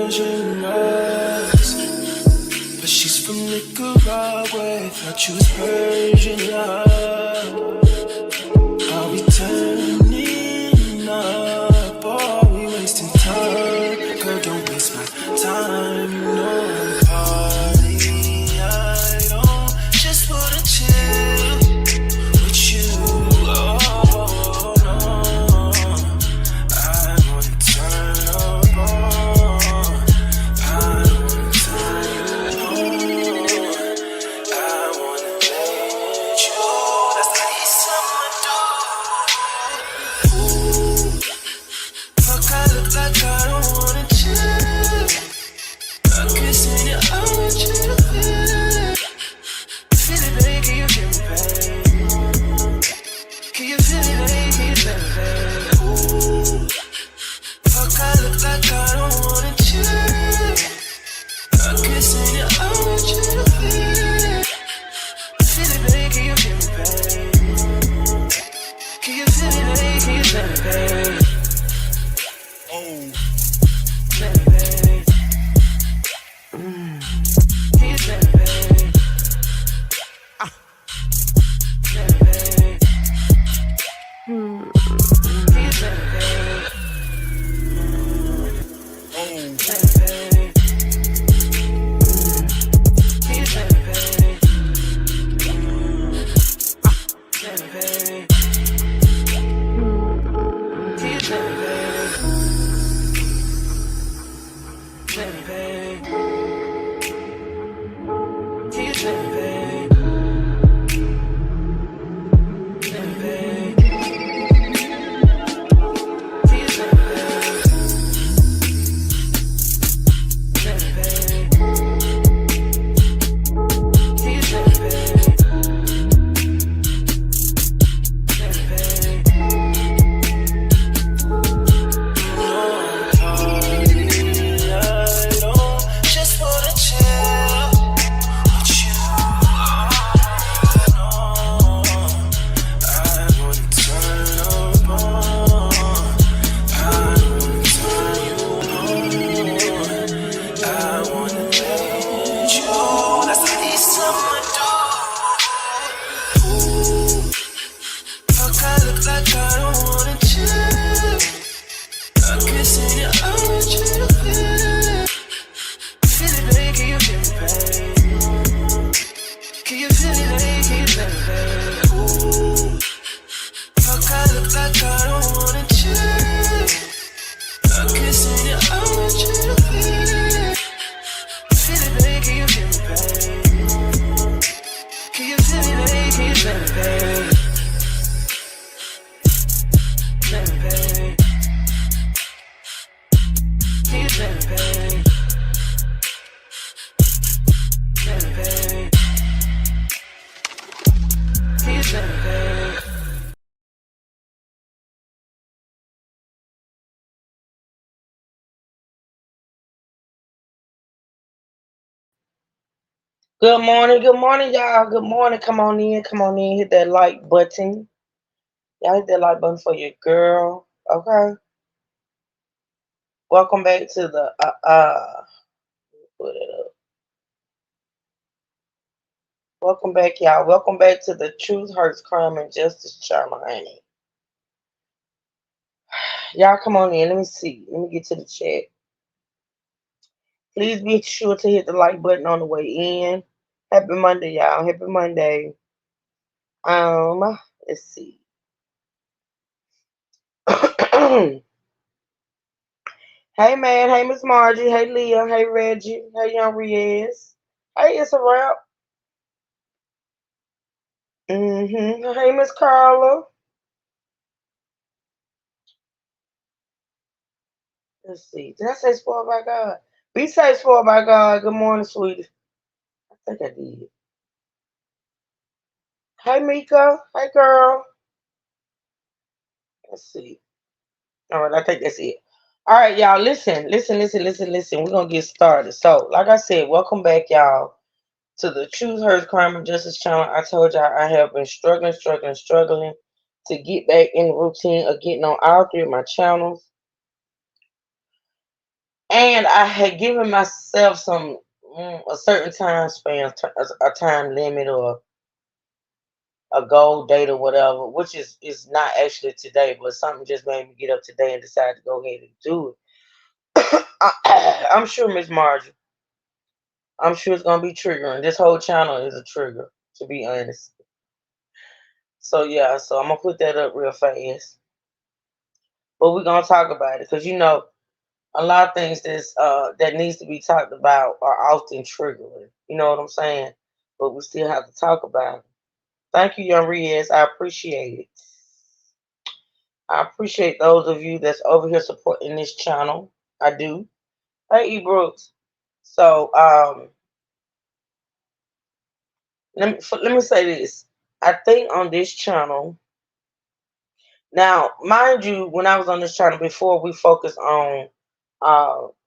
Persian eyes, but she's from Nicaragua. Thought you was Persian love. Are we turning up? Or are we wasting time? Girl, don't waste my time. No party. I don't just wanna chill with you. Oh no, I wanna turn up on. I wanna turn you on. I wanna let you. That's the least I'ma do. Fuck, I look like I don't wanna chill. I'm kissing you, I want you to feel it. Feel it, baby, can you feel me, baby? Can you feel it, baby, can you feel me, baby? Fuck, I look like I don't wanna chill. I'm kissing you, I want you to feel it. Feel it, baby, can you feel me, baby? Can you feel it, baby, can you feel me, baby? Oh, feel me, baby. Can you feel me, baby? Feel me, baby. Can you feel me, baby? Oh, feel me, baby. Can you feel me, baby? Feel me, baby. Can you feel me, baby? Feel me, baby. Can you feel me, baby? Feel me, baby. Can you feel me, baby? Feel me, baby. Can you feel me, baby? Feel me, baby. No party, I don't just wanna chill with you. No, I wanna turn up on. I wanna turn you on. I wanna let you. That's the least I'ma do. Fuck, I look like I don't wanna chill. I'm kissing you, I want you to feel it. Feel it, baby, can you feel me, baby? Can you feel it, baby, can you feel me, baby? Fuck, I look like I don't wanna chill. I'm kissing you, I want you to feel it. Feel it, baby, can you feel me, baby? Can you feel it, baby, can you feel me, baby? Feel me, baby. Can you feel me, baby? Feel me, baby. Can you feel me, baby? Good morning, y'all. Good morning. Come on in, hit that like button. Y'all hit that like button for your girl. Okay. Welcome back to the put it up. Welcome back, y'all. Welcome back to the Truth Hurts Crime and Justice channel, honey. Y'all come on in. Let me see. Let me get to the chat. Please be sure to hit the like button on the way in. Happy Monday, y'all. Happy Monday. Let's see. Hey man, hey Miss Margie, hey Leah, hey Reggie, hey Young Riaz. Hey, it's a wrap. Hey Miss Carla. Let's see. Did I say spoiled by God? Be safe, spoiled by God. Good morning, sweetie. I think I did. Hey Mika. Hey girl. Let's see. All right, I think that's it. All right, y'all. Listen. We're gonna get started. So, like I said, welcome back, y'all, to the Truth Hurts Crime and Justice channel. I told y'all I have been struggling to get back in the routine of getting on all three of my channels. And I had given myself a certain time span, a time limit, or a goal date or whatever, which is not actually today, but something just made me get up today and decide to go ahead and do it. I'm sure, Miss Margie, I'm sure it's gonna be triggering. This whole channel is a trigger, to be honest. So yeah, so I'm gonna put that up real fast. But we're gonna talk about it because a lot of things that needs to be talked about are often triggering. You know what I'm saying? But we still have to talk about it. Thank you, Young Riaz. I appreciate it. I appreciate those of you that's over here supporting this channel. I do. Hey, E Brooks. So let me say this. I think on this channel now, mind you, when I was on this channel before, we focused on.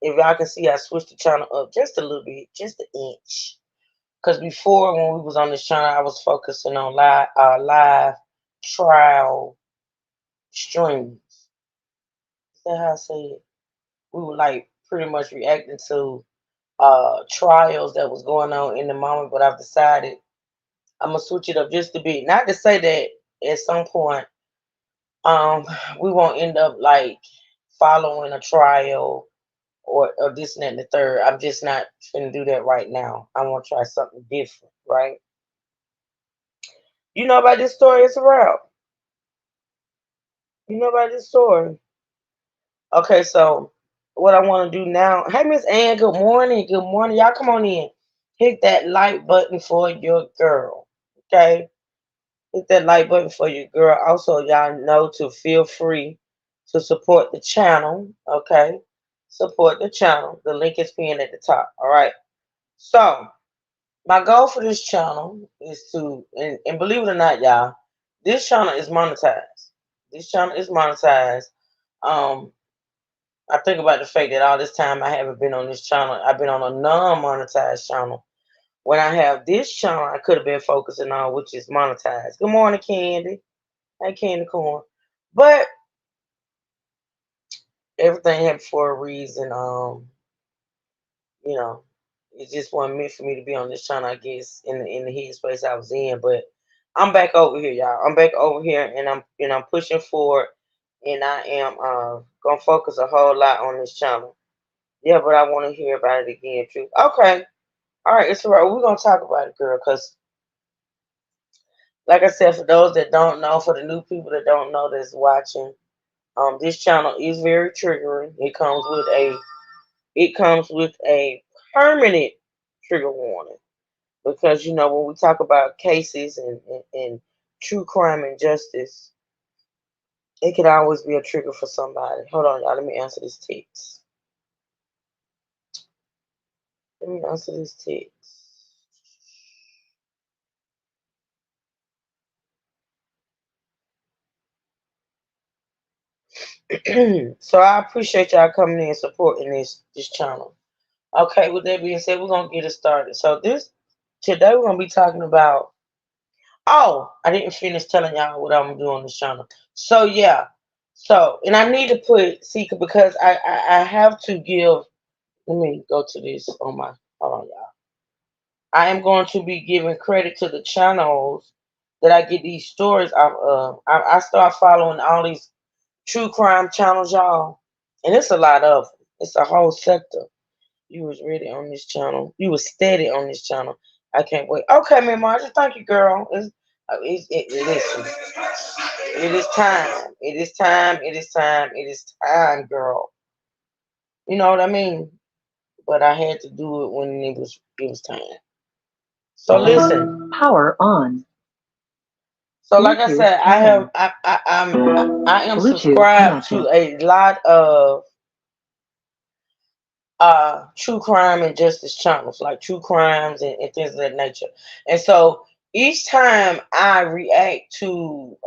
If y'all can see, I switched the channel up just a little bit, just an inch. Because before, when we was on this channel, I was focusing on live trial streams. Is that how I say it? We were like pretty much reacting to trials that was going on in the moment, but I've decided I'm gonna switch it up just a bit. Not to say that at some point um we won't end up like following a trial or this and that and the third. I'm just not gonna do that right now. I want to try something different, right? You know about this story? It's around. You know about this story? Okay, so what I want to do now. Hey, Miss Ann. Good morning. Good morning. Y'all come on in. Hit that like button for your girl. Okay, hit that like button for your girl. Also, y'all know to feel free to support the channel. Okay, support the channel. The link is pinned at the top. All right. So my goal for this channel is to, and believe it or not, y'all, this channel is monetized. This channel is monetized. Um, I think about the fact that all this time I haven't been on this channel. I've been on a non-monetized channel. When I have this channel, I could have been focusing on which is monetized. Good morning, Candy. Hey, Candy Corn. But everything happened for a reason. You know, it just wasn't meant for me to be on this channel, I guess, in the headspace I was in. But I'm back over here, y'all. I'm back over here, and I'm pushing forward, and I am gonna focus a whole lot on this channel. Yeah, but I want to hear about it again, too. Okay, all right, it's all right. We're gonna talk about it, girl, because like I said, for those that don't know, for the new people that don't know that's watching, this channel is very triggering. It comes with a permanent trigger warning. Because when we talk about cases and true crime and justice, it can always be a trigger for somebody. Hold on, y'all. Let me answer this text. Let me answer this text. So I appreciate y'all coming in and supporting this channel. Okay, with that being said, we're gonna get it started. So this today we're gonna be talking about. Oh, I didn't finish telling y'all what I'm gonna do on this channel. So yeah, and I need to put see because I have to give. Let me go to this on my. Hold on, y'all. I am going to be giving credit to the channels that I get these stories off of. I start following all these true crime channels, y'all, and it's a lot of them. It's a whole sector. You was ready on this channel. You was steady on this channel. I can't wait. Okay, man, Marcia, thank you, girl. Listen, it is time. It is time. It is time. It is time, girl. You know what I mean? But I had to do it when it was time. So listen. Power on. So like I said, I am Bluetooth subscribed connected. to a lot of true crime and justice channels, like true crimes and things of that nature. And so each time I react to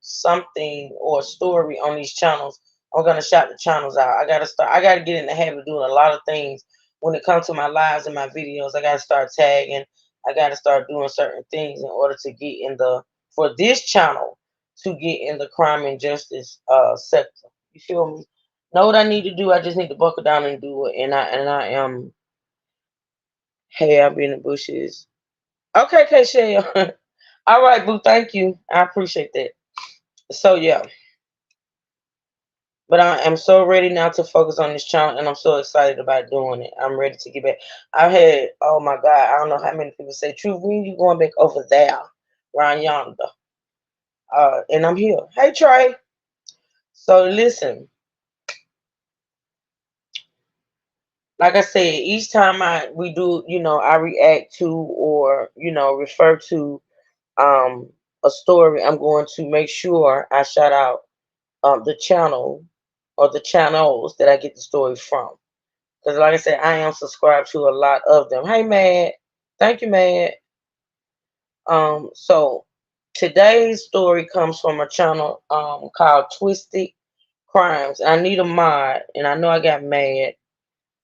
something or a story on these channels, I'm gonna shout the channels out. I gotta get in the habit of doing a lot of things when it comes to my lives and my videos. I gotta start tagging. I gotta start doing certain things in order to get in the for this channel to get in the crime and justice sector. You feel me? Know what I need to do. I just need to buckle down and do it. And I am. Hey, I'll be in the bushes. Okay, Kayshia. All right, boo. Thank you. I appreciate that. So yeah, but I am so ready now to focus on this channel, and I'm so excited about doing it. I'm ready to get back. I had, oh my God, I don't know how many people say, "True, when you going back over there, around yonder?" And I'm here. Hey, Trey. So listen, like I said, each time we do, I react to or refer to um a story, I'm going to make sure I shout out the channel or the channels that I get the story from. Because like I said, I am subscribed to a lot of them. Hey, Mad. Thank you, Mad. So today's story comes from a channel called Twisted Crimes. I need a mod, and I know I got Mad.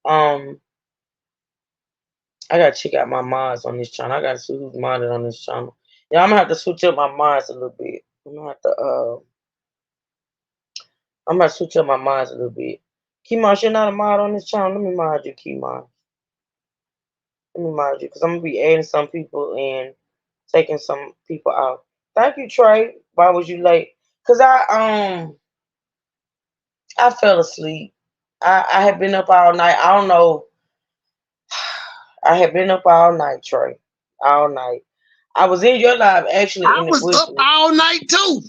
Um, I gotta check out my mods on this channel. I gotta see who's modded on this channel. Yeah, I'm gonna have to switch up my mods a little bit. I'm gonna switch up my mods a little bit. Keymosh, you're not a mod on this channel. Let me mod you, Keymosh. Let me mod you, because I'm gonna be adding some people and taking some people out. Thank you, Trey. Why was you late? Cause I fell asleep. I had been up all night. I don't know. I had been up all night, Trey. All night. I was in your live actually I in the was bush. up all night too.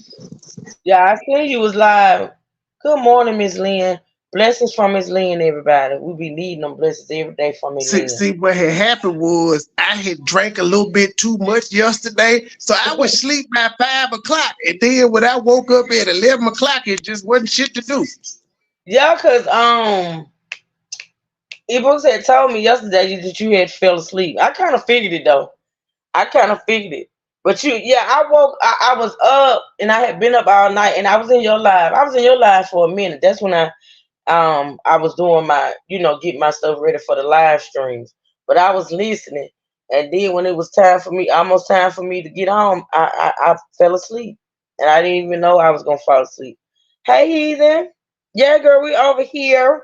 Yeah, I seen you was live. Good morning, Miss Lynn. Blessings from Miss Lynn, everybody. We be needing them blessings every day from Miss See, Lynn. see, what had happened was I had drank a little bit too much yesterday, so I was asleep by 5 o'clock, and then when I woke up at 11 o'clock, it just wasn't shit to do. Yeah, cause Ebooks had told me yesterday that you had fell asleep. I kind of figured it though. I kind of figured it. But yeah, I was up and I had been up all night and I was in your live. I was in your live for a minute. That's when I was doing my, getting my stuff ready for the live streams. But I was listening. And then when it was time for me, almost time for me to get home, I fell asleep. And I didn't even know I was gonna fall asleep. Hey Heathen. Yeah, girl, we over here.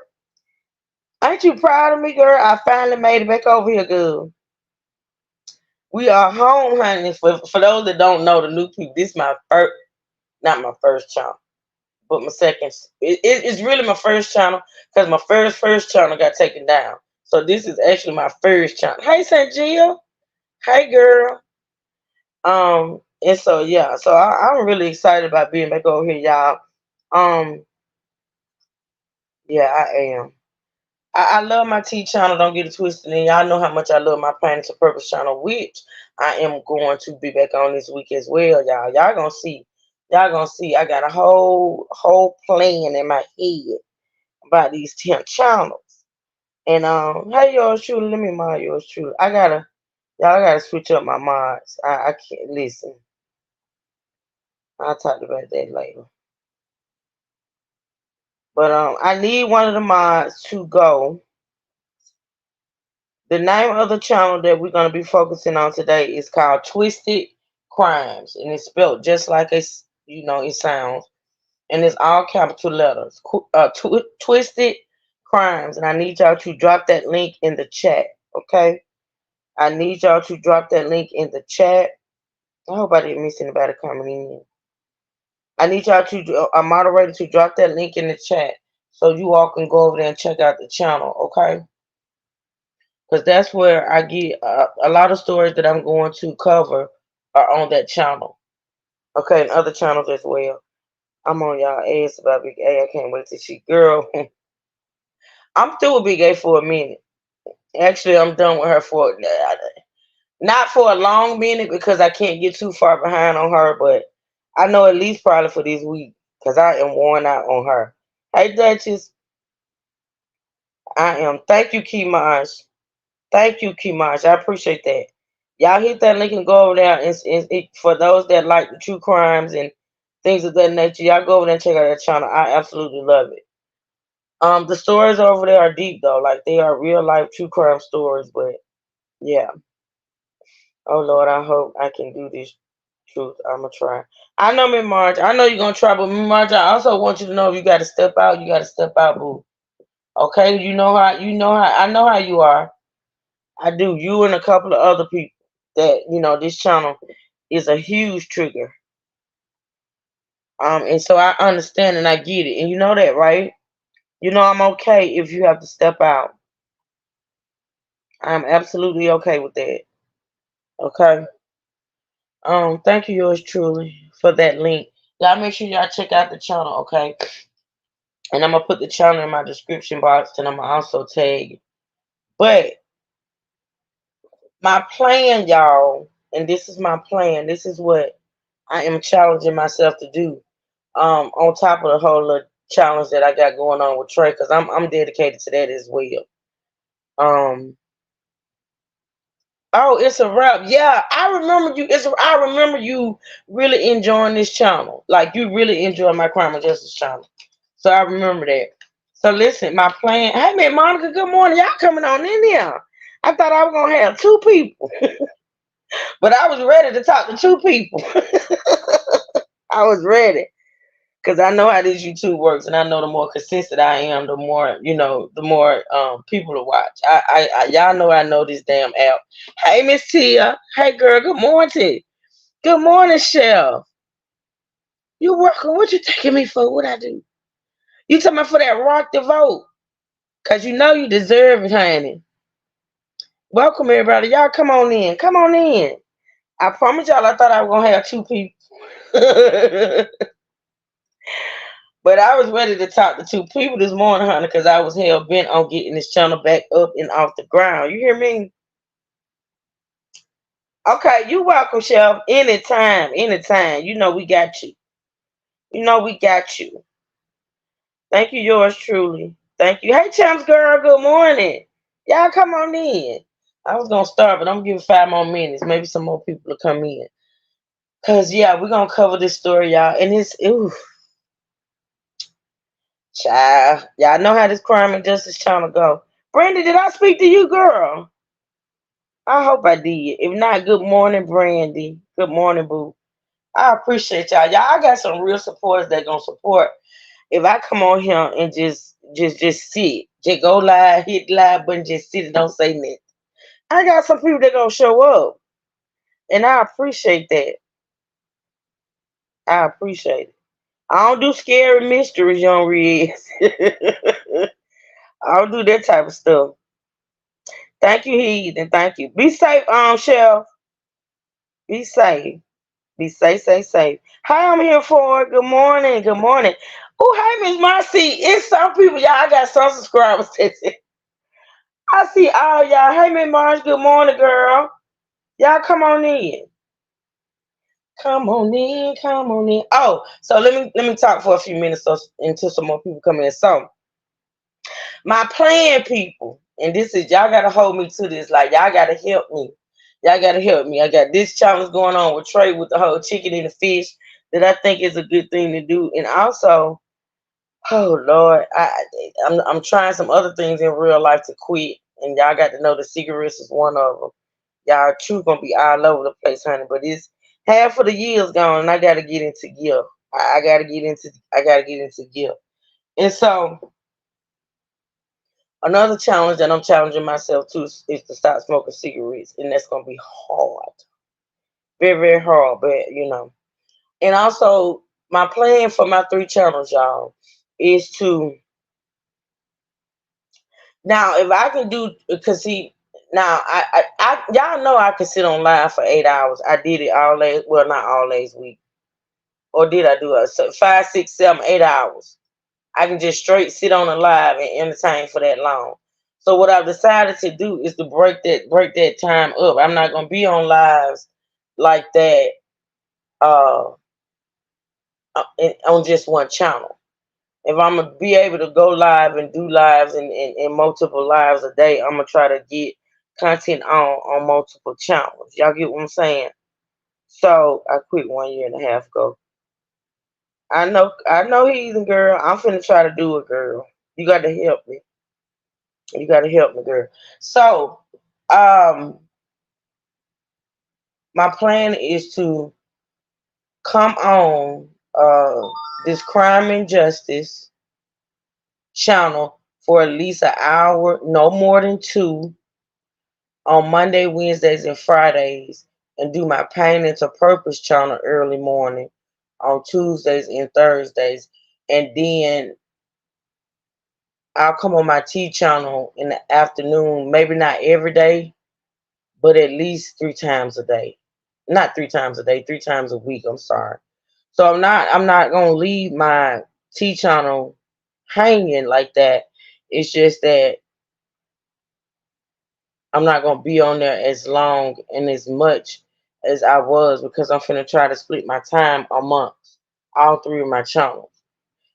Ain't you proud of me, girl? I finally made it back over here, girl. We are home, honey. For those that don't know, the new people, this is my first, not my first channel, but my second. It's really my first channel because my first channel got taken down. So this is actually my first channel. Hey, St. Jill. Hey, girl. And so yeah, so I'm really excited about being back over here, y'all. Um, yeah, I am. I love my T channel. Don't get it twisted. And y'all know how much I love my Planet to Purpose channel, which I am going to be back on this week as well, y'all. Y'all gonna see. Y'all gonna see. I got a whole plan in my head about these 10 channels. And hey yours truly, let me mod yours truly. I gotta switch up my mods. I can't listen. I'll talk about that later. But I need one of the mods to go. The name of the channel that we're going to be focusing on today is called Twisted Crimes, and it's spelled just like it sounds, and it's all capital letters. Twisted Crimes, and I need y'all to drop that link in the chat. Okay, I need y'all to drop that link in the chat. I hope I didn't miss anybody coming in. I need y'all to a moderator to drop that link in the chat so you all can go over there and check out the channel. Okay. Because that's where I get a lot of stories that I'm going to cover are on that channel. Okay, and other channels as well. I'm on y'all ass about Big A. I can't wait to see. Girl, I'm through with Big A for a minute. Actually, I'm done with her for not for a long minute because I can't get too far behind on her, but I know at least probably for this week because I am worn out on her. Hey, Duchess, I am. Thank you, Kimaj. Thank you, Kimaj. I appreciate that. Y'all hit that link and go over there. For those that like the true crimes and things of that nature, y'all go over there and check out that channel. I absolutely love it. The stories over there are deep though, like they are real life true crime stories. But yeah, oh Lord, I hope I can do this. Truth, I'ma try. I know, me Marge. I know you're gonna try, but me Marge, I also want you to know if you got to step out, you got to step out, boo. Okay, you know how I know how you are. I do. You and a couple of other people that this channel is a huge trigger. And so I understand and I get it, and you know that, right? You know I'm okay if you have to step out. I'm absolutely okay with that. Okay. Thank you, yours truly, for that link. Y'all make sure y'all check out the channel, okay? And I'm gonna put the channel in my description box, and I'm gonna also tag you. But my plan, y'all, and this is my plan. This is what I am challenging myself to do. On top of the whole little challenge that I got going on with Trey, because I'm dedicated to that as well. Um, oh, it's a wrap. Yeah, I remember you. I remember you really enjoying this channel. Like you really enjoy my crime and justice channel. So I remember that. So listen, my plan. Hey man, Monica. Good morning. Y'all coming on in here? I thought I was gonna have two people, but I was ready to talk to two people. I was ready. Because I know how this YouTube works, and I know the more consistent I am, the more the more people to watch. Y'all know I know this damn app. Hey, Miss Tia. Hey, girl. Good morning. Good morning, Chef. You working? What you taking me for? What I do? You talking about for that rock the vote? Cause you know you deserve it, honey. Welcome everybody. Y'all come on in. Come on in. I promise y'all I thought I was gonna have two people. But I was ready to talk to two people this morning, honey, because I was hell bent on getting this channel back up and off the ground. You hear me? Okay, you welcome, Chef. Anytime, anytime. You know we got you. You know we got you. Thank you, yours truly. Thank you. Hey, Champs girl, good morning. Y'all come on in. I was gonna start, but I'm giving 5 more minutes. Maybe some more people will come in. Cause yeah, we're gonna cover this story, y'all. And it's child. Y'all know how this crime and justice channel go. Brandy, did I speak to you, girl? I hope I did. If not, good morning, Brandy. Good morning, boo. I appreciate y'all. Y'all, I got some real supporters that gonna support. If I come on here and just sit, just go live, hit live button, just sit and don't say nothing. I got some people that gonna show up, and I appreciate that. I appreciate it. I don't do scary mysteries, young Riz. I don't do that type of stuff. Thank you, Heath, and thank you. Be safe, Chef. Be safe. Be safe, safe, safe. Hi, I'm here for it. Good morning. Good morning. Oh, hey, Miss Marcy. It's some people, y'all. I got some subscribers. I see all y'all. Hey, Miss Marcy. Good morning, girl. Y'all come on in. Come on in. Come on in. Oh, so let me talk for a few minutes so until some more people come in. So my plan, people, and this is y'all gotta hold me to this. Like y'all gotta help me. Y'all gotta help me. I got this challenge going on with Trey with the whole chicken and the fish that I think is a good thing to do. And also, oh Lord, I'm trying some other things in real life to quit. And y'all got to know the cigarettes is one of them. Y'all truth gonna be all over the place, honey. But it's half of the year's gone, and I gotta get into gear. I gotta get into gear. And so another challenge that I'm challenging myself to is to stop smoking cigarettes, and that's gonna be hard, very very hard. But and also my plan for my three channels, y'all, is to now if I can do because see now I y'all know I can sit on live for 8 hours. I did it all last well not all last week, or did I do it so 5, 6, 7, 8 hours? I can just straight sit on a live and entertain for that long. So what I've decided to do is to break that time up. I'm not gonna be on lives like that uh on just one channel. If I'm gonna be able to go live and do lives and multiple lives a day, I'm gonna try to get content on multiple channels. Y'all get what I'm saying? So I quit 1 year and a half ago. I know he's a girl. I'm finna try to do it, girl. You gotta help me. You gotta help me, girl. So, um, my plan is to come on this crime and justice channel for at least an hour, no more than two, on Monday, Wednesdays, and Fridays, and do my Pain into Purpose channel early morning on Tuesdays and Thursdays. And then I'll come on my T channel in the afternoon, maybe not every day, but at least 3 times a day. Not 3 times a day, 3 times a week, I'm sorry. So I'm not gonna leave my T channel hanging like that. It's just that I'm not gonna be on there as long and as much as I was because I'm finna try to split my time amongst all three of my channels.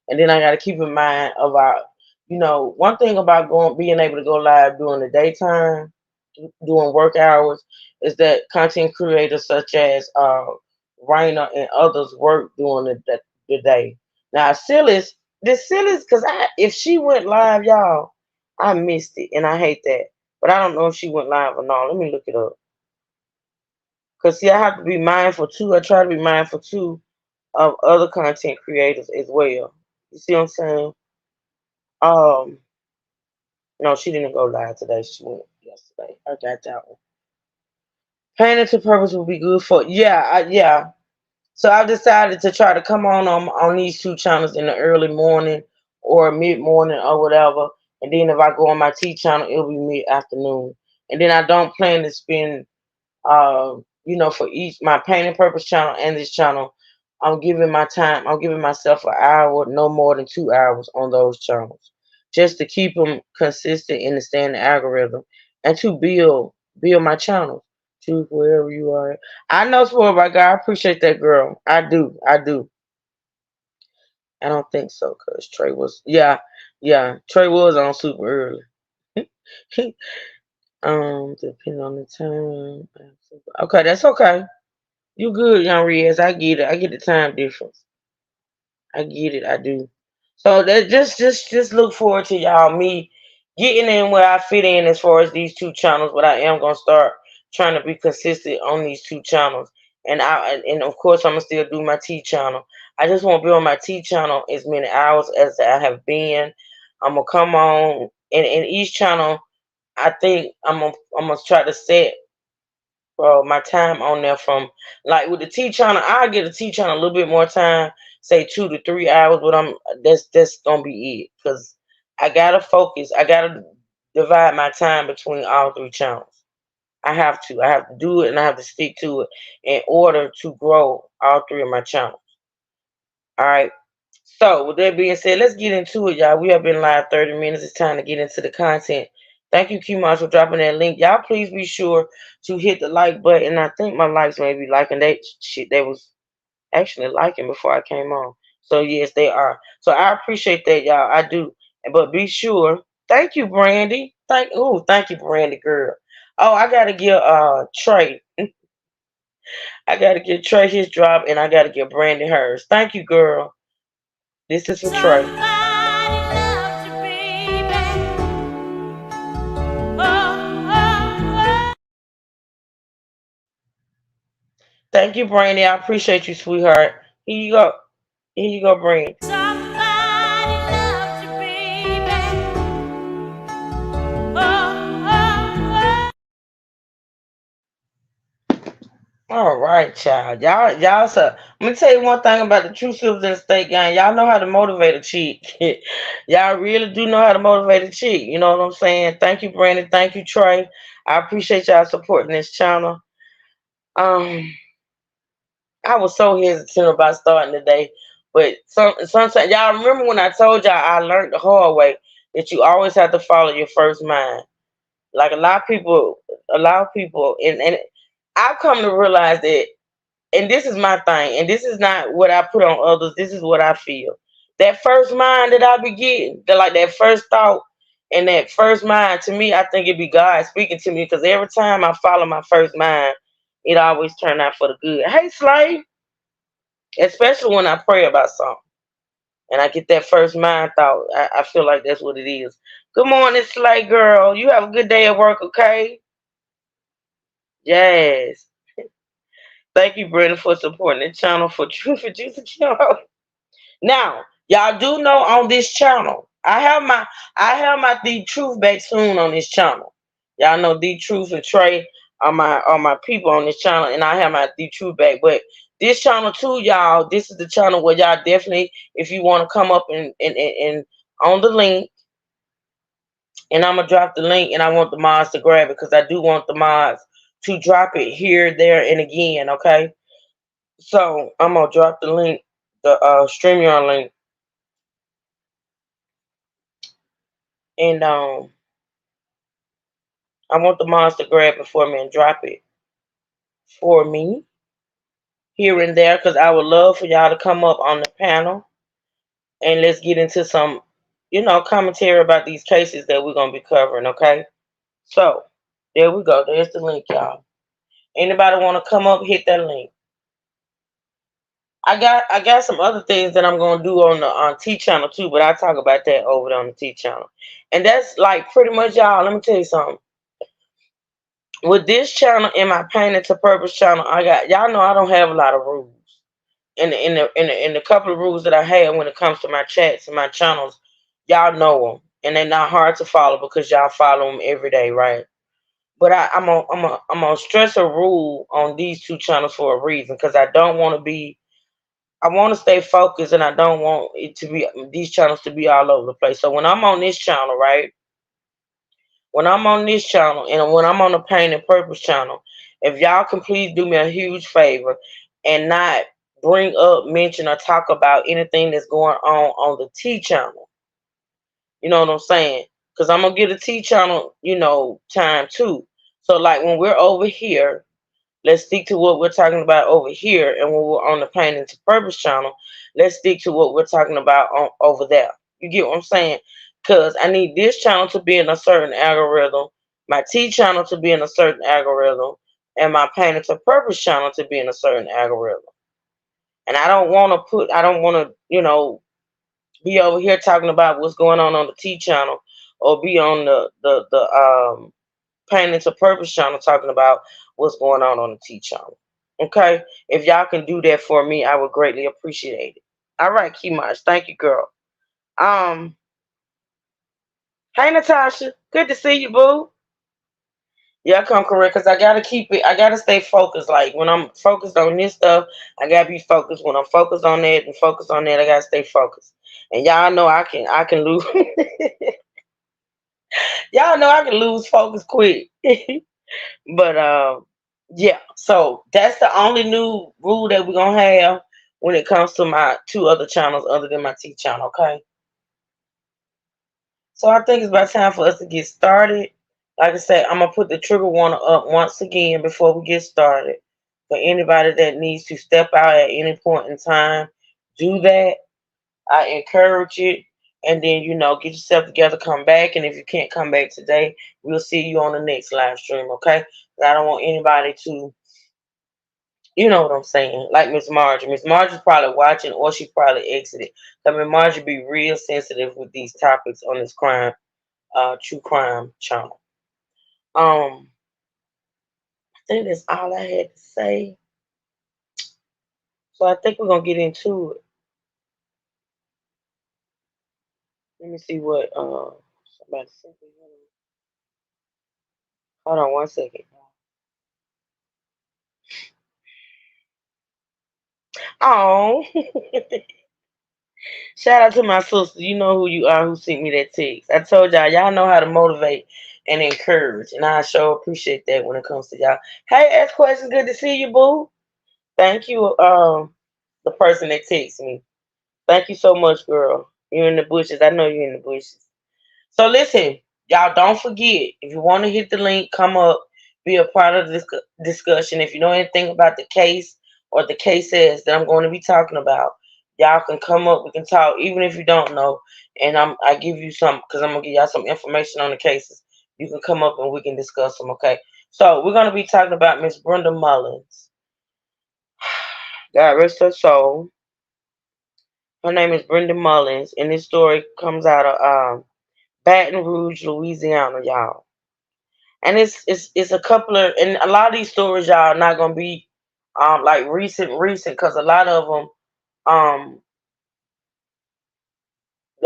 And then I got to keep in mind about, one thing about being able to go live during the daytime, doing work hours, is that content creators such as Raina and others work during the day. Now, this Silly's, because if she went live, y'all, I missed it, and I hate that. But I don't know if she went live or not. Let me look it up. Because, see, I have to be mindful, too. I try to be mindful, too, of other content creators as well. You see what I'm saying? Um, no, she didn't go live today. She went yesterday. I got that one. Painting to purpose will be good for yeah. So I've decided to try to come on these two channels in the early morning or mid morning or whatever. And then if I go on my T channel, it'll be mid afternoon. And then I don't plan to spend for each my painting purpose channel and this channel, I'm giving myself an hour, no more than 2 hours on those channels, just to keep them consistent in the standard algorithm and to build my channel to wherever you are. I know for by God, I appreciate that girl. I do. I don't think so, cause Trey was Trey was on super early. Depending on the time. Okay, that's okay. You good, young Riaz. I get it. I get the time difference. I get it. I do. So that just look forward to y'all me getting in where I fit in as far as these two channels. But I am gonna start trying to be consistent on these two channels. And of course I'm gonna still do my T channel. I just won't be on my T channel as many hours as I have been. I'm gonna come on in each channel. I think I'm gonna try to set my time on there from, like, with the T channel. I get a T channel a little bit more time, say 2 to 3 hours, but that's gonna be it because I gotta focus. I gotta divide my time between all three channels. I have to do it, and I have to stick to it in order to grow all three of my channels. All right. So, with that being said, let's get into it, y'all. We have been live 30 minutes. It's time to get into the content. Thank you, Kimon, for dropping that link. Y'all, please be sure to hit the like button. I think my likes may be liking that shit. They was actually liking before I came on. So, yes, they are. So, I appreciate that, y'all. I do. But be sure. Thank you, Brandy. Thank you, Brandy, girl. Oh, I got to give Trey. I got to give Trey his drop, and I got to give Brandy hers. Thank you, girl. This is for Trey. Somebody loves you, baby. Oh, oh, oh. Thank you, Brandy. I appreciate you, sweetheart. Here you go. Here you go, Brandy. Somebody loves you, baby. Oh, oh, oh. All right, child. Y'all, so let me tell you one thing about the true silvers in the state gang. Y'all know how to motivate a chick. Y'all really do know how to motivate a chick. You know what I'm saying? Thank you, Brandy. Thank you, Trey. I appreciate y'all supporting this channel. Um, I was so hesitant about starting today, but sometimes y'all remember when I told y'all I learned the hard way that you always have to follow your first mind. Like a lot of people, and I've come to realize that, and this is my thing, and this is not what I put on others. This is what I feel. That first mind that I be getting, that first thought and that first mind, to me, I think it be God speaking to me because every time I follow my first mind, it always turn out for the good. Hey, Slay, especially when I pray about something and I get that first mind thought, I feel like that's what it is. Good morning, Slay girl. You have a good day at work, okay? Yes. Thank you, Brandon, for supporting the channel for Truth and Juicy Channel. Now, y'all do know on this channel, I have my The Truth back soon on this channel. Y'all know The Truth and Trey are my people on this channel, and I have my The Truth back. But this channel too, y'all, this is the channel where y'all definitely, if you want to come up and on the link, and I'm gonna drop the link, and I want the mods to grab it because I do want the mods to drop it here, there, and again. Okay, so I'm gonna drop the link, the StreamYard link, and I want the mods to grab it for me and drop it for me here and there because I would love for y'all to come up on the panel and let's get into some, commentary about these cases that we're gonna be covering. Okay, so there we go. There's the link, y'all. Anybody want to come up? Hit that link. I got some other things that I'm gonna do on the on T channel too, but I talk about that over there on the T channel. And that's like pretty much, y'all. Let me tell you something. With this channel and my Painted to Purpose channel, I got, y'all know I don't have a lot of rules. In the couple of rules that I have when it comes to my chats and my channels, y'all know them, and they're not hard to follow because y'all follow them every day, right? But I'm gonna stress a rule on these two channels for a reason because I don't want to be. I want to stay focused, and I don't want it to be these channels to be all over the place. So when I'm on this channel, right? When I'm on this channel and when I'm on the Pain and Purpose channel, if y'all can please do me a huge favor and not bring up, mention, or talk about anything that's going on the T channel. You know what I'm saying? Because I'm gonna get a T channel, time too. So like when we're over here, let's stick to what we're talking about over here, and when we're on the Pain and Purpose channel, let's stick to what we're talking about on over there. You get what I'm saying? Because I need this channel to be in a certain algorithm, my T channel to be in a certain algorithm, and my Pain and Purpose channel to be in a certain algorithm. And I don't want to, be over here talking about what's going on the T channel, or be on the Pain and Purpose channel talking about what's going on the T channel. Okay, if y'all can do that for me, I would greatly appreciate it. All right, Key March, thank you, girl. Um, hey Natasha, good to see you, boo. Yeah, come correct, cause I gotta keep it. I gotta stay focused. Like when I'm focused on this stuff, I gotta be focused. When I'm focused on that and focused on that, I gotta stay focused. And y'all know I can lose. Y'all know I can lose focus quick. But yeah. So that's the only new rule that we're gonna have when it comes to my two other channels other than my T channel. Okay. So I think it's about time for us to get started. Like I said, I'm gonna put the trigger warning up once again before we get started. For anybody that needs to step out at any point in time, do that. I encourage it. And then, get yourself together, come back. And if you can't come back today, we'll see you on the next live stream, okay? I don't want anybody to, you know what I'm saying, like Miss Margie. Miss Margie's probably watching, or she probably exited. I mean, Margie be real sensitive with these topics on this true crime channel. I think that's all I had to say. So I think we're gonna get into it. Let me see what somebody sent me. Hold on 1 second. Oh, shout out to my sister. You know who you are, who sent me that text. I told y'all know how to motivate and encourage, and I sure appreciate that when it comes to y'all. Hey, ask questions. Good to see you, boo. Thank you, the person that texted me. Thank you so much, girl. You're in the bushes. I know you're in the bushes. So listen, y'all don't forget, if you want to hit the link, come up, be a part of this discussion. If you know anything about the case or the cases that I'm going to be talking about, y'all can come up. We can talk, even if you don't know. And I give you some, because I'm gonna give y'all some information on the cases. You can come up and we can discuss them. Okay. So we're gonna be talking about Miss Brenda Mullins. God rest her soul. Her name is Brenda Mullins, and this story comes out of Baton Rouge, Louisiana, y'all. And it's a couple of, and a lot of these stories, y'all, are not gonna be like recent, because um, a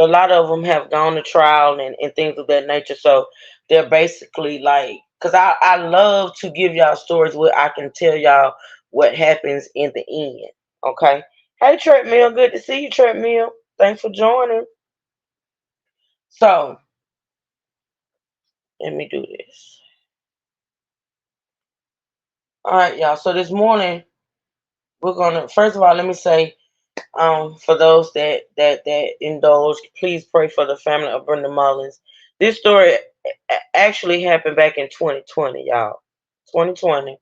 lot of them have gone to trial and things of that nature. So they're basically like, because I love to give y'all stories where I can tell y'all what happens in the end. Okay. Hey, Treadmill, good to see you, Treadmill. Thanks for joining. So let me do this. All right, y'all. So this morning we're gonna first of all let me say, for those that indulge, please pray for the family of Brenda Mullins. This story actually happened back in 2020, y'all. 2020,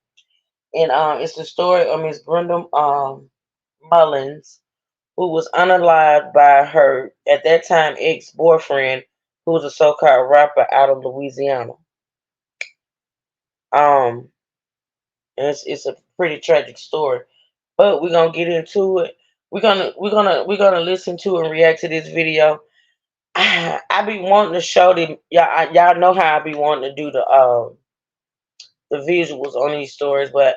and it's the story of Miss Brenda Mullins, who was unalived by her at that time ex-boyfriend, who was a so-called rapper out of Louisiana. Um, and it's a pretty tragic story, but we're gonna get into it. We're gonna listen to and react to this video. I be wanting to show them y'all. Y'all know how I be wanting to do the visuals on these stories, but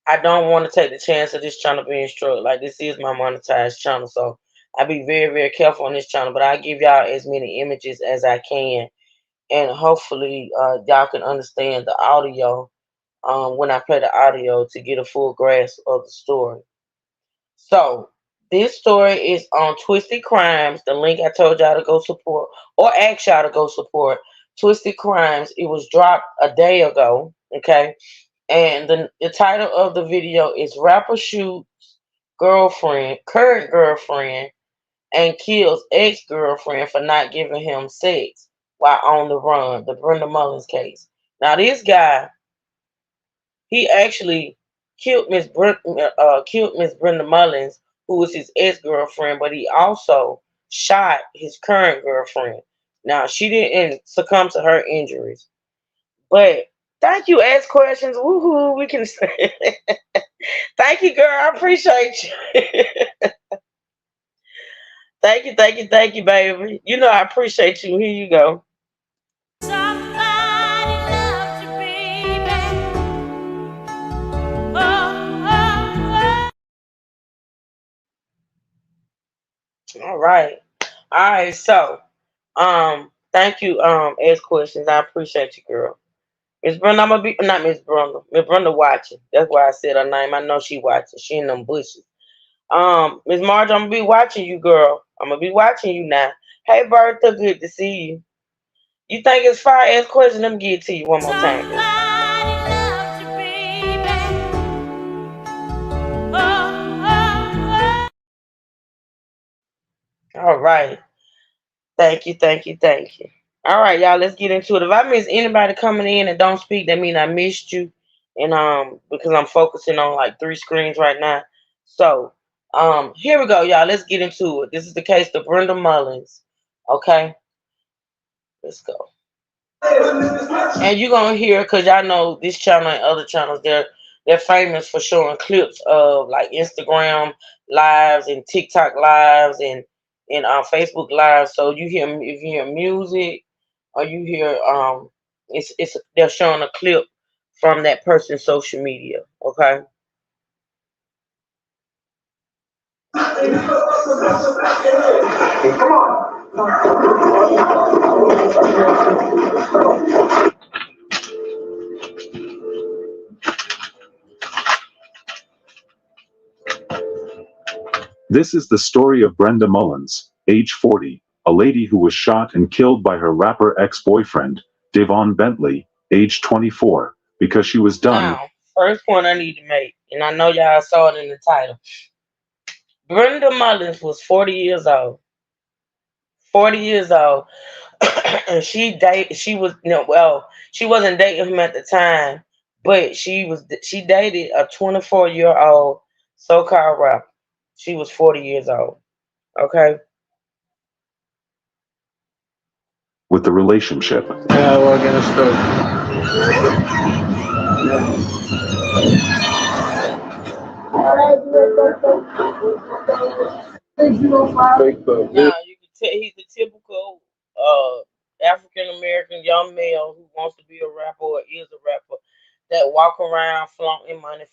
I don't want to take the chance of this channel being struck. Like, this is my monetized channel, so I be very very careful on this channel. But I give y'all as many images as I can, and hopefully y'all can understand the audio when I play the audio to get a full grasp of the story. So this story is on Twisted Crimes, the link I told y'all to go support, or ask y'all to go support. Twisted Crimes. It was dropped a day ago. Okay. And the title of the video is Rapper Shoots Girlfriend, Current Girlfriend, and Kills Ex-Girlfriend for not giving him sex while on the run. The Brenda Mullins case. Now this guy, he actually killed Miss Brenda Mullins, who was his ex girlfriend, but he also shot his current girlfriend. Now she didn't succumb to her injuries, but thank you. Ask questions. Woohoo! We can say thank you, girl. I appreciate you. Thank you, baby. You know I appreciate you. Here you go. Somebody loves you, baby. Oh, oh, All right, all right. So, thank you. Ask questions. I appreciate you, girl. Miss Brenda, I'm gonna be not Miss Brenda. Miss Brenda watching. That's why I said her name. I know she watching. She in them bushes. Miss Marge, I'm gonna be watching you, girl. I'm gonna be watching you now. Hey, Bertha, good to see you. You think it's fire? Ask question. Let me give it to you one more time, girl. somebody loves you, baby. Oh, oh, All right. Thank you. All right, y'all. Let's get into it. If I miss anybody coming in and don't speak, that means I missed you. And because I'm focusing on like three screens right now. So here we go, y'all. Let's get into it. This is the case of Brenda Mullins. Okay, let's go. And you're gonna hear, because y'all know this channel and other channels, they're famous for showing clips of like Instagram lives and TikTok lives and Facebook lives. So you hear, if you hear music or you hear it's they're showing a clip from that person's social media. Okay. This is the story of Brenda Mullins, age 40, a lady who was shot and killed by her rapper ex-boyfriend, Devon Bentley, age 24, because she was done with. Now, first point I need to make, and I know y'all saw it in the title. Brenda Mullins was 40 years old. 40 years old. And she was, well, she wasn't dating him at the time, but she dated a 24-year-old so-called rapper. She was 40 years old. Okay. The relationship. Yeah, I work in the store. Facebook. Now you can tell he's the typical African American young male who wants to be a rapper or is a rapper. that walk around flaunting money.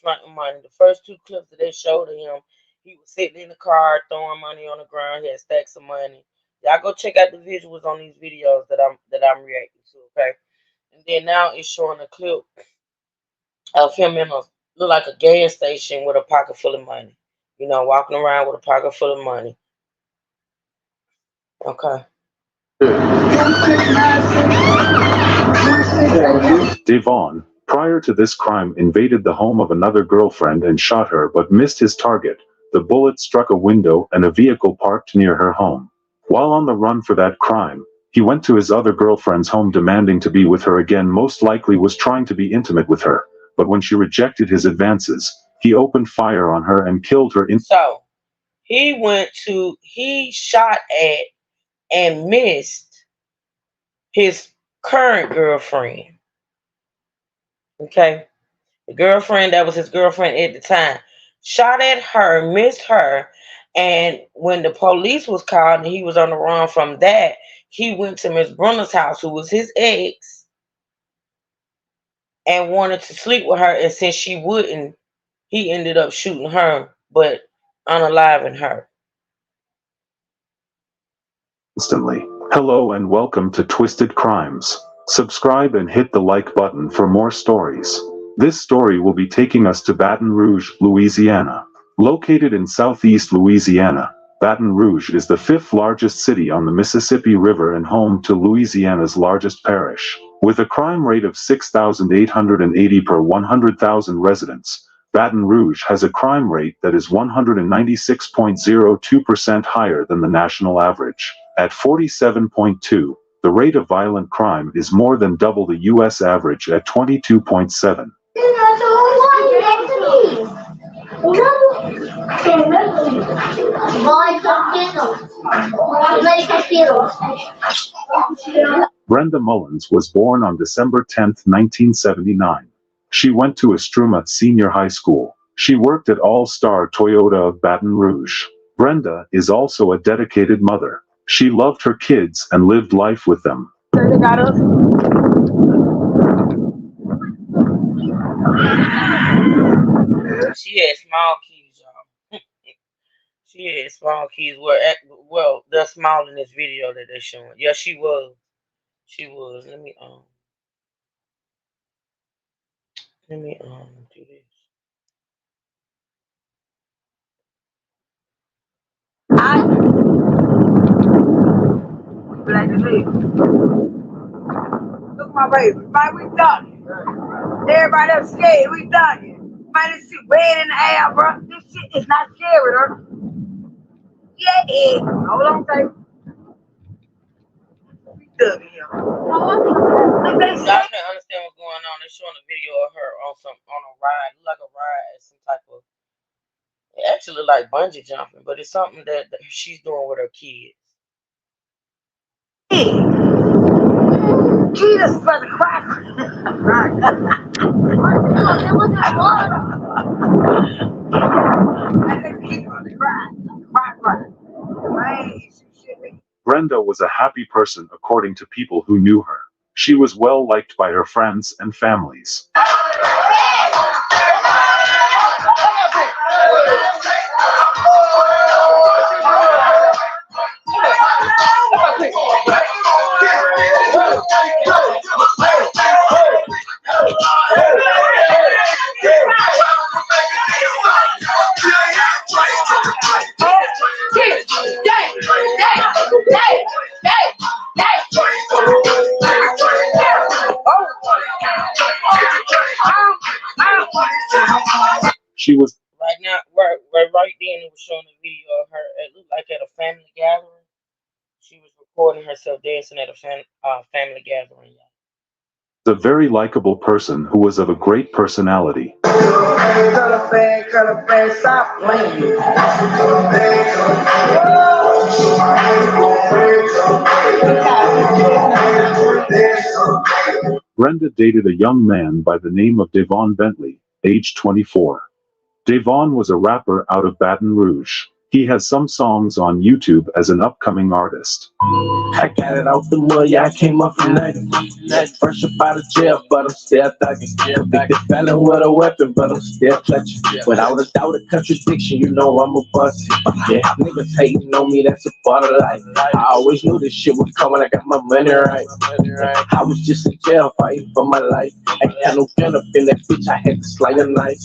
The first two clips that they showed of him, he was sitting in the car throwing money on the ground. He had stacks of money. Y'all go check out the visuals on these videos that I'm reacting to. Okay, and then now it's showing a clip of him in a look like a gas station with a pocket full of money. You know, walking around with a pocket full of money. Okay. Devon, prior to this crime, invaded the home of another girlfriend and shot her but missed his target. The bullet struck a window and a vehicle parked near her home. While on the run for that crime, he went to his other girlfriend's home demanding to be with her again, most likely was trying to be intimate with her. But when she rejected his advances, he opened fire on her and killed her. So he shot at and missed his current girlfriend. Okay. The girlfriend that was his girlfriend at the time. Shot at her, missed her, and when the police was called and he was on the run from that, he went to Miss Brunner's house, who was his ex, and wanted to sleep with her. And since she wouldn't, he ended up shooting her, but unaliving her. Instantly. Hello and welcome to Twisted Crimes. Subscribe and hit the like button for more stories. This story will be taking us to Baton Rouge, Louisiana. Located in southeast Louisiana, Baton Rouge is the fifth largest city on the Mississippi River and home to Louisiana's largest parish. With a crime rate of 6,880 per 100,000 residents, Baton Rouge has a crime rate that is 196.02% higher than the national average. At 47.2, the rate of violent crime is more than double the U.S. average at 22.7. Brenda Mullins was born on December 10, 1979. She went to Estruma Senior High School. She worked at All Star Toyota of Baton Rouge. Brenda is also a dedicated mother. She loved her kids and lived life with them. She had small kids, y'all. She had small kids. Well, they're small in this video that they're showing. Yeah, she was. She was. Let me do this. Like to leave. Look at my baby. Man, we done it. Everybody else scared. We done it. Man, this shit red in the air, bro. This shit is not scary, though. Yeah. Hold on, baby. We done it here. Y'all can't understand what's going on. They're showing a video of her on a ride, like a ride, some type of. It actually look like bungee jumping, but it's something that she's doing with her kids. Jesus for the crack. Brenda was a happy person according to people who knew her. She was well liked by her friends and families. She was right then. It was showing a video of her. It looked like at a family gathering. She was recording herself dancing at a family gathering. a very likable person who was of a great personality. Stop playing. Brenda dated a young man by the name of Devon Bentley, age 24. Devon was a rapper out of Baton Rouge. He has some songs on YouTube as an upcoming artist. I got it out the mud, yeah, I came up from nothing. Fresh up out of jail, but I'm still thugging. Big the felon with a weapon, but I'm still clutching. Without a doubt, a contradiction, you know I'm a bust. Yeah, niggas hating on me, that's a part of life. I always knew this shit was coming, I got my money right. I was just in jail fighting for my life. I had no gun up in that bitch, I had to slide a knife.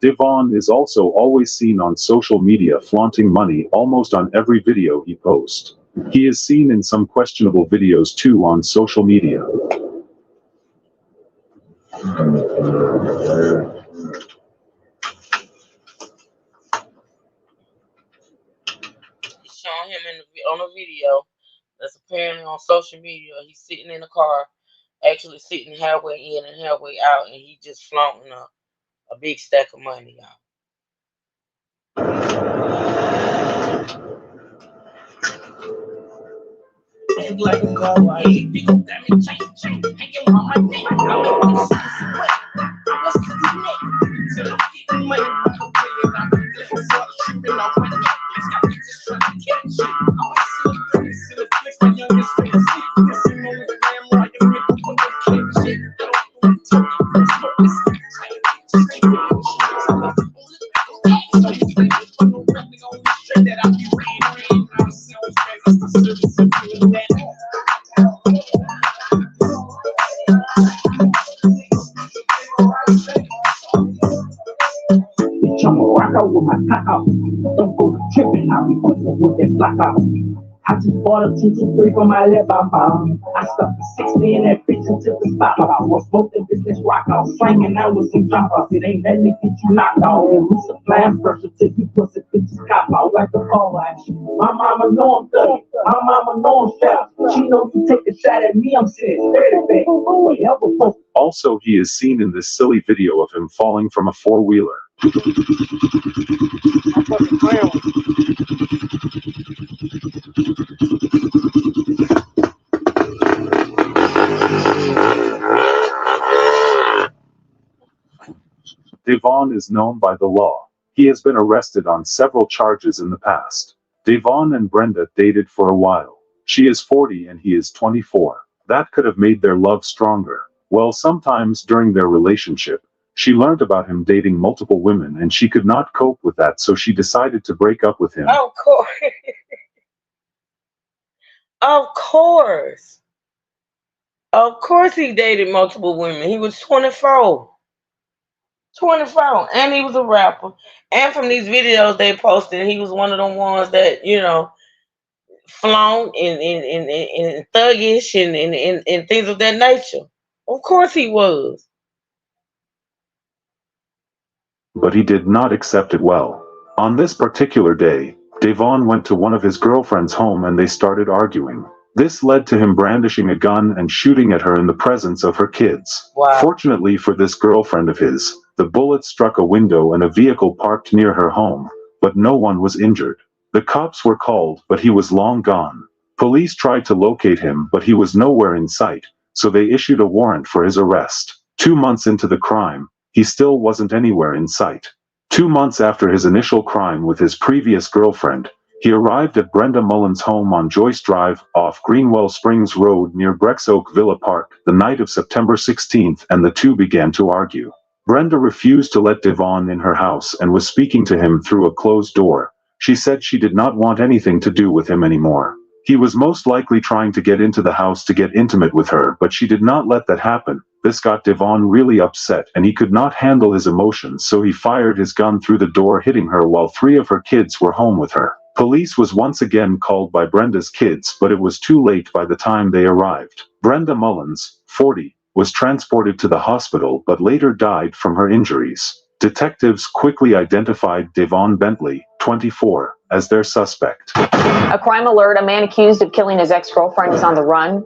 Devon is also always seen on social media flaunting money almost on every video he posts. He is seen in some questionable videos too on social media. Showing him on a video that's apparently on social media. He's sitting in the car, actually sitting halfway in and halfway out, and he just flaunting a big stack of money out. Like a girl, I eat people, damn it, change, hanging on my neck. I was money, with my cock out. Don't go tripping, I'll be quick with that block out. I just bought a 223 for my lip, I stuck the 60 in that bitch until the stop out. I was both in business rock out, slanging out with some drop outs. It ain't let me get you knocked out. And we supplying pressure till you pussy bitches cop out like the ball action. My mama know I'm thugging, my mama know I'm fat. She knows you take a shot at me, I'm sitting 30 back. Also, he is seen in this silly video of him falling from a four-wheeler. Devon is known by the law. He has been arrested on several charges in the past. Devon and Brenda dated for a while. She is 40 and he is 24. That could have made their love stronger. Well, sometimes during their relationship, she learned about him dating multiple women and she could not cope with that, so she decided to break up with him. Of course. Of course. Of course he dated multiple women. He was 24. 24. And he was a rapper. And from these videos they posted, he was one of the ones that, you know, flaunt and thuggish and things of that nature. Of course he was. But he did not accept it well. On this particular day, Devon went to one of his girlfriend's home and they started arguing. This led to him brandishing a gun and shooting at her in the presence of her kids. Wow. Fortunately for this girlfriend of his, the bullet struck a window and a vehicle parked near her home, but no one was injured. The cops were called, but he was long gone. Police tried to locate him, but he was nowhere in sight, so they issued a warrant for his arrest. 2 months into the crime, he still wasn't anywhere in sight. 2 months after his initial crime with his previous girlfriend, he arrived at Brenda Mullins' home on Joyce Drive, off Greenwell Springs Road near Brexoak Villa Park, the night of September 16th, and the two began to argue. Brenda refused to let Devon in her house and was speaking to him through a closed door. She said she did not want anything to do with him anymore. He was most likely trying to get into the house to get intimate with her, but she did not let that happen. This got Devon really upset and he could not handle his emotions, so he fired his gun through the door, hitting her while 3 of her kids were home with her. Police was once again called by Brenda's kids, but it was too late by the time they arrived. Brenda Mullins, 40, was transported to the hospital but later died from her injuries. Detectives quickly identified Devon Bentley, 24, as their suspect. A crime alert: a man accused of killing his ex-girlfriend is on the run.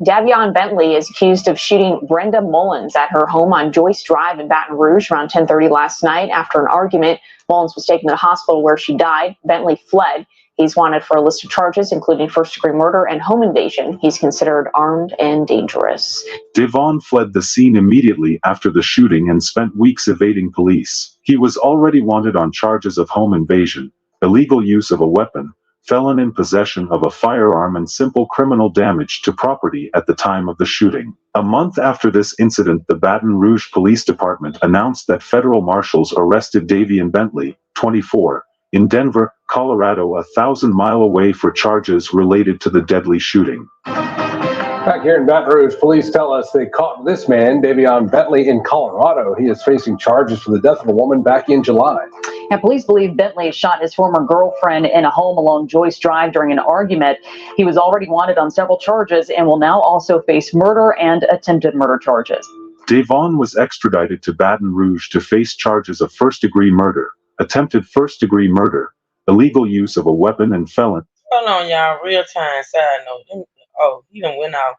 Davion Bentley is accused of shooting Brenda Mullins at her home on Joyce Drive in Baton Rouge around 10:30 last night. After an argument, Mullins was taken to the hospital where she died. Bentley fled. He's wanted for a list of charges, including first-degree murder and home invasion. He's considered armed and dangerous. Devon fled the scene immediately after the shooting and spent weeks evading police. He was already wanted on charges of home invasion, illegal use of a weapon, felon in possession of a firearm, and simple criminal damage to property at the time of the shooting. A month after this incident, the Baton Rouge Police Department announced that federal marshals arrested Davian Bentley, 24, in Denver, Colorado, 1,000 miles away for charges related to the deadly shooting. Back here in Baton Rouge, police tell us they caught this man, Davian Bentley, in Colorado. He is facing charges for the death of a woman back in July. And police believe Bentley shot his former girlfriend in a home along Joyce Drive during an argument. He was already wanted on several charges and will now also face murder and attempted murder charges. Davon was extradited to Baton Rouge to face charges of first-degree murder, attempted first-degree murder, illegal use of a weapon, and felon. Hold on, y'all. Real time side note. Oh, he done went out.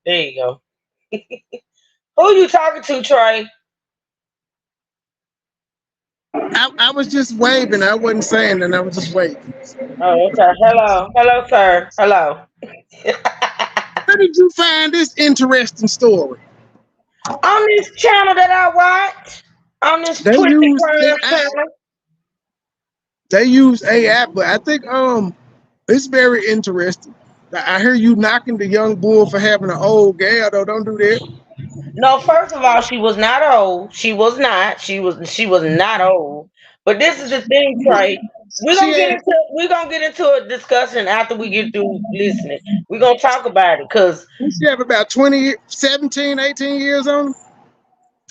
There you go. Who you talking to, Trey? I was just waving. I wasn't saying that. I was just waving. Oh, okay. Hello, sir. Hello. Where did you find this interesting story? On this channel that I watch, on this Twisted Crimes channel. They use AI, but I think it's very interesting. I hear you knocking the young bull for having an old gal, though. Don't do that. No, first of all, she was not old. She was not. She was not old. But this is the thing, Trey. We're gonna get into a discussion after we get through listening. We're gonna talk about it because she have about 17, 18 years on him?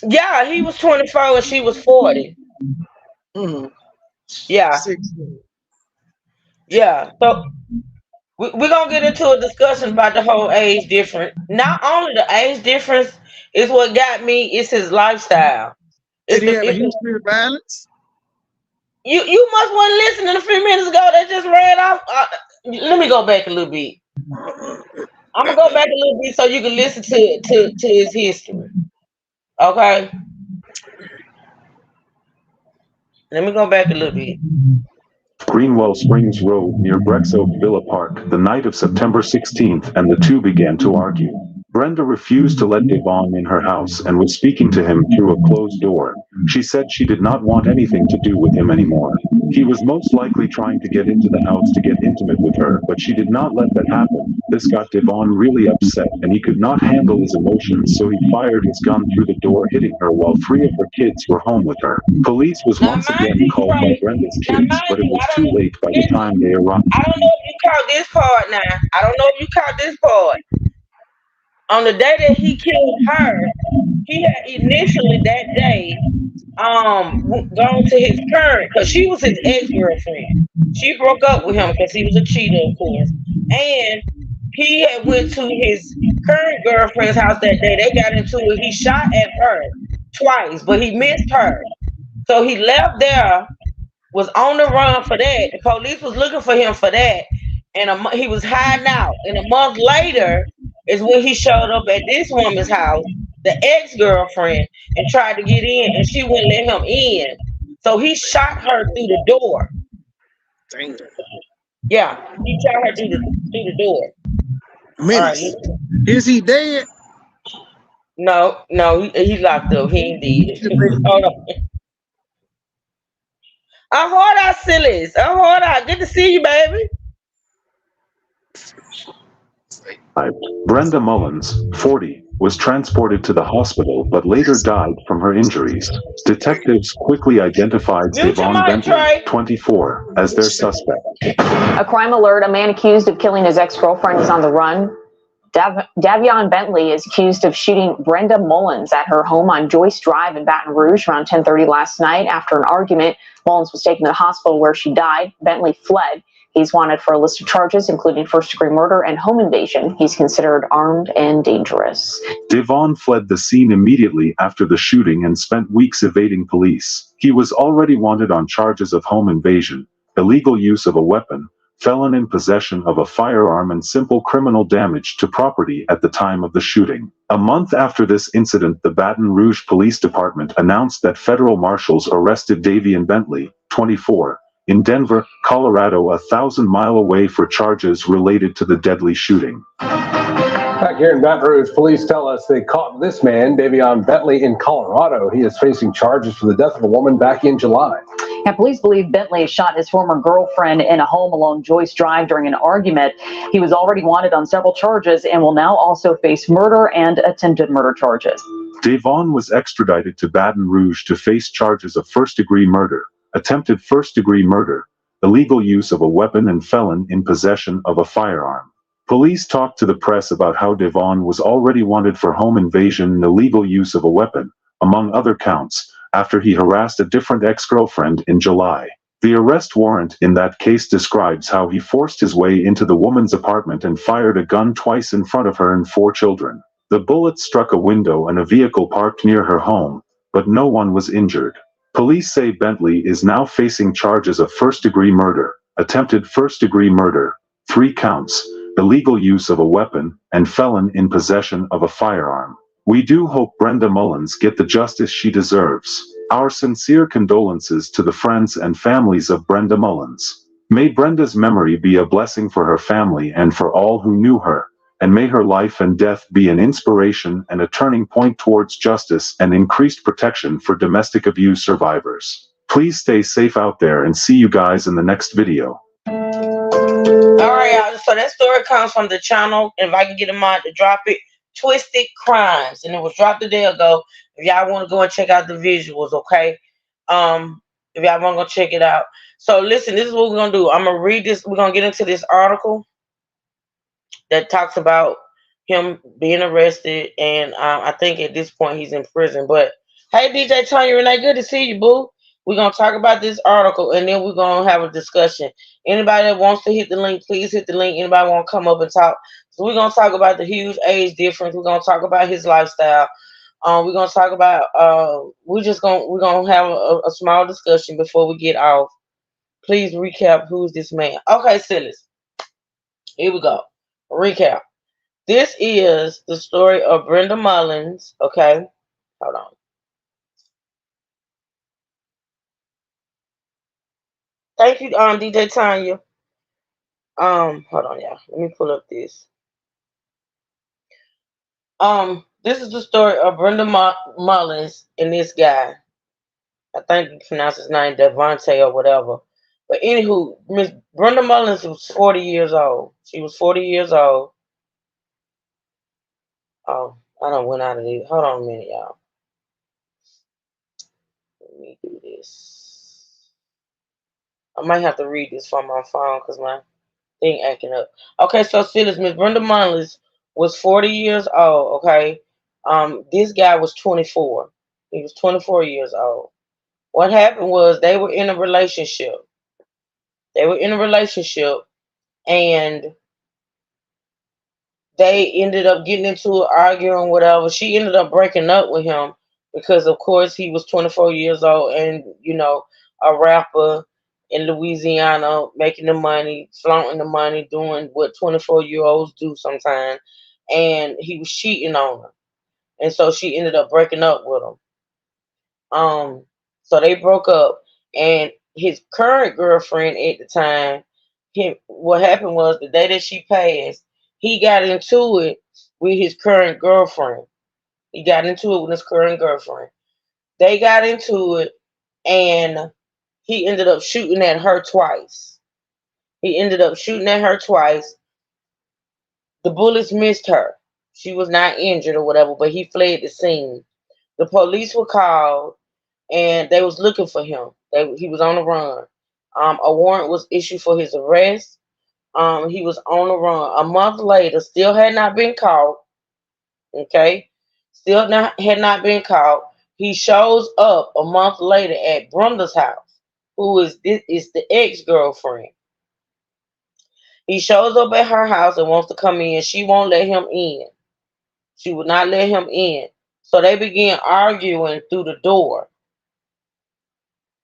Yeah, he was 24 and she was 40. Mm-hmm. Yeah. 16. Yeah. So we're going to get into a discussion about the whole age difference. Not only the age difference is what got me, it's his lifestyle. Did he have a history of violence? You must wasn't listening a few minutes ago. They just read off. Let me go back a little bit. I'm going to go back a little bit so you can listen to his history. Okay? Let me go back a little bit. Greenwell Springs Road near Brexoak Villa Park, the night of September 16th, and the two began to argue. Brenda refused to let Devon in her house and was speaking to him through a closed door. She said she did not want anything to do with him anymore. He was most likely trying to get into the house to get intimate with her, but she did not let that happen. This got Devon really upset, and he could not handle his emotions, so he fired his gun through the door, hitting her while 3 of her kids were home with her. Police was once again called by Brenda's kids, but it was too late by the time they arrived. I don't know if you caught this part now. I don't know if you caught this part. On the day that he killed her, he had initially that day gone to his current, because she was his ex-girlfriend. She broke up with him because he was a cheater, of course. And he had went to his current girlfriend's house that day. They got into it. He shot at her twice, but he missed her. So he left there, was on the run for that. The police was looking for him for that. And he was hiding out. And a month later is when he showed up at this woman's house, the ex-girlfriend, and tried to get in, and she wouldn't let him in. So he shot her through the door. Dang. Yeah, he shot her through the door. Right. Is he dead? No, he locked up. He ain't dead. Hold on. Ahora, sillies. Ahora. Good to see you, baby. Brenda Mullins, 40, was transported to the hospital but later died from her injuries. Detectives quickly identified Devon Bentley, 24, as their suspect. A crime alert. A man accused of killing his ex-girlfriend is on the run. Davion Bentley is accused of shooting Brenda Mullins at her home on Joyce Drive in Baton Rouge around 10:30 last night. After an argument, Mullins was taken to the hospital where she died. Bentley fled. He's wanted for a list of charges, including first-degree murder and home invasion. He's considered armed and dangerous. Devon fled the scene immediately after the shooting and spent weeks evading police. He was already wanted on charges of home invasion, illegal use of a weapon, felon in possession of a firearm, and simple criminal damage to property at the time of the shooting. A month after this incident, the Baton Rouge Police Department announced that federal marshals arrested Davian Bentley, 24, in Denver, Colorado, 1,000 miles away for charges related to the deadly shooting. Back here in Baton Rouge, police tell us they caught this man, Davion Bentley, in Colorado. He is facing charges for the death of a woman back in July. And police believe Bentley shot his former girlfriend in a home along Joyce Drive during an argument. He was already wanted on several charges and will now also face murder and attempted murder charges. Davon was extradited to Baton Rouge to face charges of first-degree murder, attempted first-degree murder, illegal use of a weapon, and felon in possession of a firearm. Police talked to the press about how Davon was already wanted for home invasion and illegal use of a weapon, among other counts, after he harassed a different ex-girlfriend in July. The arrest warrant in that case describes how he forced his way into the woman's apartment and fired a gun twice in front of her and 4 children. The bullet struck a window and a vehicle parked near her home, but no one was injured. Police say Bentley is now facing charges of first-degree murder, attempted first-degree murder, 3 counts, illegal use of a weapon, and felon in possession of a firearm. We do hope Brenda Mullins get the justice she deserves. Our sincere condolences to the friends and families of Brenda Mullins. May Brenda's memory be a blessing for her family and for all who knew her, and may her life and death be an inspiration and a turning point towards justice and increased protection for domestic abuse survivors. Please stay safe out there and see you guys in the next video. All right, y'all. So that story comes from the channel, and if I can get them on to drop it, Twisted Crimes, and it was dropped a day ago. If y'all want to go and check out the visuals, okay? If y'all want to go check it out. So listen, this is what we're gonna do. I'm gonna read this. We're gonna get into this article that talks about him being arrested, and I think at this point he's in prison. But hey, DJ Tanya Renee, good to see you, boo. We're gonna talk about this article, and then we're gonna have a discussion. Anybody that wants to hit the link, please hit the link. Anybody want to come up and talk? So we're gonna talk about the huge age difference. We're gonna talk about his lifestyle. We're gonna talk about we're gonna have a small discussion before we get off. Please recap who's this man. Okay, Silas. Here we go. Recap. This is the story of Brenda Mullins. Okay, hold on. Thank you, DJ Tanya. Hold on, y'all. Let me pull up this. This is the story of Brenda Mullins and this guy. I think you pronounce his name Devontae or whatever. But anywho, Miss Brenda Mullins was 40 years old. She was 40 years old. Oh, I don't went out of this. Hold on a minute, y'all. Let me do this. I might have to read this from my phone because my thing acting up. Okay, so Silas, Miss Brenda Mullins was 40 years old. Okay, this guy was 24. He was 24 years old. What happened was they were in a relationship. They were in a relationship, and they ended up getting into it, arguing, whatever. She ended up breaking up with him because, of course, he was 24 years old and, a rapper in Louisiana, making the money, flaunting the money, doing what 24-year-olds do sometimes. And he was cheating on her. And so she ended up breaking up with him. So they broke up, and his current girlfriend at the time, what happened was the day that she passed, he got into it with his current girlfriend. He got into it with his current girlfriend. They got into it, and he ended up shooting at her twice. He ended up shooting at her twice. The bullets missed her. She was not injured or whatever, but he fled the scene. The police were called, and they was looking for him. He was on the run. A warrant was issued for his arrest. He was on the run. A month later, still had not been caught. Okay, had not been caught. He shows up a month later at Brenda's house, who is the ex-girlfriend. He shows up at her house and wants to come in. She won't let him in. She would not let him in. So they began arguing through the door.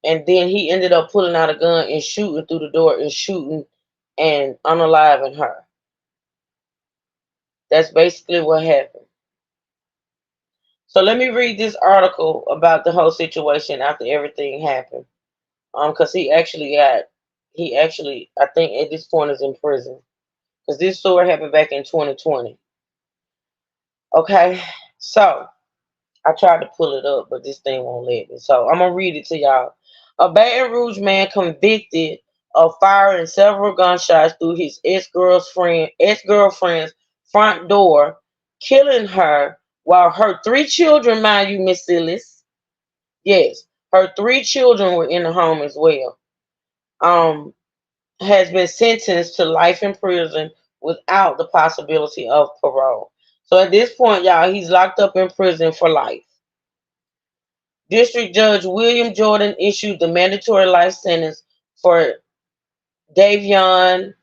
And then he ended up pulling out a gun and shooting through the door and shooting and unaliving her. That's basically what happened. So let me read this article about the whole situation after everything happened. Because he actually, I think at this point is in prison. Because this story happened back in 2020. Okay, so I tried to pull it up, but this thing won't let me. So I'm gonna read it to y'all. A Baton Rouge man convicted of firing several gunshots through his ex-girlfriend's front door, killing her while her three children, mind you, Miss Sillis. Yes, her three children were in the home as well. Um, has been sentenced to life in prison without the possibility of parole. So at this point, y'all, he's locked up in prison for life. District Judge William Jordan issued the mandatory life sentence for Davion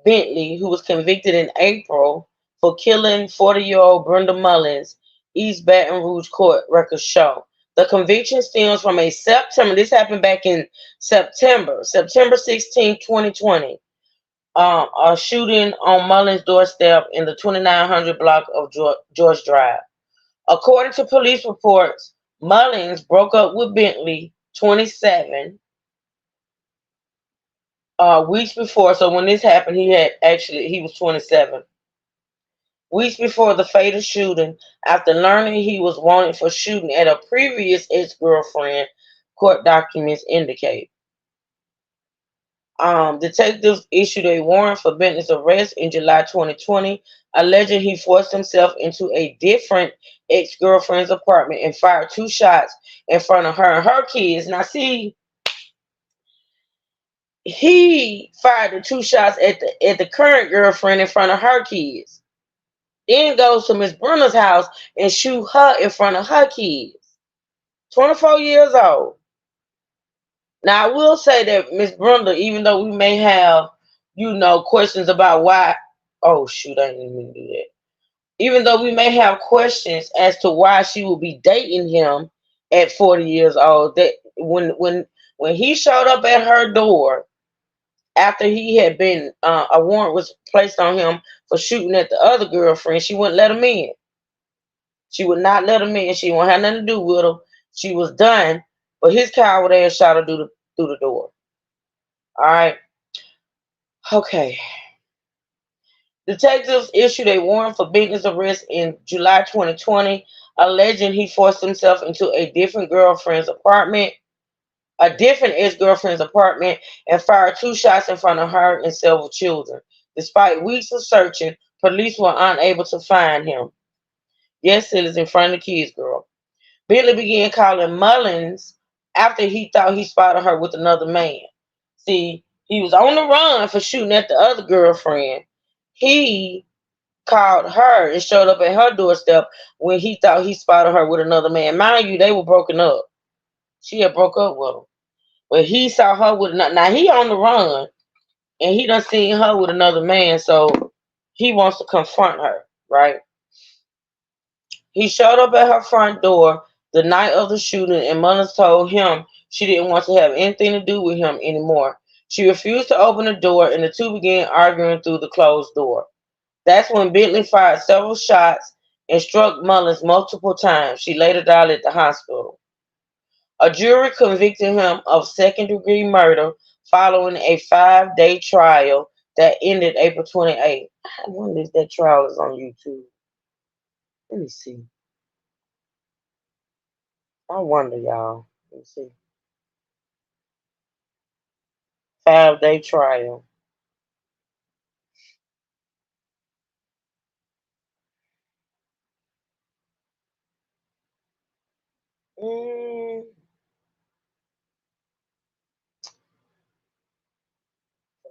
Bentley, who was convicted in April for killing 40-year-old Brenda Mullins, East Baton Rouge court records show. The conviction stems from this happened back in September 16, 2020, a shooting on Mullins' doorstep in the 2900 block of George Drive. According to police reports, Mullins broke up with Bentley, 27, weeks before. So when this happened, he was 27. Weeks before the fatal shooting, after learning he was wanted for shooting at a previous ex-girlfriend, court documents indicate. Detectives issued a warrant for Bentley's arrest in July 2020, alleging he forced himself into a different ex-girlfriend's apartment and fired two shots in front of her and her kids. Now, see, he fired the two shots at the current girlfriend in front of her kids. Then goes to Miss Brunner's house and shoot her in front of her kids. 24 years old. Now I will say that Miss Brenda, even though we may have, questions about why, oh shoot, I didn't even do that. Even though we may have questions as to why she would be dating him at 40 years old, that when he showed up at her door after he had been a warrant was placed on him for shooting at the other girlfriend, she wouldn't let him in. She would not let him in. She won't have nothing to do with him. She was done, but his coward ass shot her through the door. All right. Okay. Detectives issued a warrant for Bentley's arrest in July 2020, alleging he forced himself into a different ex-girlfriend's apartment, and fired two shots in front of her and several children. Despite weeks of searching, police were unable to find him. Yes, it is in front of the kids, girl. Bentley began calling Mullins after he thought he spotted her with another man. See, he was on the run for shooting at the other girlfriend. He called her and showed up at her doorstep when he thought he spotted her with another man. Mind you, they were broken up. She had broke up with him. But he saw her with another. Now he on the run and he done seen her with another man, so he wants to confront her, right? He showed up at her front door the night of the shooting, and Mullins told him she didn't want to have anything to do with him anymore. She refused to open the door, and the two began arguing through the closed door. That's when Bentley fired several shots and struck Mullins multiple times. She later died at the hospital. A jury convicted him of second-degree murder following a 5-day trial that ended April 28th. I wonder if that trial is on YouTube. Let me see. I wonder, y'all. Let me see. 5-day trial. Mm,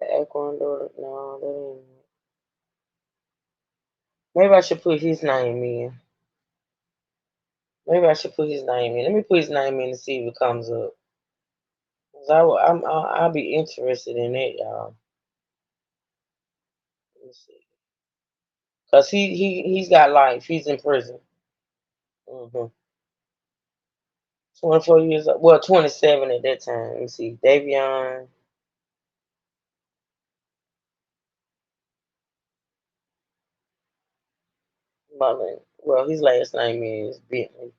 Ecuador. No, that ain't. Maybe I should put his name in. Maybe I should put his name in. Let me put his name in and see if it comes up. 'Cause I'll be interested in it, y'all. Let me see. Cause he's got life. He's in prison. 24 years old. Well, 27 at that time. Let me see. Davion Mullen. Well, his last name is Bentley.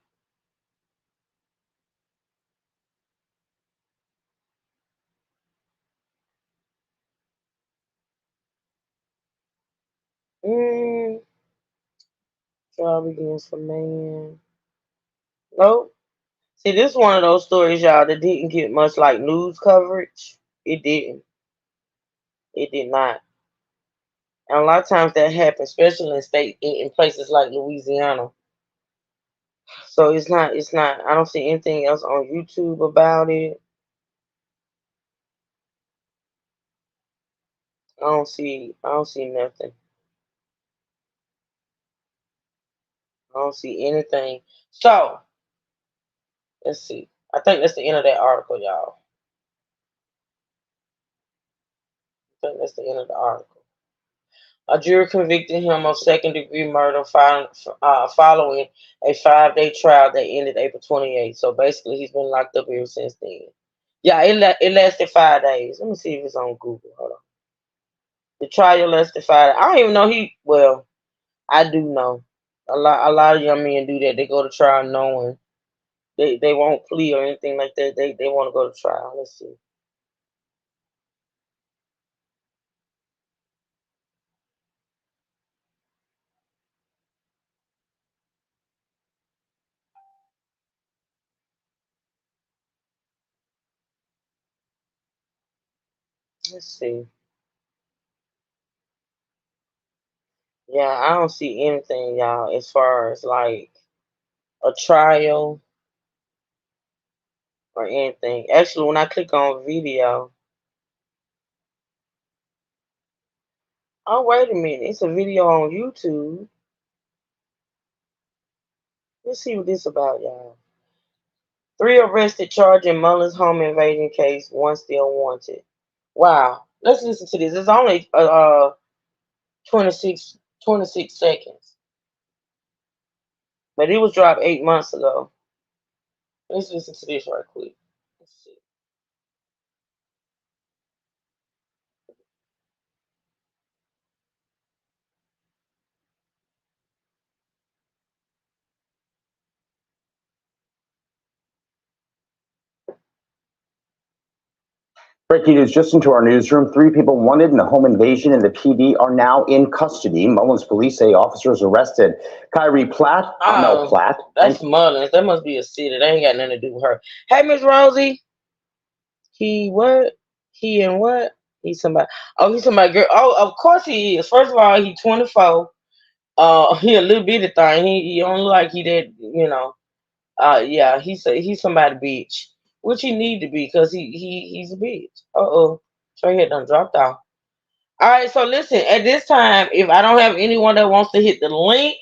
Mm, Trial begins for man. Nope. See, this is one of those stories, y'all, that didn't get much like news coverage. It didn't. It did not. And a lot of times that happens, especially in places like Louisiana. So it's not I don't see anything else on YouTube about it. I don't see nothing. I don't see anything. So let's see. I think that's the end of that article, y'all. I think that's the end of the article. A jury convicted him of second-degree murder following a 5-day trial that ended April 28th. So basically, he's been locked up ever since then. Yeah, it lasted 5 days. Let me see if it's on Google. Hold on. The trial lasted 5 days. I don't even know he. Well, I do know. A lot of young men do that. They go to trial knowing they won't plea or anything like that. They want to go to trial. Let's see. Let's see. Yeah, I don't see anything, y'all, as far as like a trial or anything. Actually, when I click on video, oh wait a minute, it's a video on YouTube. Let's see what this about, y'all. 3 arrested charged in Mullins home invasion case, 1 still wanted. Wow. Let's listen to this. It's only 26, 26 seconds, but it was dropped 8 months ago. Let's listen to this right quick. Let's see. Breaking news just into our newsroom. 3 people wanted in the home invasion and the PD are now in custody. Mullins police say officers arrested Kyrie Platt, Amel Oh, Platt, that's and Mullins. That must be a city. They ain't got nothing to do with her. Hey, Miss Rosie. He what? He and what? He's somebody. Oh, he's somebody girl. Oh, of course he is. First of all, he 24. He a little bitty thing. He don't look like he that. Yeah. He's somebody bitch, which he need to be because he's a bitch. Straight head done dropped off. All right. So listen. At this time, if I don't have anyone that wants to hit the link,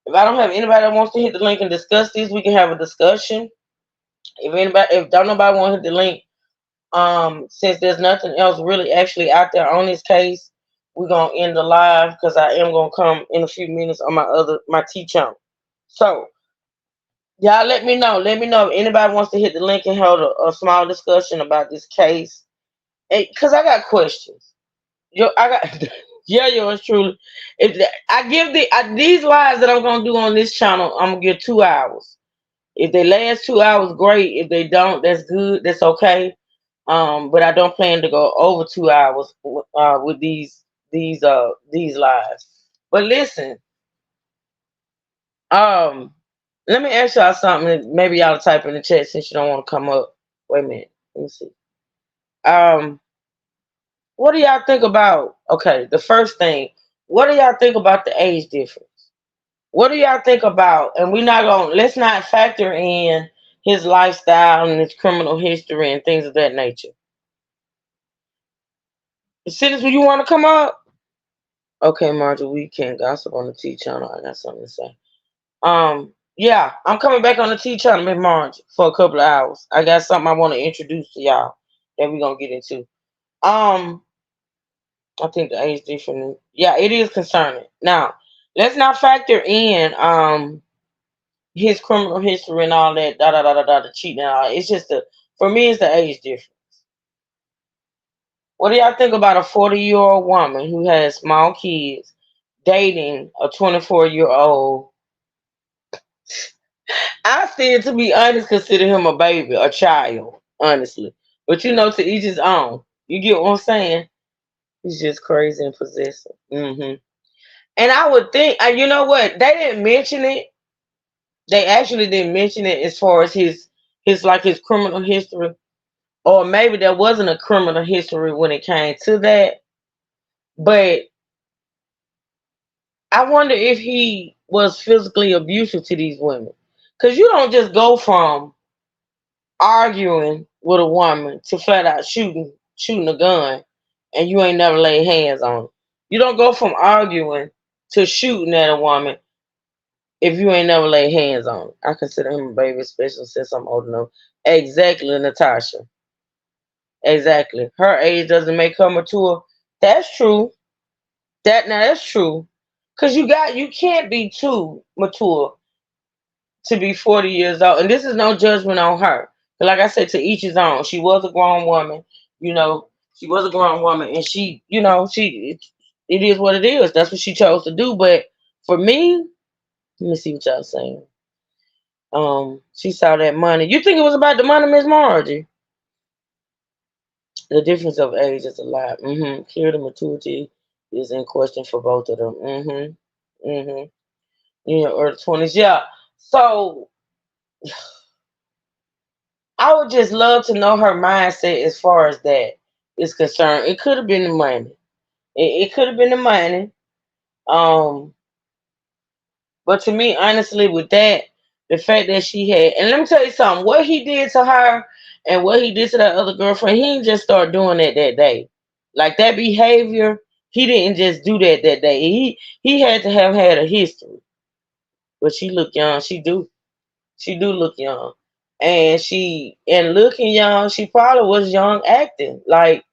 if I don't have anybody that wants to hit the link and discuss this, we can have a discussion. If don't nobody want to hit the link, since there's nothing else really actually out there on this case, we're gonna end the live because I am gonna come in a few minutes on my T channel. So y'all let me know. Let me know if anybody wants to hit the link and hold a small discussion about this case. Cause I got questions. I got yeah, yours truly. I give these lives that I'm gonna do on this channel, I'm gonna give 2 hours. If they last 2 hours, great. If they don't, that's good. That's okay. But I don't plan to go over 2 hours with these lives. But listen, um, let me ask y'all something. Maybe y'all type in the chat since you don't want to come up. Wait a minute. Let me see. Um, what do y'all think about? Okay, the first thing. What do y'all think about the age difference? What do y'all think about? And let's not factor in his lifestyle and his criminal history and things of that nature. Citizens, do you want to come up? Okay, Marjorie, we can't gossip on the T channel. I got something to say. Yeah, I'm coming back on the T channel, Miss Marge, for a couple of hours. I got something I want to introduce to y'all that we're gonna get into. Um, I think the age difference. Yeah, it is concerning. Now, let's not factor in his criminal history and all that, the cheating and all. It's just for me, it's the age difference. What do y'all think about a 40-year-old woman who has small kids dating a 24-year-old? I still, to be honest, consider him a baby, a child, honestly. But to each his own. You get what I'm saying? He's just crazy and possessive. And I would think, you know what? They didn't mention it. They actually didn't mention it as far as his criminal history, or maybe there wasn't a criminal history when it came to that. But I wonder if he was physically abusive to these women, because you don't just go from arguing with a woman to flat out shooting a gun, and you ain't never laid hands on her. You don't go from arguing to shooting at a woman if you ain't never laid hands on her. I consider him a baby, especially since I'm old enough. Exactly, Natasha. Exactly. Her age doesn't make her mature. That's true. That's true. Cause you can't be too mature to be 40 years old. And this is no judgment on her. But like I said, to each his own. She was a grown woman, you know. She was a grown woman, and it is what it is. That's what she chose to do. But for me, let me see what y'all saying. She saw that money. You think it was about the money, Miss Margie? The difference of age is a lot. Clear maturity is in question for both of them. Early 20s. Yeah. So I would just love to know her mindset as far as that is concerned. It could have been the money. It could have been the money. Um, but to me, honestly, with that, the fact that she had, and let me tell you something, what he did to her and what he did to that other girlfriend, he didn't just start doing that day. Like that behavior, he didn't just do that day. He had to have had a history. But she looked young. She do look young. And looking young, she probably was young acting. Like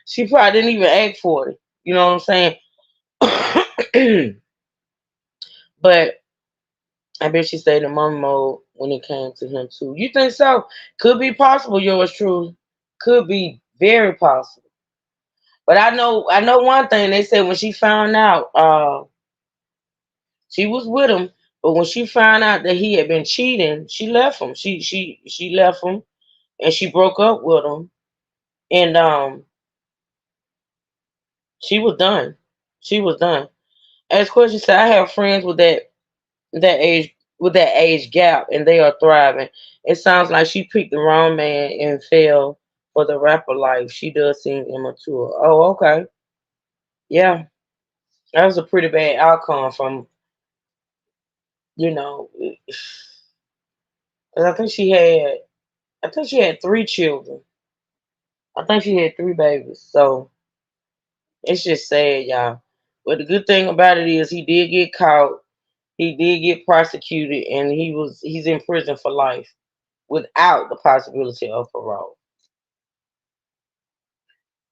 she probably didn't even act 40. You know what I'm saying? But I bet she stayed in mom mode when it came to him too. You think so? Could be possible, yours truly. Could be very possible. But I know one thing. They said when she found out, she was with him, but when she found out that he had been cheating, she left him. She left him, and she broke up with him, and she was done. She was done. As question said, I have friends that age with that age gap, and they are thriving. It sounds like she picked the wrong man and fell for the rapper life. She does seem immature. Oh, okay. Yeah, that was a pretty bad outcome from you know. 'Cause I think she had 3 children. I think she had 3 babies. So it's just sad, y'all. But the good thing about it is he did get caught. He did get prosecuted, and he's in prison for life without the possibility of parole.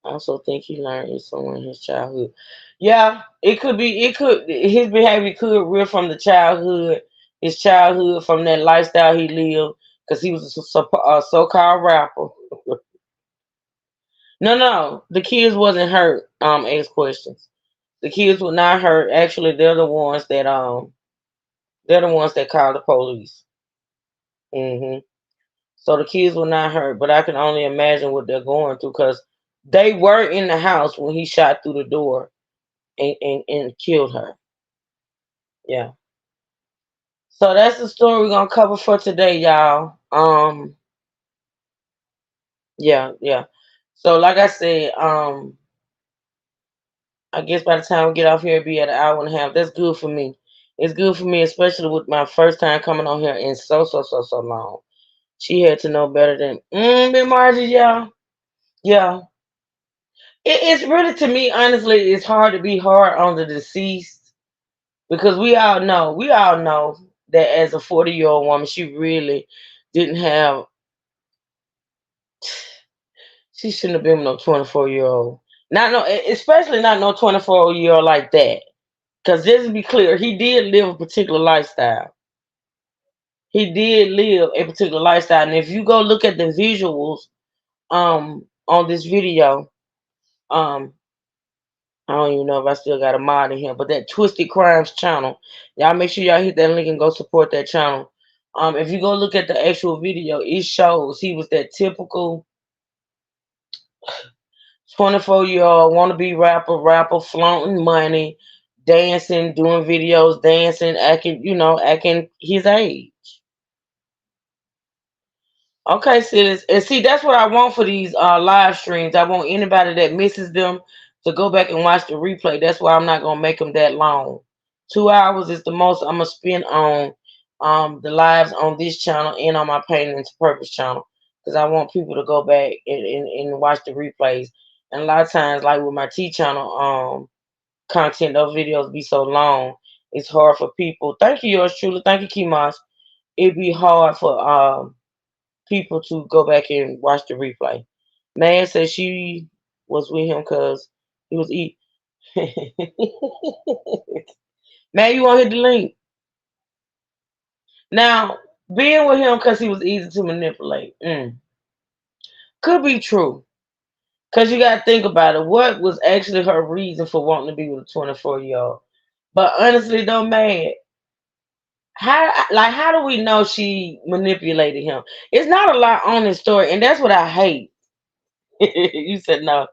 I also think he learned it somewhere in his childhood. Yeah, it could be. It could his behavior could real from the childhood, his childhood from that lifestyle he lived, because he was a so-called rapper. No, the kids wasn't hurt. Ask questions. The kids were not hurt. Actually, they're the ones that called the police. hmm So the kids were not hurt, but I can only imagine what they're going through because they were in the house when he shot through the door and killed her. Yeah. So that's the story we're gonna cover for today, y'all. Yeah. So like I said, I guess by the time we get off here, it'll be at an hour and a half. That's good for me. It's good for me, especially with my first time coming on here in so long. She had to know better than Big Margie, yeah. Yeah. It's really, to me, honestly, it's hard to be hard on the deceased because we all know that as a 40-year-old woman, she really didn't have, she shouldn't have been with no 24-year-old. Not no, especially not no 24-year-old like that. Because just to be clear, he did live a particular lifestyle. He did live a particular lifestyle, and if you go look at the visuals, on this video, um, I don't even know if I still got a mod in here, but that Twisted Crimes channel, y'all make sure y'all hit that link and go support that channel. If you go look at the actual video, it shows he was that typical 24-year-old wannabe rapper, flaunting money, dancing, doing videos, dancing, acting his age. Okay, sis. And see, that's what I want for these live streams. I want anybody that misses them to go back and watch the replay. That's why I'm not gonna make them that long. 2 hours is the most I'm gonna spend on the lives on this channel and on my Painting into Purpose channel. Because I want people to go back and watch the replays. And a lot of times, like with my T channel content, those videos be so long, it's hard for people. Thank you, yours truly. Thank you, Kimas. It'd be hard for people to go back and watch the replay. Man said she was with him because he was eating. Man, you want to hit the link? Now, being with him because he was easy to manipulate. Could be true. Because you got to think about it. What was actually her reason for wanting to be with a 24-year-old? But honestly, though, man, how do we know she manipulated him? It's not a lot on this story, and that's what I hate. You said no.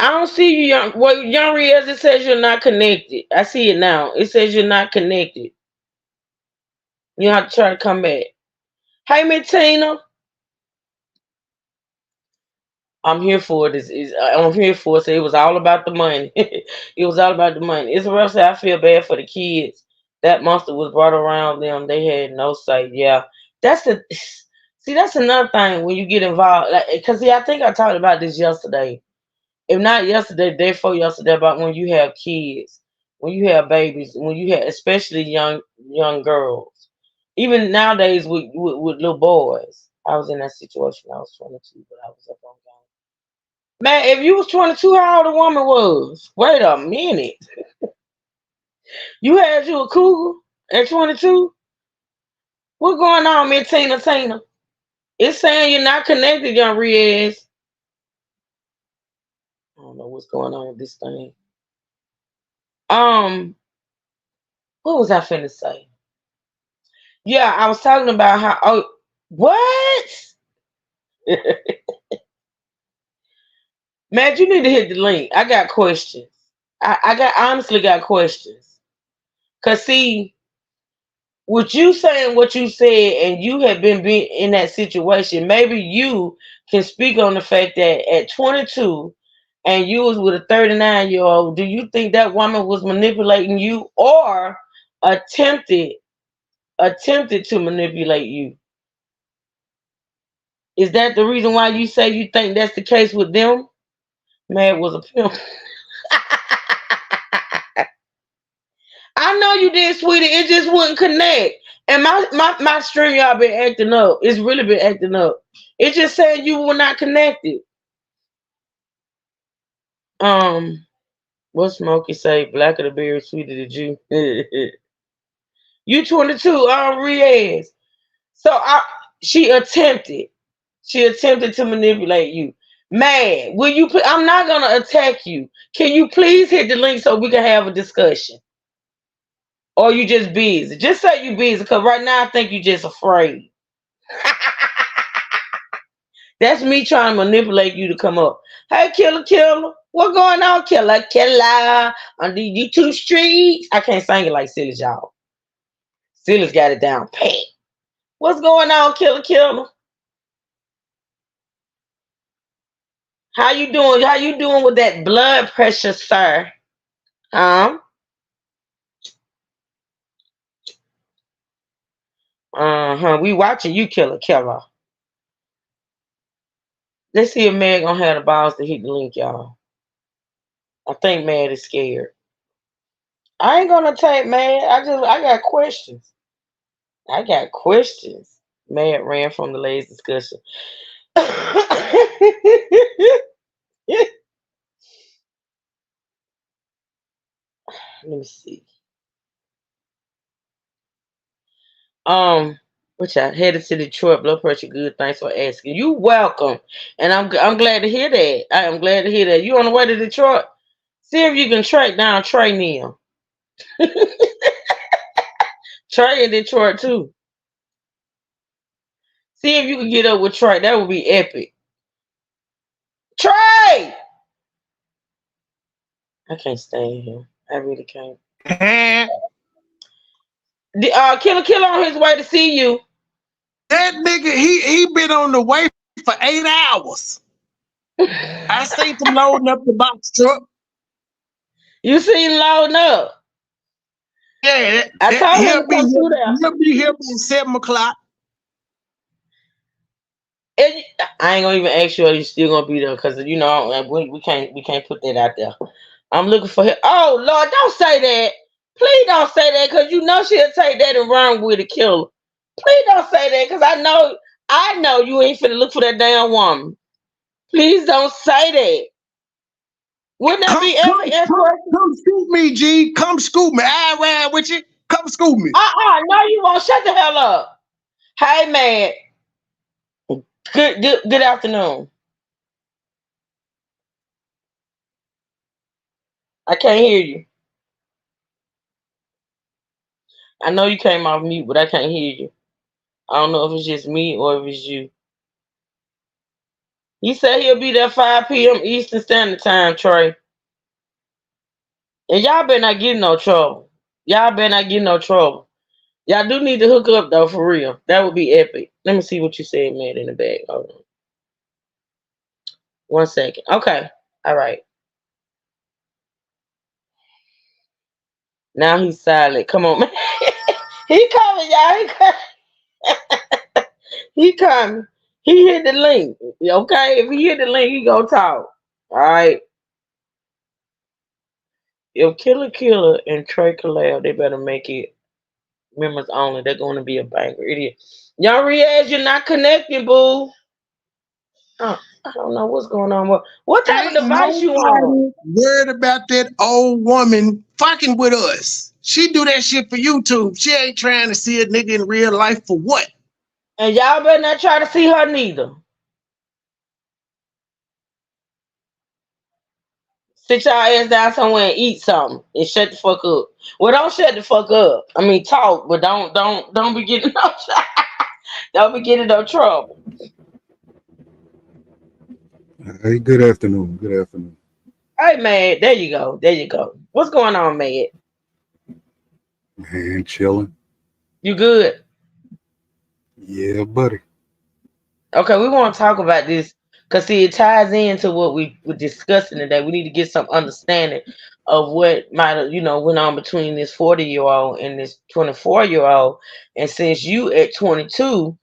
I don't see you, young. Well, young Riaz, it says you're not connected. I see it now. It says you're not connected. You have to try to come back. Hey, Miss Tina. I'm here for it. I'm here for it. So it was all about the money. It was all about the money. It's rough. I feel bad for the kids. That monster was brought around them. They had no say. Yeah, that's the. See, that's another thing when you get involved. Cause see, I think I talked about this yesterday. If not yesterday, day before yesterday, about when you have kids, when you have babies, when you have especially young girls. Even nowadays with little boys. I was in that situation. I was 22, but I was up on game. Man, if you was 22, how old a woman was? Wait a minute. You had you a cougar at 22? What going on, Miss Tina Tina? It's saying you're not connected, young Riaz. I don't know what's going on with this thing. What was I finna say? Yeah, I was talking about how. Oh, what? Man, you need to hit the link. I got questions. I honestly got questions. Cause see, with you saying what you said, and you have been in that situation, maybe you can speak on the fact that at 22, and you was with a 39-year-old. Do you think that woman was manipulating you, or attempted to manipulate you? Is that the reason why you say you think that's the case with them? Man, it was a pimp. I know you did, sweetie. It just wouldn't connect. And my stream, y'all been acting up. It's really been acting up. It's just saying you were not connected. What Smokey say? Black of the berry, sweeter the Jew. You 22, Riaz. So she attempted. She attempted to manipulate you. Man, will you? I'm not gonna attack you. Can you please hit the link so we can have a discussion? Or you just busy? Just say you busy, because right now I think you just afraid. That's me trying to manipulate you to come up. Hey, killer, what going on, killer? On the YouTube streets. I can't sing it like Silly, y'all. Silly's got it down pat. What's going on, killer? How you doing? How you doing with that blood pressure, sir? We watching you, killer. Let's see if Meg gonna have the balls to hit the link, y'all. I think Meg is scared. I ain't gonna take Meg. I got questions. Meg ran from the ladies' discussion. Let me see. Which I headed to Detroit. Blood pressure good. Thanks for asking. You welcome. And I'm glad to hear that. I am glad to hear that. You on the way to Detroit? See if you can track down Trey Neal. Trey in Detroit too. See if you can get up with Trey. That would be epic. Trey! I can't stand him. I really can't. And Killer on his way to see you. that nigga, he been on the way for 8 hours. I seen him loading up the box truck. You seen him loading up? Yeah, I told him to he'll come through there. be here by 7 o'clock. And I ain't gonna even ask you if you still gonna be there because we can't put that out there. I'm looking for him. Oh Lord, don't say that. Please don't say that because you know she'll take that and run with a killer. Please don't say that because I know you ain't finna look for that damn woman. Please don't say that. Wouldn't that be inspiration? Come scoop me, G. Come scoop me. I ride with you. Come scoop me. No, you won't. Shut the hell up. Hey man. Good afternoon. I can't hear you. I know you came off mute, but I can't hear you. I don't know if it's just me or if it's you. He said he'll be there 5 p.m. Eastern Standard Time, Trey. And y'all better not get in no trouble. Y'all better not get in no trouble. Y'all do need to hook up, though, for real. That would be epic. Let me see what you said, man, in the back. Hold on. 1 second. Okay. All right. Now he's silent. Come on, man. He coming, y'all. He coming. He coming. He hit the link. Okay? If he hit the link, he gonna talk. All right. If Killer and Trey collab, they better make it members only. They're going to be a banger. It is. Young Riaz, you're not connecting, boo. I don't know what's going on. What type of device you on? Worried about that old woman fucking with us. She do that shit for YouTube. She ain't trying to see a nigga in real life for what? And y'all better not try to see her neither. Sit y'all ass down somewhere and eat something and shut the fuck up. Well, don't shut the fuck up. I mean, talk, but don't be getting no don't be getting no trouble. Hey, good afternoon. Good afternoon. Hey man, there you go. There you go. What's going on, man? Man, chilling. You good? Yeah, buddy. Okay, we want to talk about this because see, it ties into what we were discussing today. We need to get some understanding of what might have, went on between this 40-year-old and this 24-year-old. And since you at 22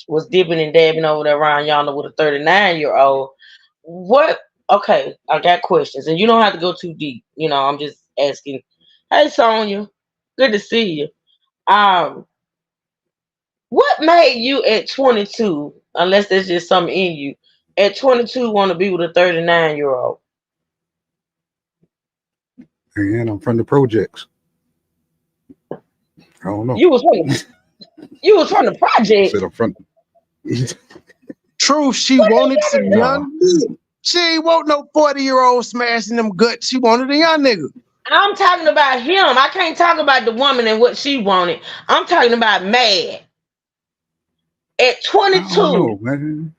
was dipping and dabbing over there around yonder with a 39-year-old, what? Okay, I got questions, and you don't have to go too deep. I'm just asking. Hey, Sonia, good to see you. What made you at 22, unless there's just something in you, at 22 want to be with a 39-year-old? And I'm from the projects. I don't know. You was from the I project. said I'm from. Truth, she wanted some young nigga. She ain't want no 40-year-old smashing them guts. She wanted a young nigga. I'm talking about him. I can't talk about the woman and what she wanted. I'm talking about Mad. At 22. I don't know, man.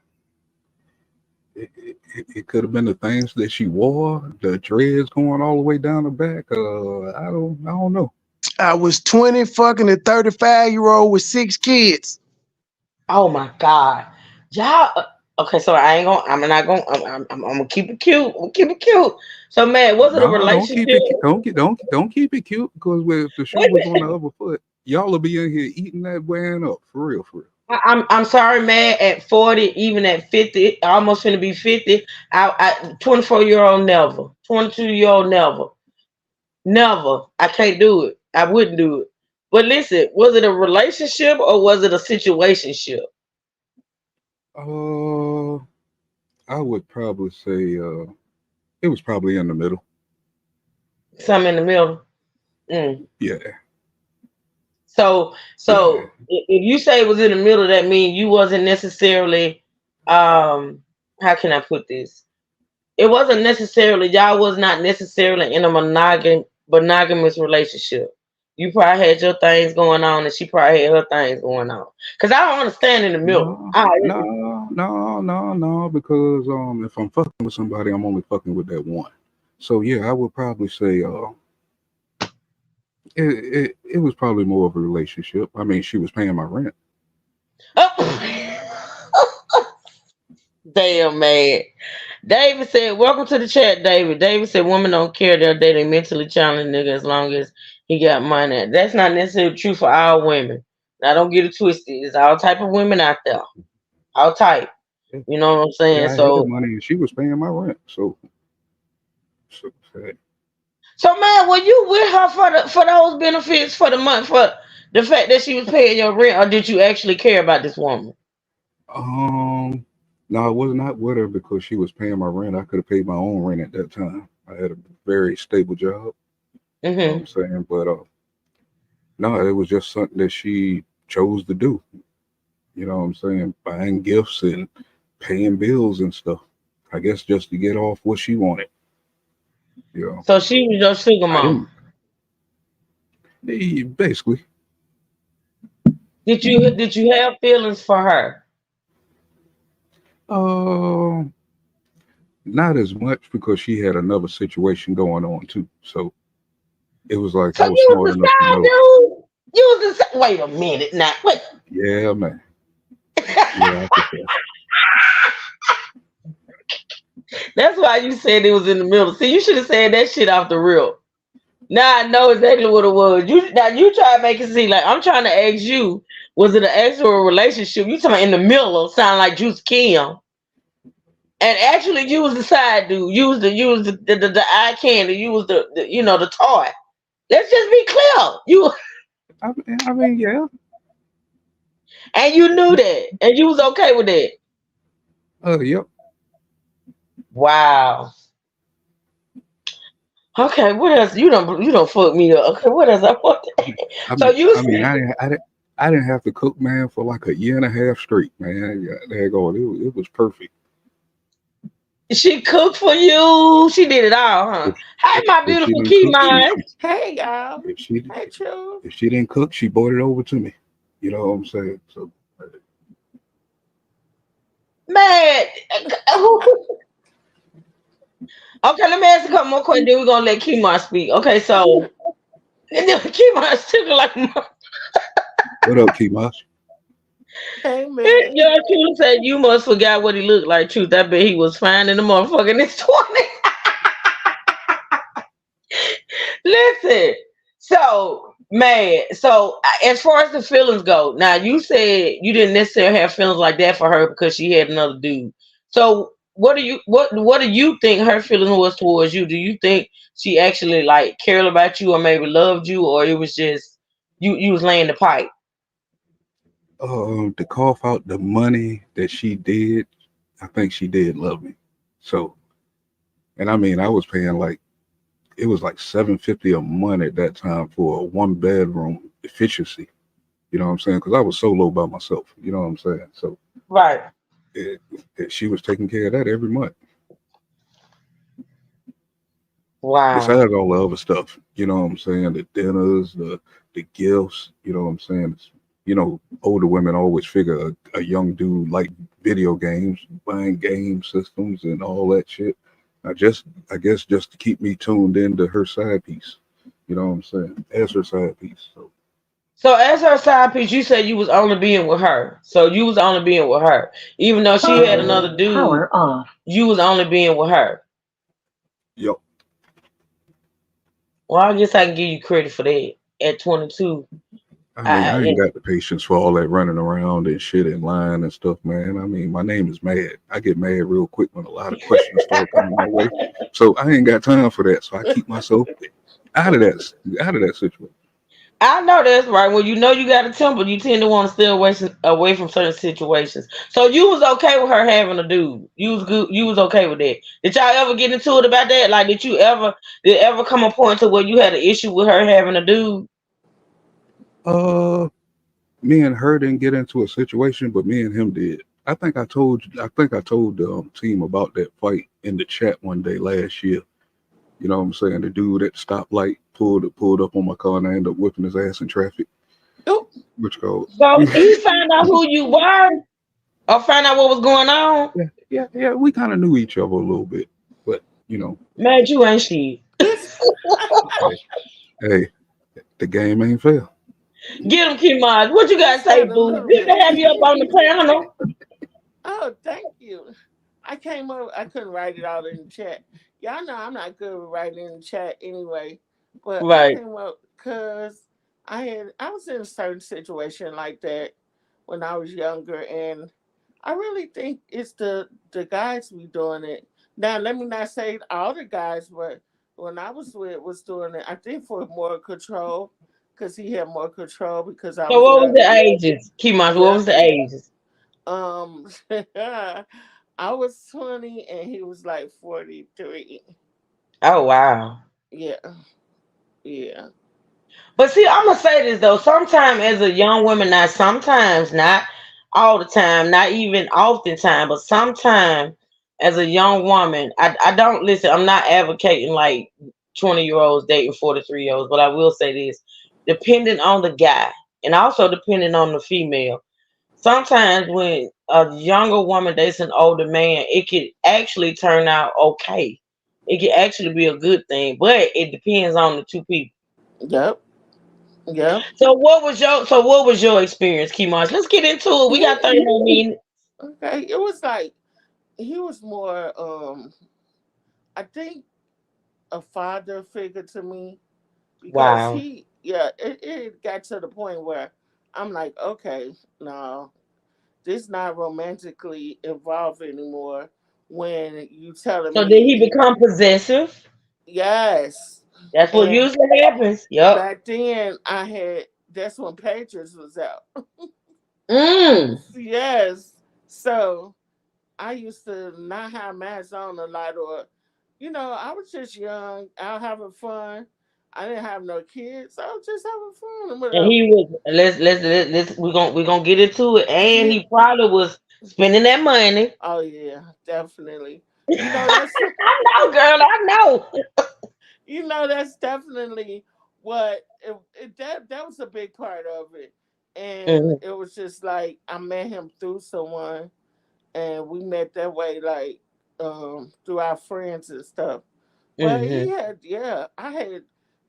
It could have been the things that she wore, the dreads going all the way down the back. I don't know. I was 20 fucking a 35-year-old with 6 kids. Oh my God. Y'all okay, so I'm gonna keep it cute. I'm gonna keep it cute. So man, was it a relationship? Don't keep it cute, because if the shoe was on the other foot, y'all will be in here eating that man up for real. I'm sorry, man. At 40, even at 50, almost gonna be 50. 24-year-old never. 22-year-old never. I can't do it. I wouldn't do it. But listen, was it a relationship or was it a situationship? I would probably say it was probably in the middle. Some in the middle. Yeah. So if you say it was in the middle, that means you wasn't necessarily how can I put this? It wasn't necessarily, y'all was not necessarily in a monogamous relationship. You probably had your things going on and she probably had her things going on. Cause I don't understand in the middle. No, because if I'm fucking with somebody, I'm only fucking with that one. So yeah, I would probably say it was probably more of a relationship. I mean, she was paying my rent. Oh. Damn, man. David said, welcome to the chat, David. David said, women don't care. They'll date a mentally challenged nigga as long as he got money. That's not necessarily true for all women. Now, don't get it twisted. There's all type of women out there. All type. Yeah, You know what I'm yeah, saying? I had the So, money and she was paying my rent. So man, were you with her for those benefits for the month, for the fact that she was paying your rent, or did you actually care about this woman? no, I was not with her because she was paying my rent. I could have paid my own rent at that time. I had a very stable job. You know what I'm saying? But no, it was just something that she chose to do. You know what I'm saying? Buying gifts and paying bills and stuff. I guess just to get off what she wanted. You know. So she was your sugar I mama. didn't basically. Did you have feelings for her? Not as much because she had another situation going on too. So it was like So I was you smart was the enough to side know. dude? You was the wait a minute now. Wait. Yeah, man. Yeah, I confess. That's why you said it was in the middle. See, you should have said that shit off the rip. Now I know exactly what it was. You try to make it seem like I'm trying to ask you, was it an actual relationship? You talking about in the middle, sound like Juice Kim. And actually you was the side dude. You was the eye candy. You was the the toy. Let's just be clear. You I mean, yeah. and you knew that. And you was okay with that. Yep. Wow. Okay, what else? You don't fuck me up. Okay, what else I want? So you I mean, I didn't have to cook, man, for like a year and a half straight, man. Yeah, there you go. It was perfect. she cooked for you. She did it all, huh? If Hey, my if she beautiful didn't key cook, mine. Hey, y'all. if she Hey, True. if she didn't cook, she brought it over to me. You know what I'm saying? So Man. Okay, let me ask a couple more questions. Then we're gonna let Kimar speak. Okay, so Kimar took it like what up, Kimash? Hey, man. your truth said you must forgot what he looked like. Truth, I bet he was fine in the motherfucking his 20. Listen, so man, so as far as the feelings go, now you said you didn't necessarily have feelings like that for her because she had another dude. So what do you think her feeling was towards you? Do you think she actually like cared about you or maybe loved you, or it was just you was laying the pipe? To cough out the money that she did, I think she did love me. So, and I mean, I was paying like it was like $750 a month at that time for a 1 bedroom efficiency. You know what I'm saying? Because I was so low by myself. You know what I'm saying? So Right. she was taking care of that every month. Wow. Besides all the other stuff, you know what I'm saying? The dinners, the gifts. You know what I'm saying? Older women always figure a young dude like video games, buying game systems and all that shit. I guess just to keep me tuned into her side piece. You know what I'm saying? As her side piece. So as her side piece, you said you was only being with her. So you was only being with her, even though she had another dude. Power off. You was only being with her. Yep. Well, I guess I can give you credit for that. At 22, I mean, I ain't got the patience for all that running around and shit in line and stuff, man. I mean, my name is Mad. I get mad real quick when a lot of questions start coming my way. So I ain't got time for that. So I keep myself out of that situation. I know that's right. When you know you got a temper, you tend to want to stay away from certain situations. So you was okay with her having a dude. You was good. You was okay with that. Did y'all ever get into it about that? Like, did it ever come a point to where you had an issue with her having a dude? Me and her didn't get into a situation, but me and him did. I think I told the team about that fight in the chat one day last year. You know what I'm saying? The dude at the stoplight pulled up on my car and I ended up whipping his ass in traffic. Ooh. Which goes. So he found out who you were, or found out what was going on. Yeah. We kind of knew each other a little bit, but you know, Man, you ain't shit. This hey, hey, the game ain't fair. Get him, Kimaj. What you got to just say, not a boo? little Good to bit. have you up on the panel. Oh, thank you. I came up. I couldn't write it out in the chat. Y'all know I'm not good with writing in the chat anyway. But I Right. came up because I was in a certain situation like that when I was younger, and I really think it's the guys be doing it. Now, let me not say all the guys, but when I was with was doing it, I think for more control, because he had more control because I So was what was the younger. ages? Kimaj, what Yep. was the ages? Um, I was 20 and he was like 43. Oh, wow. Yeah, yeah, But see, I'm gonna say this though. Sometimes as a young woman, not sometimes, not all the time, not even oftentimes, but sometimes as a young woman, I don't listen. I'm not advocating like 20-year-olds dating 43-year-olds, but I will say this: depending on the guy, and also depending on the female. Sometimes when a younger woman dates an older man, it could actually turn out okay. It could actually be a good thing, but it depends on the two people. yep, yep. So what was your experience, Kimaj? Let's get into it. We got 30 more minutes. Okay, it was like he was more, I think, a father figure to me because Wow. it got to the point where I'm like, okay, no, this not romantically involved anymore. When you telling So did he me, become possessive? yes, That's what and usually happens. Yup. back then I had that's when Patriots was out. Mm. Yes. So I used to not have masks on a lot, or I was just young, out having fun. I didn't have no kids. I was just having fun and And whatever. he was let's we're gonna get into it. And Yeah. he probably was spending that money. Oh yeah, definitely. You know that's I know, girl, I know. that's definitely that was a big part of it. And Mhm. it was just like I met him through someone, and we met that way, like through our friends and stuff. But Mhm.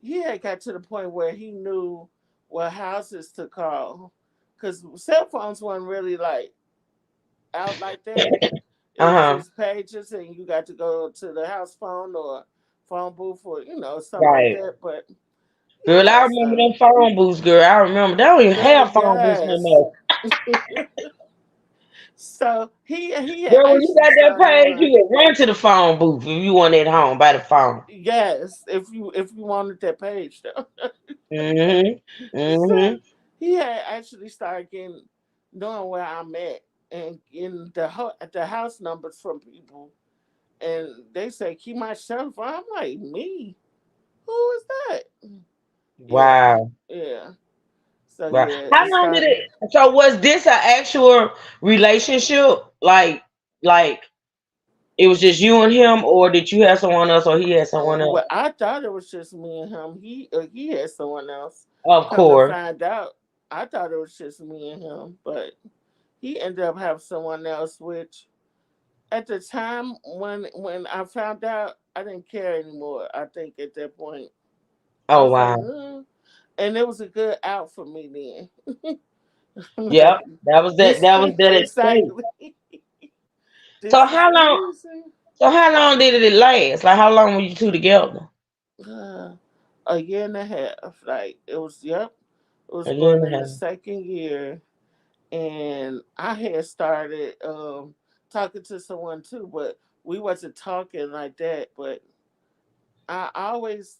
he had got to the point where he knew what houses to call, because cell phones weren't really like out like that. It was Uh-huh. just pages, and you got to go to the house phone or phone booth or something like Right. that. But Girl, I yeah, remember so them phone booths, girl. I remember they don't even girl, have phone booths no yes. more. So he had Girl, when you actually got that started page, one. you would run to the phone booth if you want at home by the phone. Yes, if you wanted that page though. Mhm. So Mhm. he had actually started getting knowing where I'm at and in the house numbers from people, and they say keep my cell phone. I'm like, me? Who is that? Yeah, Wow. yeah. So Wow. yeah, How it long did started. it so was this an actual relationship? Like it was just you and him, or did you have someone else, or he had someone else? Well, I thought it was just me and him. He had someone else. Of Come to course. find out, I thought it was just me and him, but he ended up having someone else, which at the time when I found out, I didn't care anymore. I think at that point, I Oh was like, wow. and it was a good out for me then. I'm Yep. like, That this that was that escape. exactly. So This is how the long reason. so how long did it last? Like how long were you two together? Uh, a year and a half. Like it was. Yep. It was A year going and a in the half. second year, and I had started talking to someone too, but we wasn't talking like that. But I always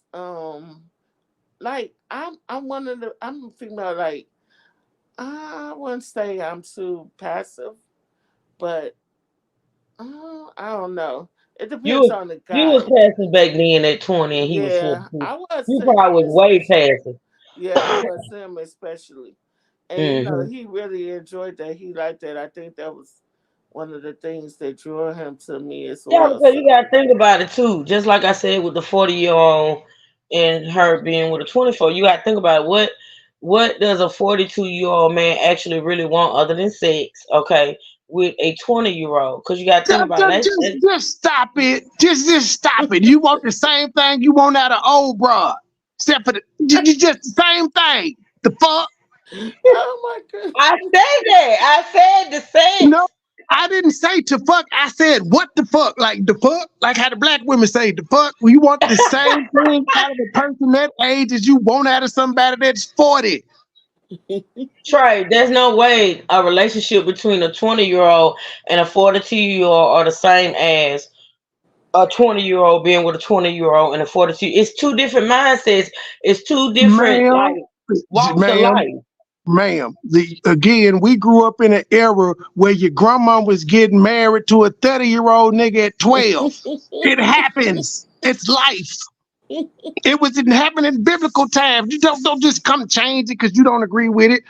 like I'm one of the I'm a female, like I wouldn't say I'm too passive, but I don't know. It You depends was on the you was guy. passive back then at 20 and he was Yeah, 42. I was You to him probably was way especially. passive. Yeah, I was to him especially. And Hmm. he really enjoyed that. He liked that. I think that was one of the things that drew him to me as Yeah, well. because you So gotta think about it too. Just like I said with the 40-year-old and her being with a 24, you gotta think about it. What does a 42-year-old man actually really want other than sex? Okay. with a 20-year-old? Because you got to think about it. Just stop it. Just stop it. You want the same thing you want out of old broad. Except for just the same thing. The fuck? Oh my god. I said that. I said the sex. No, I didn't say to fuck. I said what the fuck? Like the fuck? Like how the black women say the fuck? You want the same thing out of a person that age as you want out of somebody that's 40. Trey, there's no way a relationship between a 20-year-old and a 42-year-old are the same as a 20-year-old being with a 20-year-old and a 42. It's two different mindsets. It's two different Ma'am, like walks of ma'am, life. ma'am. Again, we grew up in an era where your grandma was getting married to a 30-year-old nigga at 12. It happens. It's life. It was in happening in biblical times. You don't just come change it because you don't agree with it.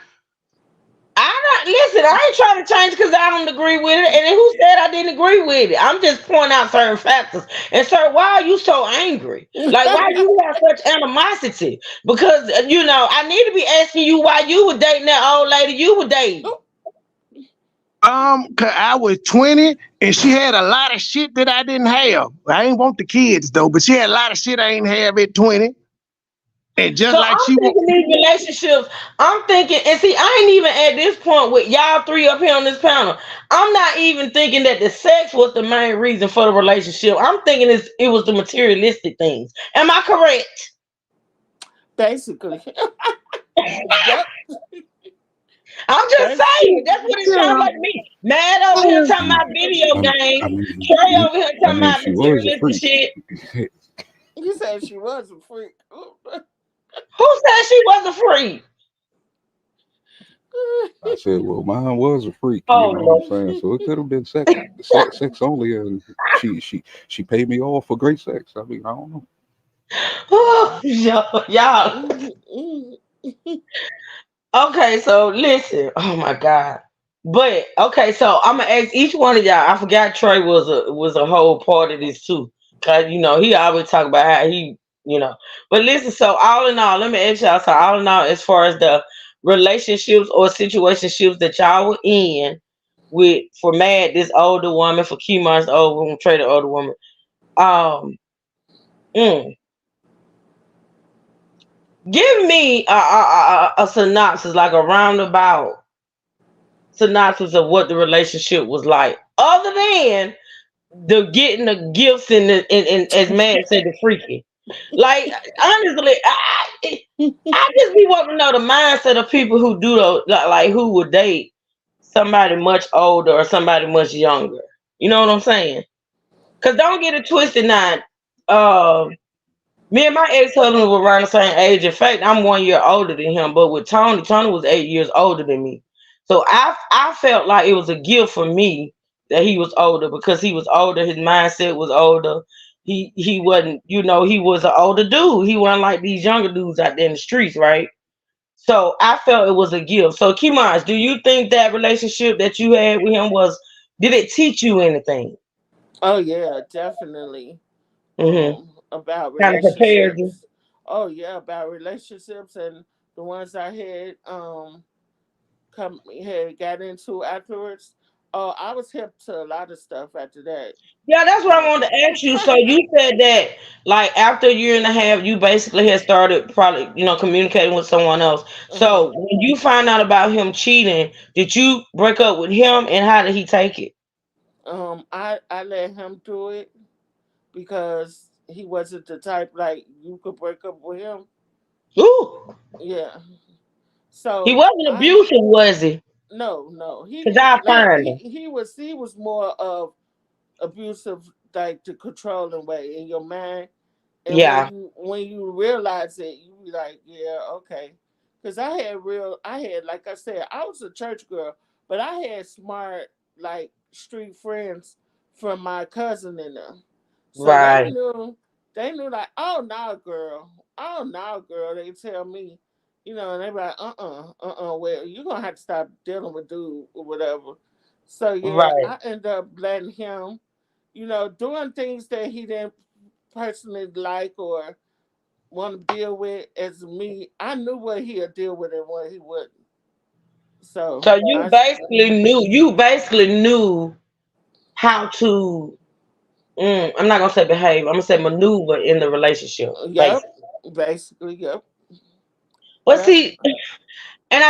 Listen, I ain't trying to change because I don't agree with it. And then who said I didn't agree with it? I'm just pointing out certain factors. And sir, why are you so angry? Like, why you have such animosity? Because I need to be asking you why you were dating that old lady you were dating. Cause I was 20 and she had a lot of shit that I didn't have. I ain't want the kids though, but she had a lot of shit I ain't have at 20. And just So like I'm she thinking these relationships, I'm thinking, and see, I ain't even at this point with y'all three up here on this panel. I'm not even thinking that the sex was the main reason for the relationship. I'm thinking it was the materialistic things. Am I correct? Basically. Yep. I'm just saying, that's what it sounds like to me. Mad over here talking about video games. Trey over here talking about she was a materialistic freak. shit. You said she was a freak. Who said she was a freak? I said, well, mine was a freak, Oh, you know what I'm Lord. saying? So it could have been sex only, and she paid me off for great sex. I mean, I don't know. Oh, y'all. Okay, so listen. Oh my God. But okay, so I'm gonna ask each one of y'all. I forgot Trey was a whole part of this too. Cause he always talk about how he. But listen, so all in all, let me ask y'all. So all in all, as far as the relationships or situationships that y'all were in with for Mad, this older woman, for Kemon's older woman, Trey the older woman. Um, mm, Give me a synopsis, like a roundabout synopsis of what the relationship was like, other than the getting the gifts and as man said, the freaky. Like honestly, I just be wanting to know the mindset of people who do those, like who would date somebody much older or somebody much younger. You know what I'm saying? Cause don't get it twisted now. Me and my ex-husband were around the same age. In fact, I'm 1 year older than him. But with Tony was 8 years older than me. So I felt like it was a gift for me that he was older because he was older. His mindset was older. He wasn't, he was an older dude. He wasn't like these younger dudes out there in the streets, right? So I felt it was a gift. So Kimaj, do you think that relationship that you had with him did it teach you anything? Oh yeah, definitely. Mm-hmm. About Kind of prepared you. relationships. Oh yeah, about relationships and the ones I had had got into afterwards. Oh, I was hip to a lot of stuff after that. Yeah, that's what I Um, wanted to ask you. So you said that like after a year and a half, you basically had started probably, communicating with someone else. So when you find out about him cheating, did you break up with him and how did he take it? I let him do it because he wasn't the type like you could break up with him. Ooh, Yeah. he So wasn't I abusive, was he? no Cause I like find him. he was more of abusive, like the controlling way in your mind. And Yeah, when you realize it, you be like, yeah, okay. Because I had, like I said, I was a church girl, but I had smart, like, street friends from my cousin and them. So right, they knew like, oh, no, girl. Oh, no, girl. They tell me, and they be like, well, you're going to have to stop dealing with dude or whatever. So, yeah, right. I end up letting him, doing things that he didn't personally like or want to deal with as me. I knew what he'll deal with and what he wouldn't. So So you basically knew how to. I'm not gonna say behave. I'm gonna say maneuver in the relationship, yep, basically. basically, yep, But yep. see, and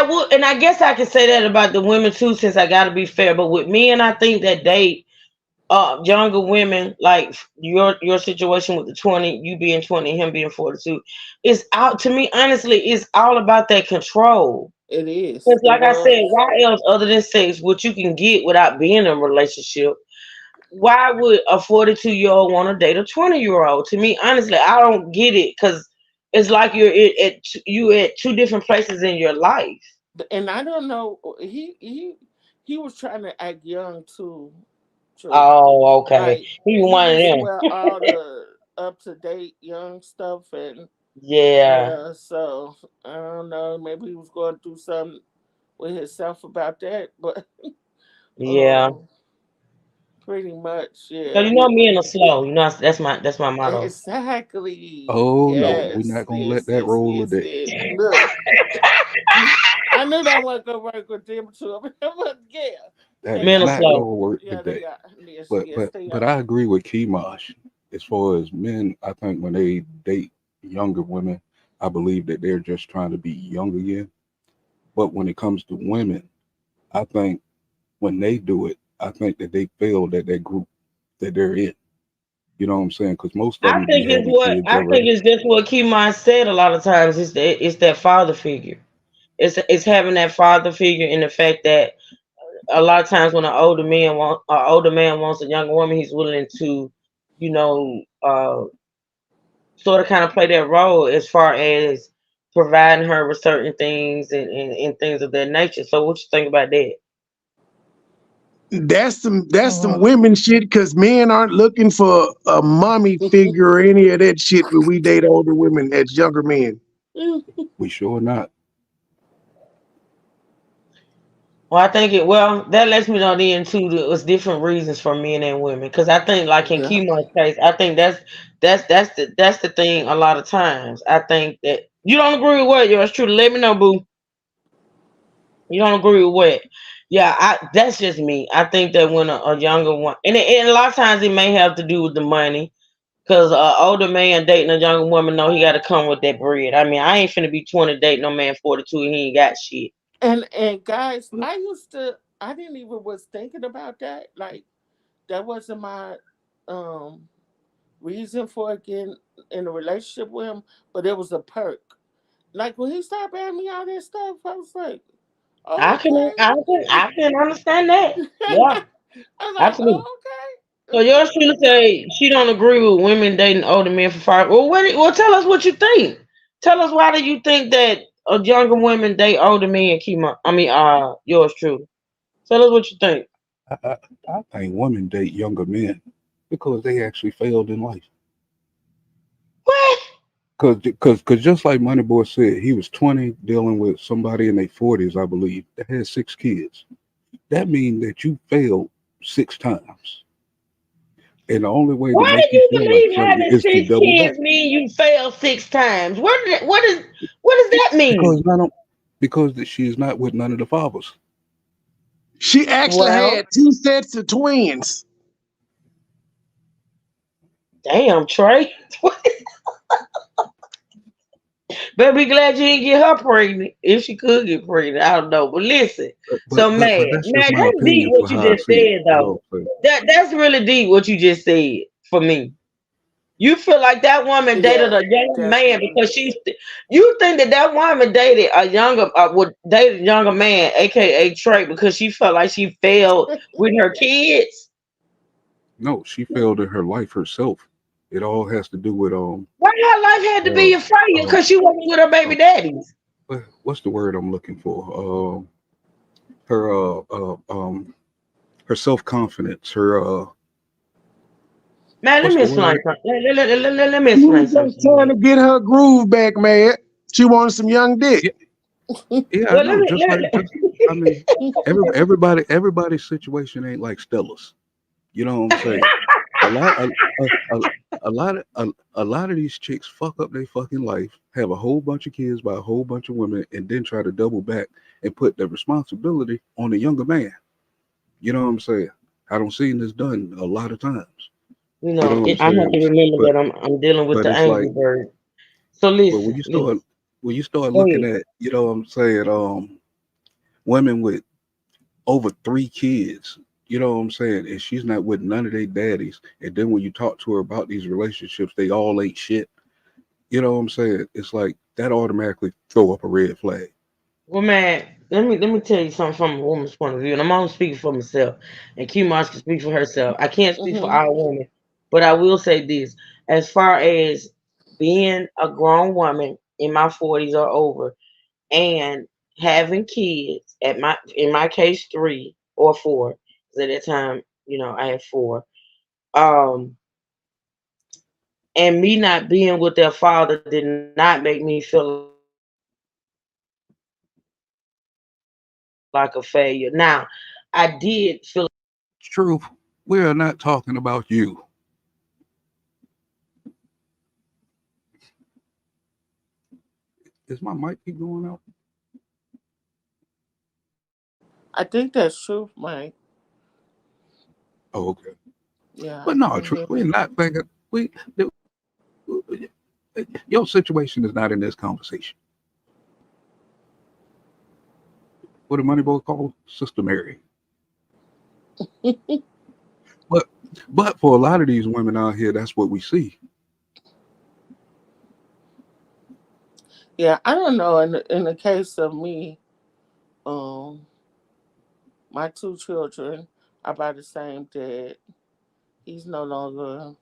I guess I can say that about the women too, since I got to be fair. But with men, I think that they younger women, like your situation with the 20, you being 20, him being 42, is out to me. Honestly, it's all about that control. It is. Because, It like I said, was. why else other than sex, what you can get without being in a relationship? Why would a 42-year-old want to date a 20-year-old? To me, honestly, I don't get it because it's like you at two different places in your life. And I don't know. He was trying to act young too. True. Oh, okay. Like He he one of used to them. wear all the up to date young stuff, and Yeah, yeah. So I don't know. Maybe he was going through something with himself about that, but yeah. um, pretty much, So yeah. you know me in the slow. You know that's my motto. Exactly. Oh no, we're Yes. not gonna let Yes. that Yes. roll Yes. today. Yes. Look, I knew that wasn't gonna work with them two, but yeah, That they is Me in the are. not gonna slow. work Yeah, they today. are. Yes. But Yes, but they but are. I agree with Keymosh. As far as men, I think when they date younger women, I believe that they're just trying to be young again. But when it comes to women, I think when they do it, I think that they failed at that group that they're in. You know what I'm saying? Because most of them be having kids I think already. it's just what Kimon said a lot of times. It's that father figure. It's having that father figure in the fact that a lot of times when an older man wants a younger woman, he's willing to, you know, sort of kind of play that role as far as providing her with certain things and things of that nature. So what you think about that? That's some women shit because men aren't looking for a mommy figure or any of that shit when we date older women as younger men. We sure not. Well, I think that lets me know then too that it's different reasons for men and women. Because I think like in Yeah. Kimon's case, I think that's the thing a lot of times. I think that you don't agree with what yours true. Let me know, boo. You don't agree with what? Yeah, that's just me. I think that when a younger one and a lot of times it may have to do with the money. Cause older man dating a younger woman know he gotta come with that bread. I mean, I ain't finna be 20 dating no man 42 and he ain't got shit. And guys, I didn't even was thinking about that. Like that wasn't my um reason for getting in a relationship with him, but it was a perk. Like when he started buying me all that stuff, I was like, I can I can okay. I can understand that. Yeah, I was like, absolutely. So okay. yours truly say she don't agree with women dating older men for 5. Well, tell us what you think. Tell us why do you think that a younger women date older men? Yours truly. Tell us what you think. I, I, I think women date younger men because they actually failed in life. What? Cause just like Moneyboy said, he was 20 dealing with somebody in their 40s, I believe, that had 6 kids. That means that you failed 6 times. And the only way to Why make do you you feel like believe something having is to six double back. kids mean you failed 6 times? What does that Because mean? none of, because she is not with none of the fathers. She actually Well, had 2 sets of twins. damn, Trey. Better be glad you didn't get her pregnant. If she could get pregnant, I don't know. But listen, so But that's just man, my that's deep opinion what for you how I just see it. said You know though. what I'm saying? That's really deep what you just said for me. You feel like that woman dated Yeah, a young man definitely. because you think that woman dated a younger would date a younger man, aka Trey, because she felt like she failed with her kids. No, she failed in her life herself. It all has to do with Why her life had to uh be a failure um because she wasn't with her uh, baby daddies? what's the word I'm looking for? Her her self confidence. Her Man, let what's me the explain word? something. Let me She was explain something just to trying you. to get her groove back, man. She wanted some young dick. Yeah, yeah, I Well, know. Just like just I mean, everybody's situation ain't like Stella's. You know what I'm saying? A lot a, a a lot of these chicks fuck up their fucking life, have a whole bunch of kids by a whole bunch of women, and then try to double back and put the responsibility on the younger man. You know what I'm saying? I don't seen this done a lot of times. You know what I'm I have saying? to remember But that I'm dealing with but the it's like, angry bird. So but listen. when you start Go looking ahead. at, you know what I'm saying, women with over 3 kids, you know what I'm saying, and she's not with none of their daddies, and then when you talk to her about these relationships, they all ain't shit. You know what I'm saying? It's like that automatically throw up a red flag. Well, man, let me tell you something from a woman's point of view, and I'm only speaking for myself, and Q Mars can speak for herself. I can't speak for Mm-hmm. all women, but I will say this: as far as being a grown woman in my 40s or over, and having kids in my case 3 or 4, because at that time, I had 4. Um, and me not being with their father did not make me feel like a failure. Now, I did feel a sense of loss. Truth, we are not talking about you. Is my mic keep going out? I think that's truth, Mike. Oh, okay. Yeah, But I no, can truth, hear we're you. not thinking. Your situation is not in this conversation. What the money boy called Sister Mary. But but for a lot of these women out here, that's what we see. Yeah, I don't know. In the case of me, um, my 2 children are by the same dad. He's no longer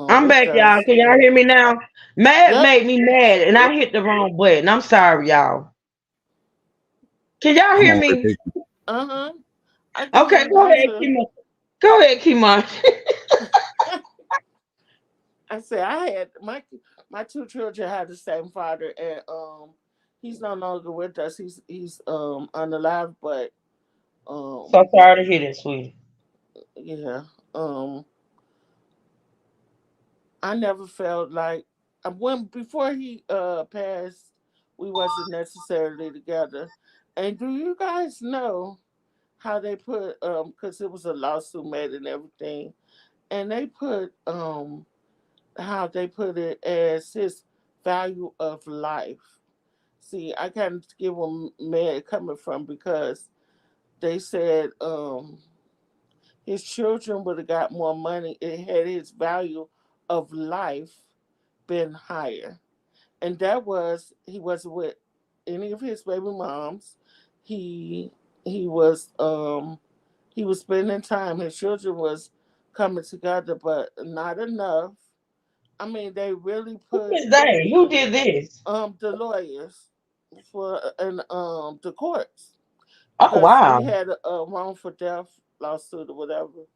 I'm with back, y'all. us. Can y'all hear me now? Mad Yep. made me mad, and I hit the wrong button. I'm sorry, y'all. Can y'all I'm hear on me? vacation. Uh huh. I can hear Okay, you now too. Go ahead, Kima. I said I had my 2 children had the same father, and he's no longer with us. He's unalive, but um So sorry to hear that, sweetie. yeah, um I never felt like when before he passed, we wasn't necessarily together. And do you guys know how they put because it was a lawsuit made and everything, and they put how they put it as his value of life. See, I kind of get where man coming from because they said his children would have got more money. It had his value of life been higher, and that was he wasn't with any of his baby moms. He he was um he was spending time. His children was coming together, but not enough. I mean, they really Who put is they? Who did this? the lawyers for and the courts Oh because he wow. had a wrongful death lawsuit or whatever,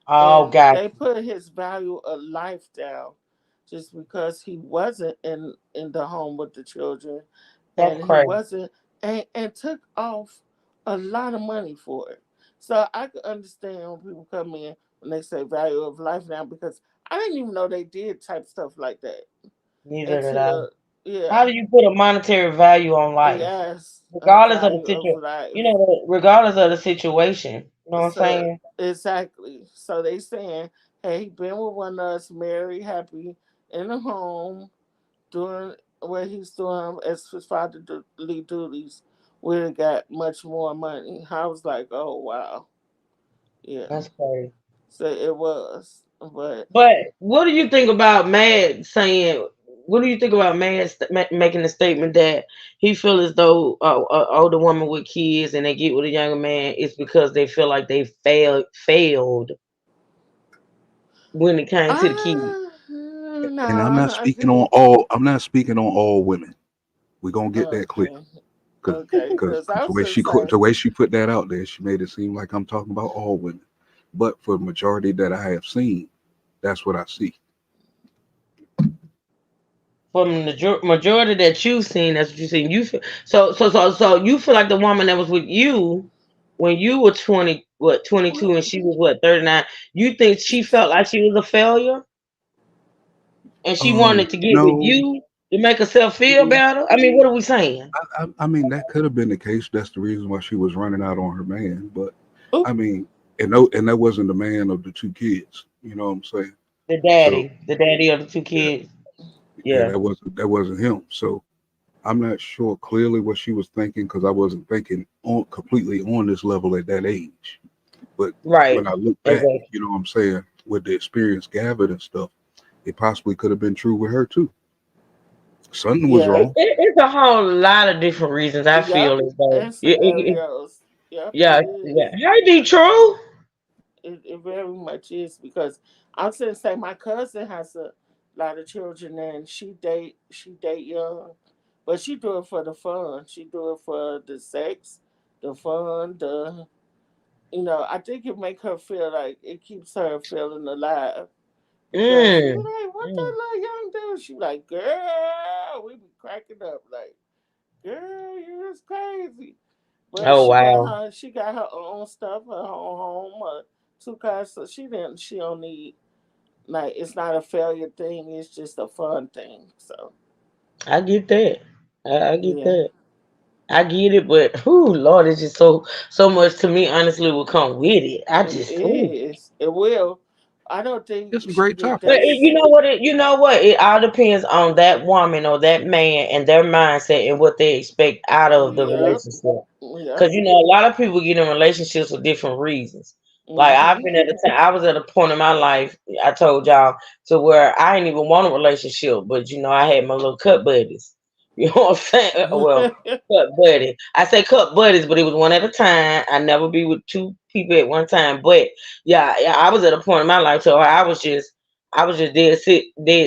Oh, and gotcha. they put his value of life down just because he wasn't in the home with the children, That's and he crazy. wasn't and took off a lot of money for it. So I could understand when people come in when they say value of life now because I didn't even know they did type stuff like that Neither did I. until How yeah. do you put a monetary value on life? Yes, a Regardless of the value of situation, life. regardless of the situation. You know what I'm So saying? exactly. So they saying, hey, he been with one of us, married, happy, in the home, doing what he's doing as his fatherly duties. Would have got much more money. I was like, oh wow, yeah. That's crazy. So it was, but But what do you think about Mad saying? What do you think about Mad making the statement that he feel as though a older woman with kids and they get with a younger man is because they feel like they failed when it came to the kids? And I'm not no, I speaking on think all. I'm not speaking on all women. We're gonna get that clear. okay, Cause, okay, because I the was way gonna say the way she put that out there, she made it seem like I'm talking about all women. But for the majority that I have seen, that's what I see. From the majority that you've seen, that's what you seen. You feel so you feel like the woman that was with you. when you were 20, what, 22, and she was what, 39, you think she felt like she was a failure and she wanted to get with No, you to make herself feel mm, better? I mean, what are we saying? I mean that could have been the case. That's the reason why she was running out on her man. But Oop. I mean, and that wasn't the man of the two kids. You know what I'm saying? So The daddy of the two yeah, kids. yeah, Yeah. that wasn't him. So I'm not sure clearly what she was thinking because I wasn't thinking on completely on this level at that age. But Right. when I look back, Exactly. you know what I'm saying, with the experience gathered and stuff, it possibly could have been true with her too. Something was Yeah. wrong. It's a whole lot of different reasons I Yep. feel as though. And scenarios. Yep, Yeah, it yeah. is. Hey, be true. It very much is because I'm saying say my cousin has a lot of children and she date young, but she do it for the fun. She do it for the sex, the fun, the I think it make her feel like it keeps her feeling alive because she be Mm. like, "What that Mm. little young dude?" She be like, "Girl," we be cracking up like, "Girl, you is crazy." But Oh wow. she got her own stuff, her own home, two cars, so she don't need like it's not a failure thing. It's just a fun thing. So I get that. I get yeah, that. I get it, but whoo, Lord, it's just so much to me. Honestly, will come with it. I it just, ooh. is. It will. I don't think It's a she great get topic. But that. you know what? You know what? It all depends on that woman or that man and their mindset and what they expect out of the Yep. relationship. Yep. Because you know, a lot of people get in relationships for different reasons. Like I've Mhm. been at a time, I was at a point in my life, I told y'all, to where I didn't even want a relationship, but you know, I had my little cut buddies. You know what I'm saying? Well, cut buddy. I say cut buddies, but it was one at a time. I never be with two people at one time. But yeah, I was at a point in my life, so I was just dead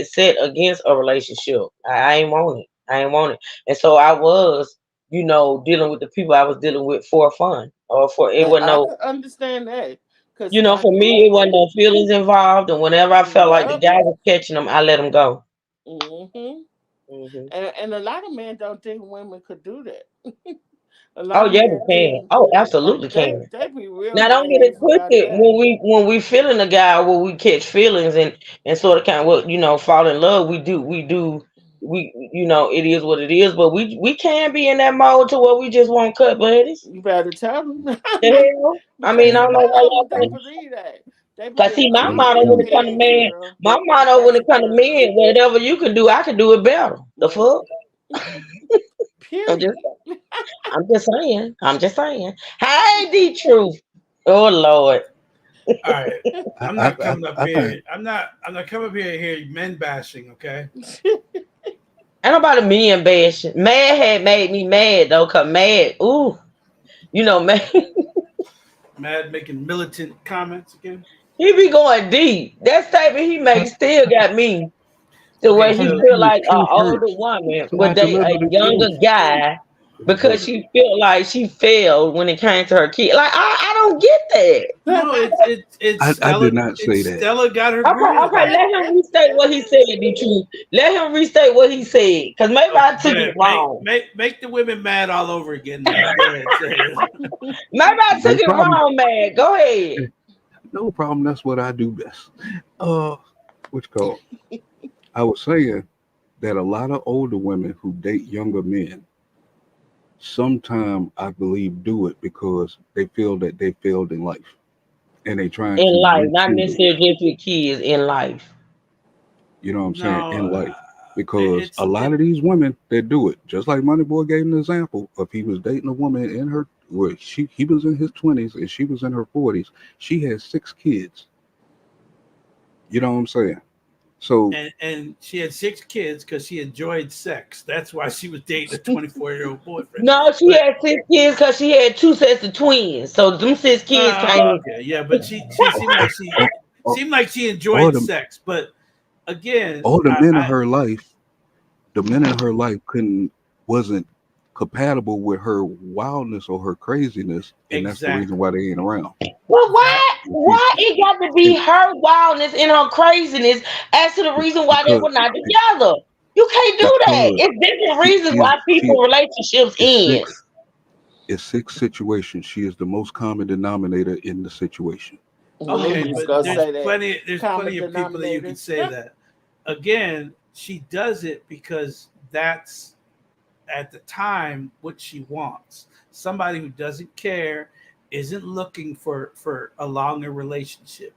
set against a relationship. I ain't want it. I ain't want it. And so I was, you know, dealing with the people I was dealing with for fun or for it wasn't I no, could understand that because you know, I for me grew. it wasn't no feelings involved. And whenever I felt like the Yep. guy was catching them, I let him go. Mhm. Hmm. And a lot of men don't think women could do that. A Oh lot of yeah, men we can. think Oh, like absolutely can. they be real Now don't get it naive about twisted. that. When we feeling a guy, when we catch feelings and sort of kind of what you know fall in love, we you know it is what it is. But we can be in that mode to where we just won't cut buddies. You better tell them The hell, I mean I because don't a know lot why of them y'all don't think. believe that. They Cause believe, see, oh, my you One motto get a when one it come to man's men, girl. my You motto when got it your come to girl. men, whatever you can do, I can do it better. The fuck. I'm just Period. I'm just saying. I'm just saying. Hey, D Truth. Oh Lord. All right. I'm not coming up I think here. I'm not coming up here men bashing, okay? Ain't nobody men bashing. Mad had made me mad though, cause mad, ooh, you know, man, Mad making militant comments again. he be going deep. That statement he makes still got me to where Okay, he so feel the like an truth older hurts. woman So I would date deliver a the younger truth. guy because she felt like she failed when it came to her kid. Like I don't get that. no, it's I Stella. did not It's say that. Stella got her Okay, groove okay, back. let him restate what he said, the truth. Let him restate what he said. Cause maybe Okay, I go took it ahead. wrong. Make the women mad all over again. Now, go ahead, say it. Maybe I took No it problem. wrong, man. Go ahead. No problem. That's what I do best. Uh, which called? I was saying that a lot of older women who date younger men sometimes I believe do it because they feel that they failed in life and they trying In to life, not rekindle. necessarily just with kids in life. You know what I'm saying? No, In life. Because a it's lot it. of these women that do it, just like Moneyboy gave an example of he was dating a woman in her where he was in his 20s and she was in her 40s. She had 6 kids. You know what I'm saying? So And she had 6 kids because she enjoyed sex. That's why she was dating a 24-year-old boyfriend. No, she But had 6 kids because she had two sets of twins. So them 6 kids came. okay, yeah, but she seemed like all, all, she all enjoyed the sex. But again, all the men in her life, the men in her life couldn't wasn't compatible with her wildness or her craziness, and that's the reason exactly, why they ain't around. Well, exactly. She, why it got to be she, her wildness and her craziness as to the reason why they because were not together? You can't do that. because It's different she reasons she's why she people relationships is end. six. It's 6 situations. She is the most common denominator in the situation. Okay, You was but gonna there's say that. there's Common plenty of people that you can denominator. say that. Again, she does it because that's at the time what she wants. Somebody who doesn't care, isn't looking for a longer relationship.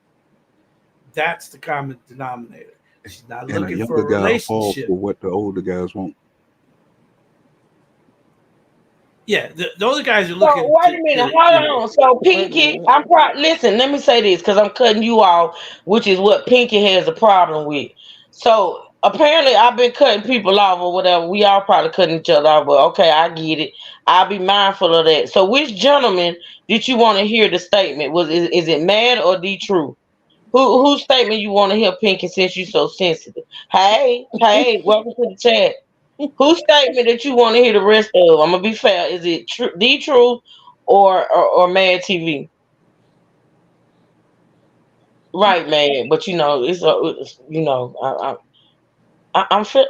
That's the common denominator. She's not And a looking for younger a guy will fall relationship. for what the older guys want. Yeah, the older guys are So looking wait a minute, hold on. So Wait a Pinky, minute. listen. Let me say this because I'm cutting you off, which is what Pinky has a problem with. So apparently, I've been cutting people off or whatever. We all probably cutting each other off, but okay, I get it. I'll be mindful of that. So which gentleman did you want to hear the statement? Is it Mad or the True? Whose statement you want to hear, Pinky? Since you so sensitive. Hey, welcome to the chat. Whose statement that you want to hear the rest of? I'm gonna be fair. Is it the truth or Mad TV? Right, Mad. But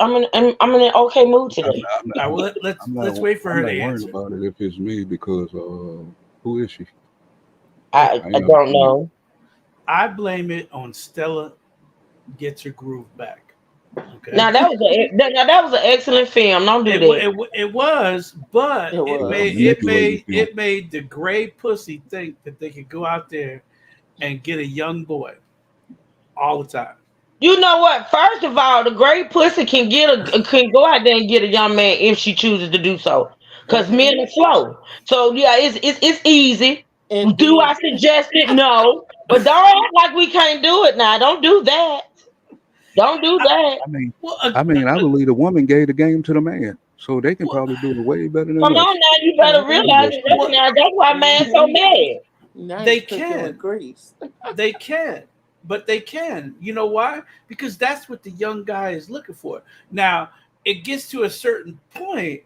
I'm in an okay mood I'm today. not, I'm, I'm, I'm Let's not, wait for I'm her to not worried answer. about it if it's me because who is she? I I I ain't never don't seen her. know. I blame it on Stella gets her groove back. Okay. Now that was an excellent film. Don't do that. It was, but It it That's a was. manipulating film. made the gray pussy think that they could go out there and get a young boy all the time. You know what? First of all, the great pussy can go out there and get a young man if she chooses to do so. Cause men are slow. So yeah, it's easy. And Do I then suggest it? No. But don't act like we can't do it now. Don't do that. Don't do that. I mean, Well, I believe the woman gave the game to the man, so they can well, probably do it way better than Come on us. now, you better mhm, I'm realize just and saying. well, recognize that's why man's so mhm. mad. Now they you cooking with can, grease. they can, but they can. You know why? Because that's what the young guy is looking for. Now it gets to a certain point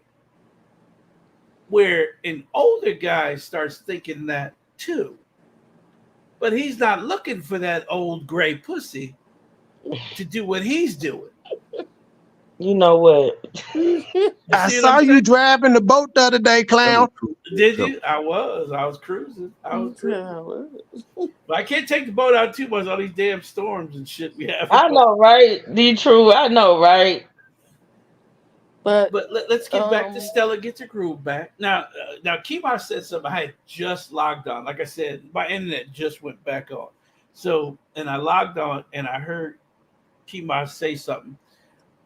where an older guy starts thinking that too, but he's not looking for that old gray pussy to do what he's doing. You know what? You I see what saw I'm saying? you driving the boat the other day, Tell the clown. truth. Did Tell you? I was. I was cruising. I was cruising. Yeah, But I can't take the boat out too much. All these damn storms and shit we have. I know, right? The true. I know, right? but But us get back to um, Stella. Get your groove back. Now, Kimar said something. I had just logged on. Like I said, my internet just went back on. So, and I logged on and I heard Kimar say something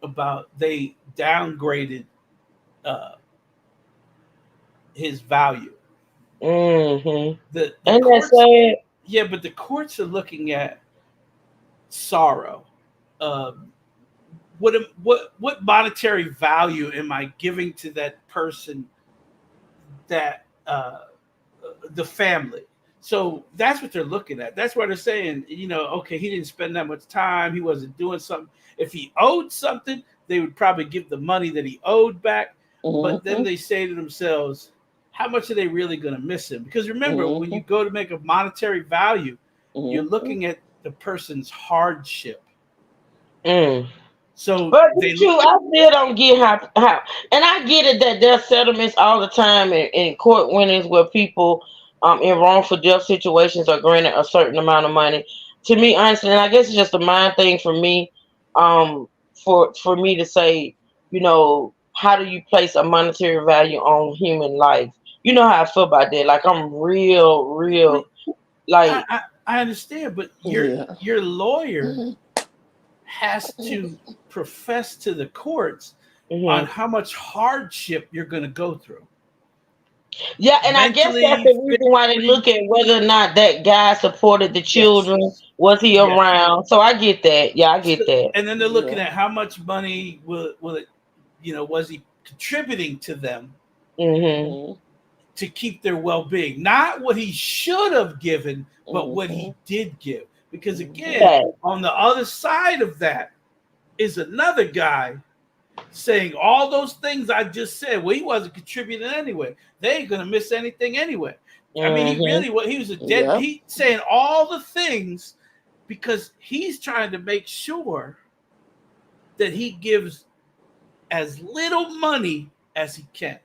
about they downgraded uh, his value. Mm-hmm. The And that's courts, sad. yeah, but the courts are looking at sorrow. Um, what monetary value am I giving to that person that the family? So that's what they're looking at. That's why they're saying, okay, he didn't spend that much time. He wasn't doing something. If he owed something, they would probably give the money that he owed back. But then mhm, they say to themselves, how much are they really going to miss him? Because remember, when you mhm, go to make a monetary value, you're mhm. looking at the person's hardship. Mm. So But they, the truth, I still don't get how, and I get it that there's settlements all the time in court winnings where people in wrongful death situations are granted a certain amount of money. To me, honestly, and I guess it's just a mind thing for me, um, for me to say, how do you place a monetary value on human life? You know how I feel about that. Like I'm well, real, like. I understand, but Yeah. your lawyer Mhm. has to profess to the courts on Mhm. how much hardship you're going to go through, Yeah, and I guess that's mentally, the reason why they physically. look at whether or not that guy supported the Yes, children. Was he yes. around? So I get that. Yeah, I get So, that. and then they're looking Yeah. at how much money will it, was he contributing to them Mhm. Mhm. to keep their well-being, not what he should have given, but what he Mhm. did give. Because Mhm. again, Yeah. on the other side of that is another guy saying all those things I just said. Well, he wasn't contributing anyway. They ain't gonna miss anything anyway. I mean, Mhm. he was a dead. Yep. He saying all the things because he's trying to make sure that he gives as little money as he can.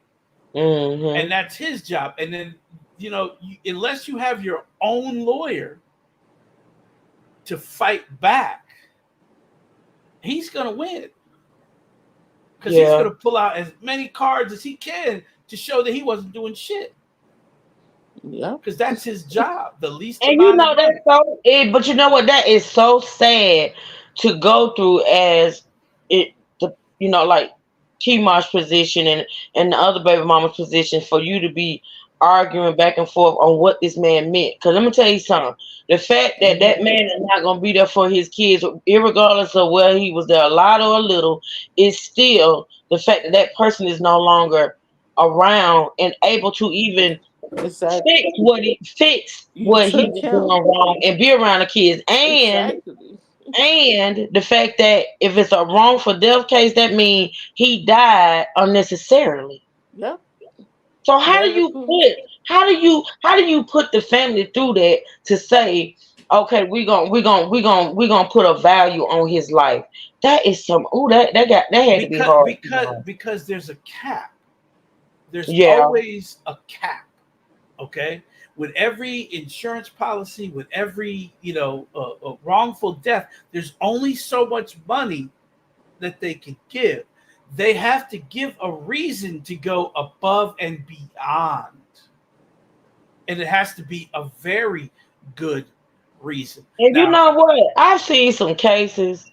Mm-hmm. and that's his job. And then, unless you have your own lawyer to fight back, he's going to win, because he's Yeah. going to pull out as many cards as he can to show that he wasn't doing shit, Yeah. because that's his job. The least And you amount of know that's money. so but you know what, that is so sad to go through as it the like Keymar's position and the other baby mama's position, for you to be arguing back and forth on what this man meant. Because let me tell you something. The fact that that Mm-hmm. man is not going to be there for his kids, regardless of whether he was there a lot or a little, is still the fact that that person is no longer around and able to even Exactly. fix You what he took was him. doing wrong and be around the kids. Exactly. And the fact that if it's a wrongful death case, that means he died unnecessarily. Yep. So how do you Medical. put the family through that to say, okay, we gonna put a value on his life? That is some that had to be because hard. because because there's a cap. There's Yeah, always a cap. Okay, with every insurance policy, with every wrongful death, there's only so much money that they can give. They have to give a reason to go above and beyond, and it has to be a very good reason. and you Now, know what? I've seen some cases.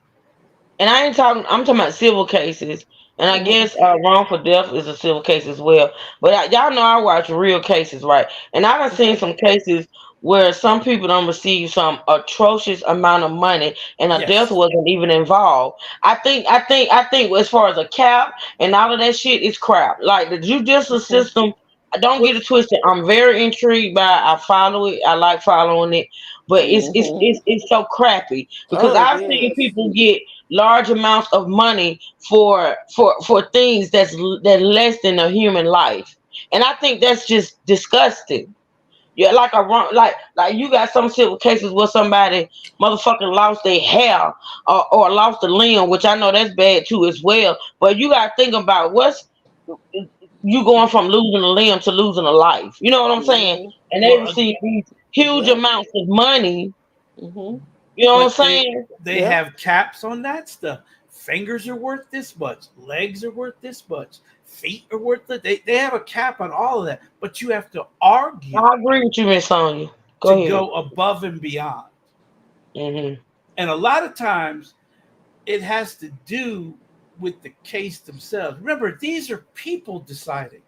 And I ain't talking. I'm talking about civil cases, and I Mm-hmm. guess wrongful death is a civil case as well. But y'all know I watch real cases, right? And I done seen Mm-hmm. some cases where some people don't receive some atrocious amount of money, and a death yes, wasn't even involved. I think as far as a cap and all of that shit is crap. Like the judicial Mm-hmm. system. Don't get What? it twisted. I'm very intrigued by. I follow it. I like following it, but it's it's Mm-hmm. it's it's so crappy because Oh, it I've seen is. people get large amounts of money for things that's less than a human life, and I think that's just disgusting. Yeah, like a wrong, like you got some civil cases where somebody motherfucking lost their hair or lost a limb, which I know that's bad too as well. But you got to think about what's you going from losing a limb to losing a life. You know what I'm saying? Mm-hmm. And they well, receive these huge Yep. amounts of money. Mm-hmm. You know what I'm but they saying? they Yep. have caps on that stuff. Fingers are worth this much. Legs are worth this much. Feet are worth it. They have a cap on all of that. But you have to argue I agree with you, Miss Sonia. to Go ahead. go above and beyond. Hmm. And a lot of times it has to do with the case themselves. Remember, these are people deciding.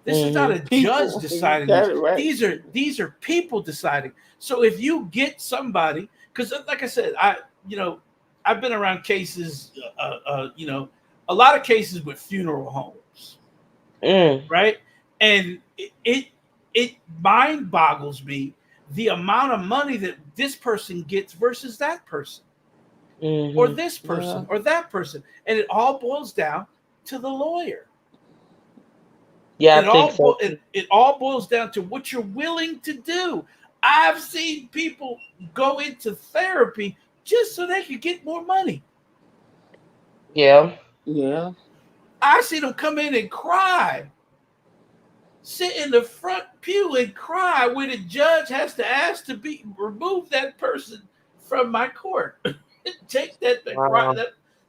This is not Hmm. a judge People. You deciding got this. it right. These are people deciding. So if you get somebody, because like I said, I've been around cases, a lot of cases with funeral homes, Mm. right? And it mind boggles me the amount of money that this person gets versus that person, or Hmm. this Yeah. person, or that person, and it all boils down to the lawyer. Yeah, It I think all so bo- too. it all boils down to what you're willing to do. I've seen people go into therapy just so they could get more money. Yeah. Yeah. I see them come in and cry, sit in the front pew and cry when the judge has to ask to be remove that person from my court. Take Wow.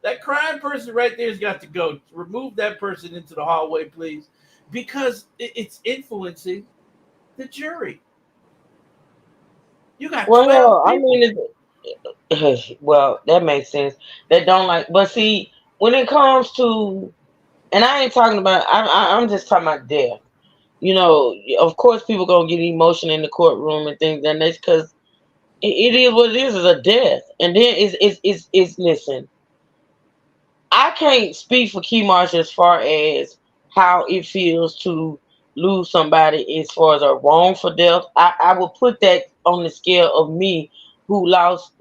that crying person right there's got to go. Remove that person into the hallway, please, because it's influencing the jury. You got 12 Well, I people. mean, well, that makes sense. They don't like, but see, when it comes to, and I ain't talking about, I'm just talking about death. Of course, people gonna get emotion in the courtroom and things, and that's because it is what it is a death. And then it's listen. I can't speak for Key Marsh as far as how it feels to lose somebody as far as a wrongful death. I will put that on the scale of me who lost,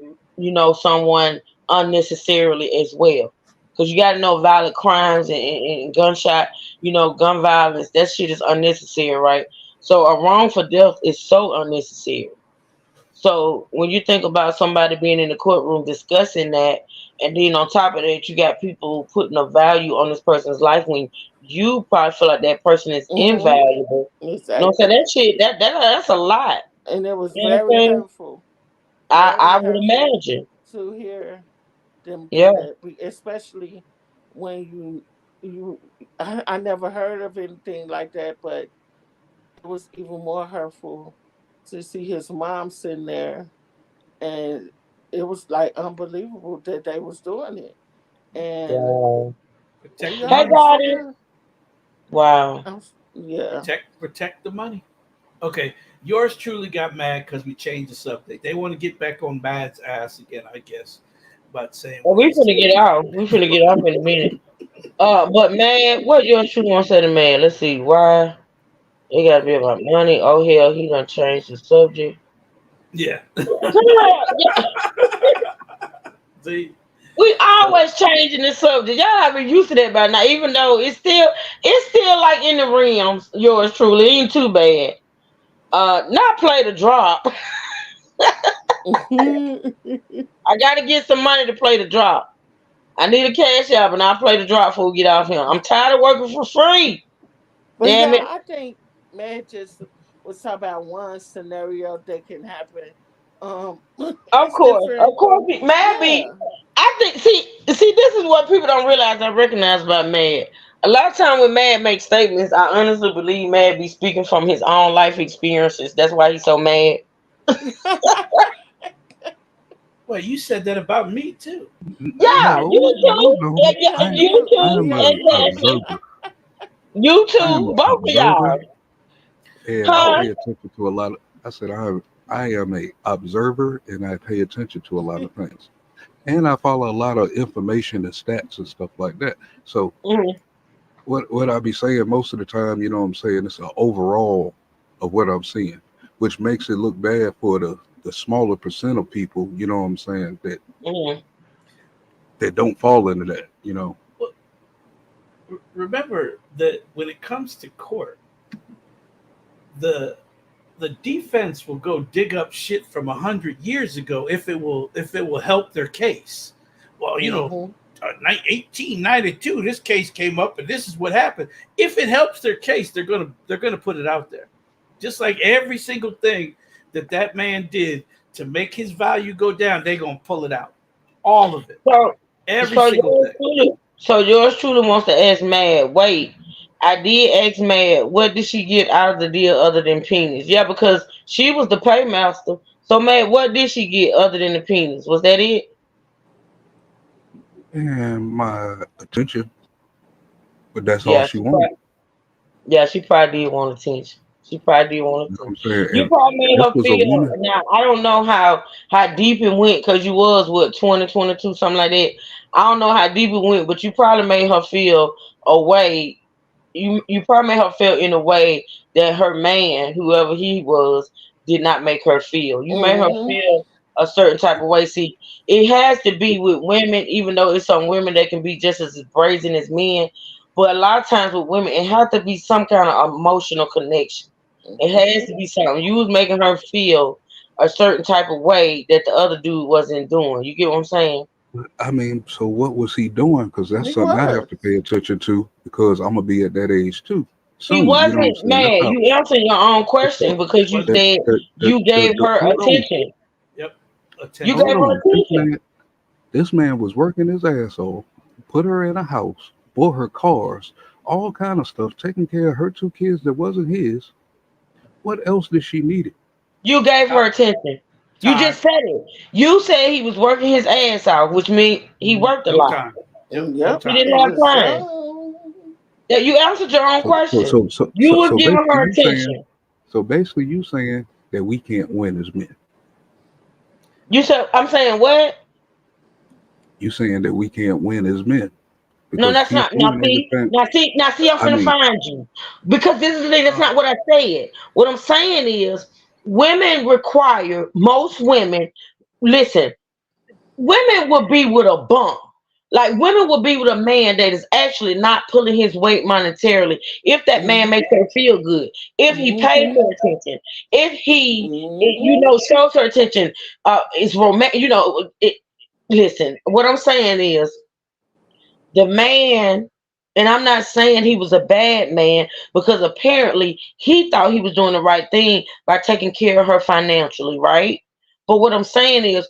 someone unnecessarily as well. Because you got to know violent crimes and gunshot, gun violence, that shit is unnecessary, right? So a wrongful death is so unnecessary. So when you think about somebody being in the courtroom discussing that, And then on top of that, you got people putting a value on this person's life when you probably feel like that person is Mm-hmm. invaluable. You know what I'm saying? Exactly. That shit, that's a lot. And it was You know what very I'm saying? hurtful, I very would hurtful imagine. to hear them Yeah. do that, especially when you. I never heard of anything like that, but it was even more hurtful to see his mom sitting there, and it was like unbelievable that they was doing it. And Wow. Protect the y'all Hey, money. was sitting Goddess. there. Wow. Yeah. Protect the money. Okay, yours truly got mad because we changed the subject. They want to get back on Mad's ass again, I guess, about saying Well, what we he said. finna get off. We finna get off in a minute. But man, what yours truly want to say to man? Let's see. Why it gotta be about money? Oh hell, he done changed the subject. Yeah. See, We so always changing the subject. Y'all have been used to that by now, even though it's still like in the realms. Yours truly ain't too bad. Not play the drop. I gotta get some money to play the drop. I need a cash app and I'll play the drop before we get off here. I'm tired of working for free. But Damn yeah, it. I think man just was talking about one scenario that can happen. It's Of different. course, Mad be. Yeah. I think. See, this is what people don't realize. I recognize about Mad. A lot of time when Mad makes statements, I honestly believe Mad be speaking from his own life experiences. That's why he's so mad. well, you said that about me too. Yeah, No, you no, too. no. Yeah, yeah, Yeah, you I too. am yeah. an Exactly. observer. You I am too. an Both of observer, y'all. and I Huh? pay attention to a lot of. I said I am a observer, and I pay attention to a lot of things, and I follow a lot of information and stats and stuff like that. So Mhm. what I be saying most of the time, you know what I'm saying, it's an overall of what I'm seeing, which makes it look bad for the smaller percent of people, you know what I'm saying, Mhm. that don't fall into that, you know. Well, remember that when it comes to court, the the defense will go dig up shit from 100 years ago if it will help their case. Well, Mhm. 1892, this case came up and this is what happened. If it helps their case, they're gonna put it out there, just like every single thing that man did to make his value go down. They're gonna pull it out, all of it, So, every so single yours thing. truly, so yours truly wants to ask Mad. Wait, I did ask Mad. What did she get out of the deal other than penis? Yeah, because she was the paymaster. So Mad, what did she get other than the penis? Was that it? And my attention, but that's all Yeah, she wanted. she probably did want attention. She probably did want You know what attention. I'm saying? You And probably made this her was a feel. woman. Now I don't know how deep it went because you was what 2022 something like that. I don't know how deep it went, but you probably made her feel a way. You probably made her feel in a way that her man, whoever he was, did not make her feel. You made her Mhm. feel a certain type of way. See, it has to be with women, even though it's some women that can be just as brazen as men. But a lot of times with women, it has to be some kind of emotional connection. It has Mhm. to be something. You was making her feel a certain type of way that the other dude wasn't doing. You get what I'm saying? I mean, so what was he doing? Because that's He something I have was. to pay attention to because I'm gonna be at that age too He soon. You know what I'm wasn't saying? That's mad. how You answered your own He question because you wasn't. that said that you gave the her hold on, attention. Yep, You hold gave attention. her on. attention. This man was working his ass off, put her in a house, bought her cars, all kind of stuff, taking care of her two kids that wasn't his. What else did she need? You gave Ti- her attention. You Time. just said it. You said he was working his ass off, which means he worked a No lot. time. Yep, no Yep, He time. didn't he have was time. young. Yeah, you answered your own So so question. so so You so, was so giving basically her you saying attention. so basically you saying that we can't win as men. You said, I'm saying what? You saying that we can't win as men No, because that's keep not. doing everything. Now see, I'm I finna mean, find you because this is the thing. That's Oh, not what I said. What I'm saying is, women require most women. Listen, women will be with a bump. Like women will be with a man that is actually not pulling his weight monetarily. If that man Mhm. makes her feel good, if he pays Mhm. her attention, if he, Mhm. shows her attention, is romantic. listen, what I'm saying is the man, and I'm not saying he was a bad man because apparently he thought he was doing the right thing by taking care of her financially, right? But what I'm saying is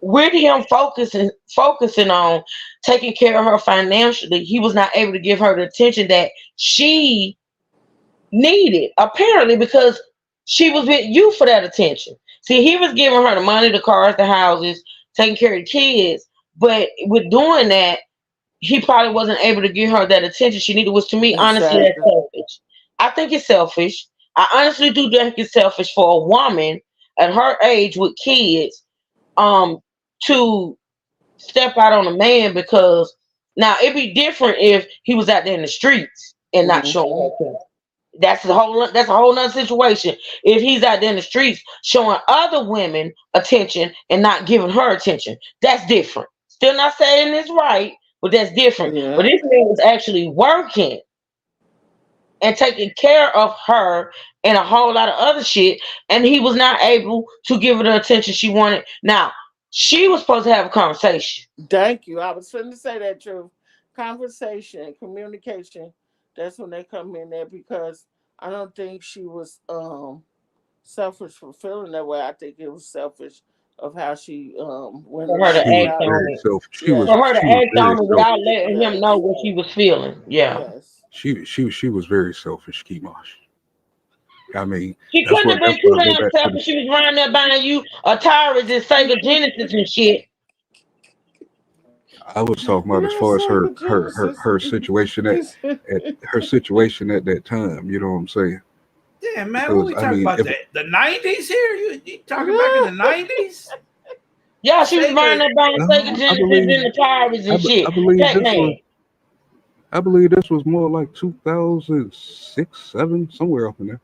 with him focusing on taking care of her financially, he was not able to give her the attention that she needed, apparently, because she was with you for that attention. See, he was giving her the money, the cars, the houses, taking care of the kids, but with doing that, he probably wasn't able to give her that attention she needed, which to me, honestly, that's Exactly. selfish. I think it's selfish. I honestly do think it's selfish for a woman at her age with kids um to step out on a man because now it'd be different if he was out there in the streets and not showing her Hmm. attention. That's a whole nother situation. If he's out there in the streets showing other women attention and not giving her attention, that's different. Still not saying it's right, but that's different. But Yeah. this man was actually working and taking care of her and a whole lot of other shit, and he was not able to give her the attention she wanted. Now, she was supposed to have a conversation. Thank you. I was trying to say that, Truth. Conversation, communication. That's when they come in there because I don't think she was selfish for feeling that way. I think it was selfish of how she went For her to She was act about it. on very it. selfish. Yes. For her to She was act very on it without selfish. letting him know Yes. what she was feeling. Yeah. Yes. She was very selfish, Kimosh. I mean, She couldn't have that's been too why I go damn back to the. selfish. She was running there buying you Ataris and Sega Genesis and shit. I was talking about as You're far as Sega Genesis. at her situation at that time. You know what I'm saying? Damn, man, what Because we I talking mean, about? if The 90s here? You talking back in the 90s? Yeah, she was running Sega. there buying Sega no, Genesis and Ataris and I shit. believe this Pac-Man. was I believe this was more like 2006, seven, somewhere up in there.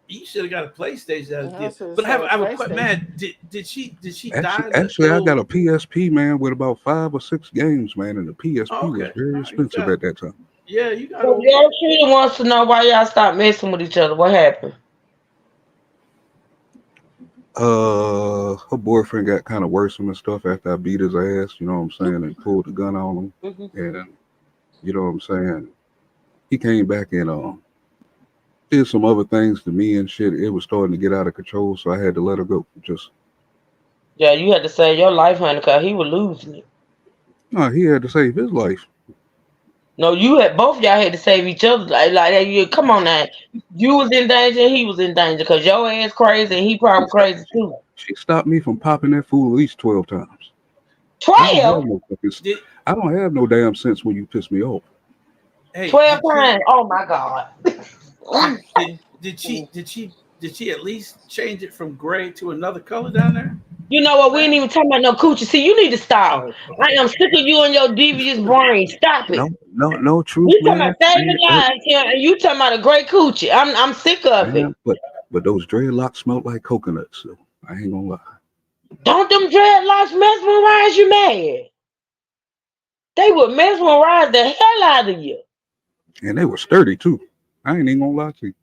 You should have got a PlayStation as a I deal. should have But said I have a question, PlayStation. man. Did she die Actually, in the actually, I got old? a PSP, man, with about 5 or 6 games, man, and the Oh, PSP was okay, very all right, you expensive got at that time. yeah, you got So old. your shooter wants to know why y'all stopped messing with each other. What happened? Her boyfriend got kind of worse and stuff after I beat his ass. You know what I'm saying, and pulled the gun on him, and you know what I'm saying. He came back and did some other things to me and shit. It was starting to get out of control, so I had to let her go. Just Yeah, you had to save your life, honey, because he was losing it. no, he had to save his life. No, you had both y'all had to save each other like that. You come on now. You was in danger, he was in danger because your ass crazy and he She probably stopped, crazy too. she stopped me from popping that fool at least 12 times. I don't have 12? no fucking. Did I don't have no damn sense when you piss me off. hey 12 did she times. Oh my God. did she at least change it from gray to another color down there? You know what? We ain't even talking about no coochie. See, you need to stop. Oh, I okay. am sick of you and your devious brain. Stop it. No, no, no truth, We talking about man, saving man, lives here, and you talking about a great coochie. I'm sick of it. man. But those dreadlocks smell like coconuts. So I ain't gonna lie. Don't them dreadlocks mesmerize you, man? They would mesmerize the hell out of you. And they were sturdy too. I ain't even gonna lie to you.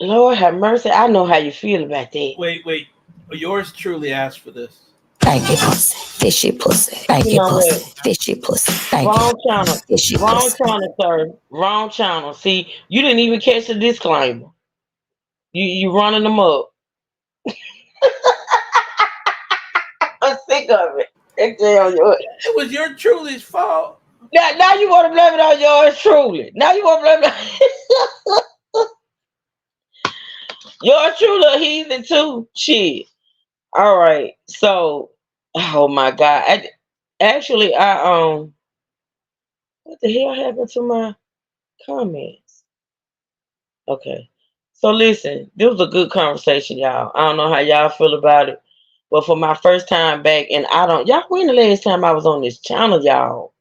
Lord have mercy. I know how you feel about that. Wait. Yours truly asked for this. Thank you, pussy. Fishy pussy. Thank You you, know what? pussy. Fishy pussy. Thank you. Wrong channel. Fishy Wrong pussy. channel, sir. Wrong channel. See, you didn't even catch the disclaimer. You running them up. I'm sick of it. It's on yours. It was your truly's fault. Now you want to blame it on yours truly. Now you want to blame it on yours truly a heathen too. Shit. All right. So, oh my God. Actually, what the hell happened to my comments? Okay. So listen, this was a good conversation, y'all. I don't know how y'all feel about it, but for my first time back, and I don't, y'all, when the last time I was on this channel, y'all?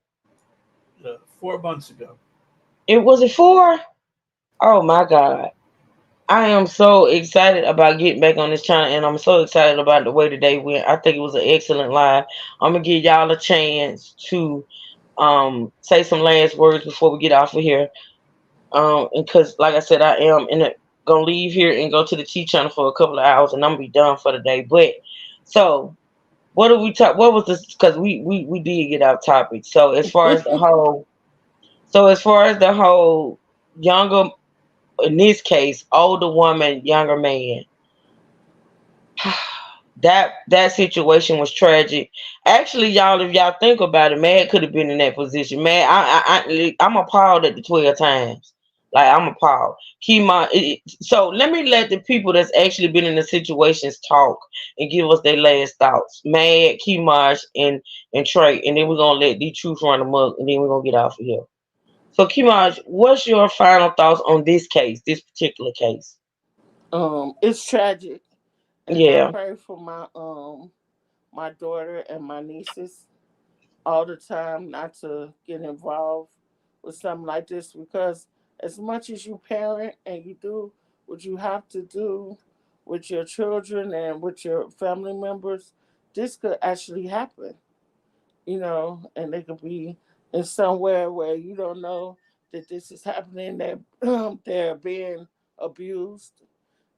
4 months ago. It was it four? Oh my God. I am so excited about getting back on this channel, and I'm so excited about the way today went. I think it was an excellent live. I'm gonna give y'all a chance to say some last words before we get off of here. Because like I said, I am gonna leave here and go to the T channel for a couple of hours, and I'm gonna be done for the day. But so what did we talk? What was this? Because we did get off topic. So as far as the whole younger, in this case, older woman, younger man. That situation was tragic. Actually, y'all, if y'all think about it, man could have been in that position. Man, I'm appalled at the 12 times. Like I'm appalled. Kima, so let me let the people that's actually been in the situations talk and give us their last thoughts. Mad, Kimaj, and Trey, and then we're gonna let the truth run amok, and then we're gonna get off of here. So, Kimaj, what's your final thoughts on this case, this particular case? It's tragic, and I Yeah. pray for my daughter and my nieces all the time not to get involved with something like this, because as much as you parent and you do what you have to do with your children and with your family members, this could actually happen, and they could be in somewhere where you don't know that this is happening, that they're being abused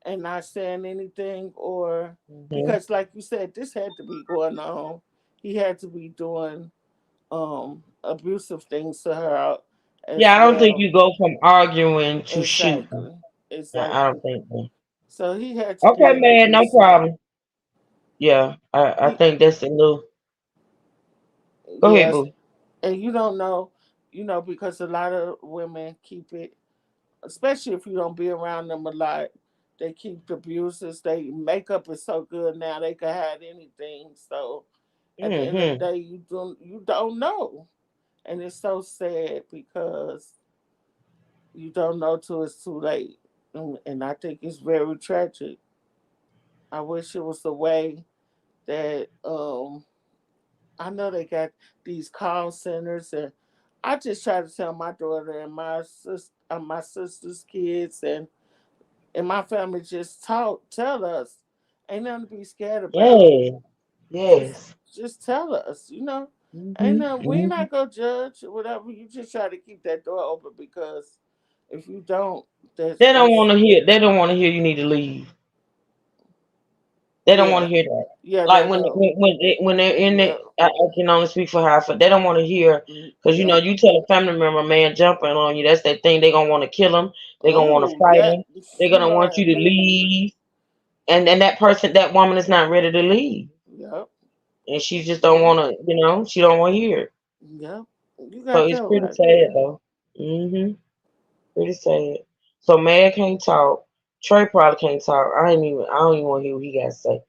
and not saying anything, or Mhm. because like you said, this had to be going on. He had to be doing abusive things to her out as Yeah, I don't think well. you go from arguing to shooting. Exactly. I don't Exactly. think so. So he had to Okay, be man, no abusive. problem. Yeah, I He, think that's a little. Go ahead, yes, boo. and you don't know, because a lot of women keep it, especially if you don't be around them a lot. They keep the abuses. They makeup is so good now they can hide anything. So at the end of the Hmm. day, you don't know, and it's so sad because you don't know till it's too late. And I think it's very tragic. I wish it was a way that I know they got these call centers, and I just try to tell my daughter and my sister's kids and my family, just tell us, ain't nothing to be scared about. Yeah. Just Yes. just tell us, ain't Hmm. nothing. We ain't not gonna judge or whatever. You just try to keep that door open, because if you don't, They don't that's want to hear. They don't want to hear you need to leave. They don't want yeah, to hear that. yeah, Like they when don't. when they're in Yeah. it, I can only speak for half. They don't want to hear because Yep. you tell a family member, man, jumping on you. That's that thing. They gonna want to kill him. They gonna want to Oh, fight yeah. him. They're gonna want you to Leave. leave. And that person, that woman, is not ready to leave, Yep. and she just don't want to. She don't want to hear it. Yep. You So got it's that pretty right sad there. though. Pretty sad. So Mad can't talk. Trey probably can't talk. I don't even want to hear what he got to say.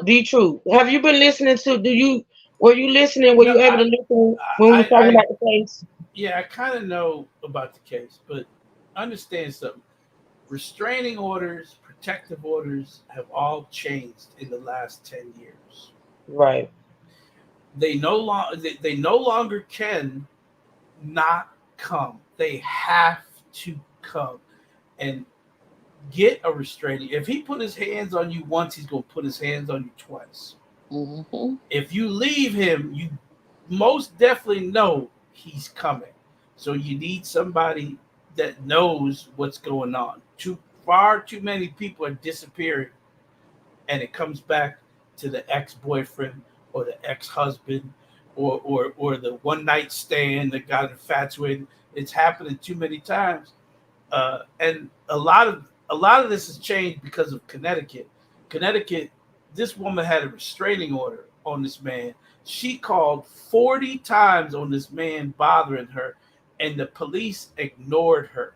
D True, have you been listening to? Were you listening? Were No, you able to listen when we were talking I about the case? yeah, I kind of know about the case, but understand something. Restraining orders, protective orders have all changed in the last 10 years. Right. They no longer can not come. They have to come and get a restraining. If he put his hands on you once, he's going to put his hands on you twice. Mm-hmm. If you leave him, you most definitely know he's coming. So you need somebody that knows what's going on. Far too many people are disappearing, and it comes back to the ex-boyfriend or the ex-husband or the one night stand that got infatuated. It's happening too many times, and a lot of this has changed because of Connecticut. Connecticut, this woman had a restraining order on this man. She called 40 times on this man bothering her, and the police ignored her.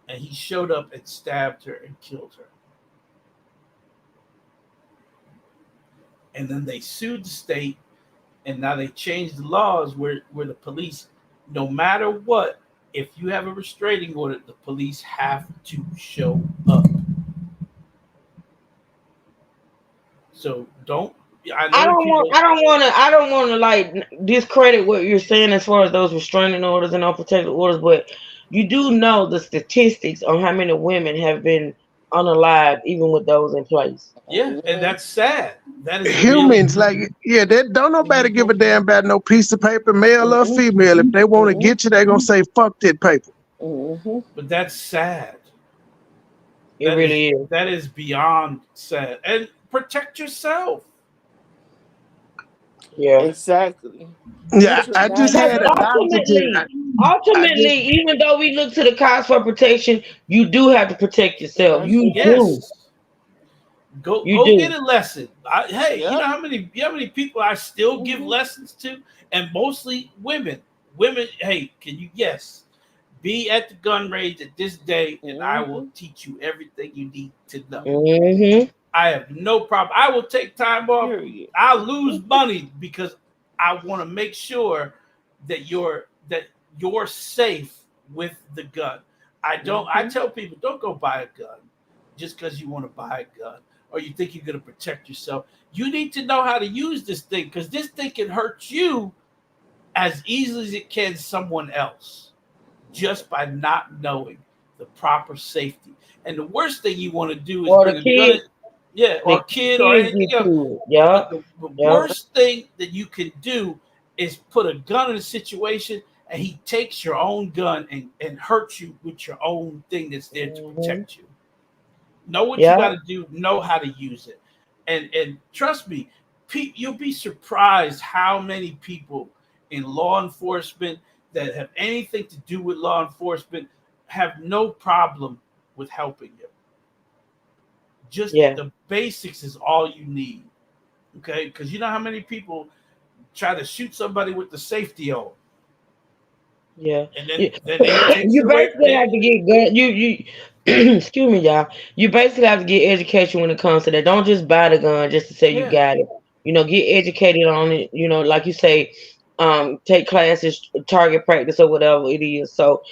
And he showed up and stabbed her and killed her. And then they sued the state, and now they changed the laws where the police, no matter what, if you have a restraining order, the police have to show up. So don't. I I know don't want. people. I don't want to. I don't want to like discredit what you're saying as far as those restraining orders and unprotected orders, but you do know the statistics on how many women have been unalive even with those in place. Yeah, and that's sad. That is really. Humans, like, yeah, they don't nobody give a Mm-hmm. damn about no piece of paper, male or Mm-hmm. female. If they want to Mm-hmm. get you, they gonna say fuck that paper. Mm-hmm. But that's sad. It really is. That is beyond sad. And protect yourself. Yeah. Exactly. Yeah, Put your I just guns Because had a up. doctor to. I just ultimately, even though we look to the cops for protection, you do have to protect yourself. That's You right. do. Yes. Go You go get do. a lesson. Hey, you know Yep. how many people I still give Hmm. lessons to, and mostly women. Women, hey, can you yes be at the gun range at this day, and I will Hmm. teach you everything you need to know. Hmm. I have no problem. I will take time off. Period. I'll lose money because I want to make sure that you're safe with the gun. I Hmm. tell people don't go buy a gun just because you want to buy a gun or you think you're going to protect yourself. You need to know how to use this thing because this thing can hurt you as easily as it can someone else just by not knowing the proper safety. And the worst thing you want to do is Or bring the a gun kid, in, yeah, or the a kid or kids anything get else. to it. But Yup. the Yup. worst thing that you can do is put a gun in a situation and he takes your own gun and hurts you with your own thing that's there to Hmm. protect you. Know what you got Yeah. to do, know how to use it. And trust me, you'll be surprised how many people in law enforcement that have anything to do with law enforcement have no problem with helping you. Just Yeah. the basics is all you need. Okay? Because you know how many people try to shoot somebody with the safety on, Yeah. and You, then they takes you it away. basically have to get gun. You excuse me, y'all. You basically have to get education when it comes to that. Don't just buy the gun just to say you Yeah, got it. Get educated on it. Like you say, take classes, target practice or whatever it is. So,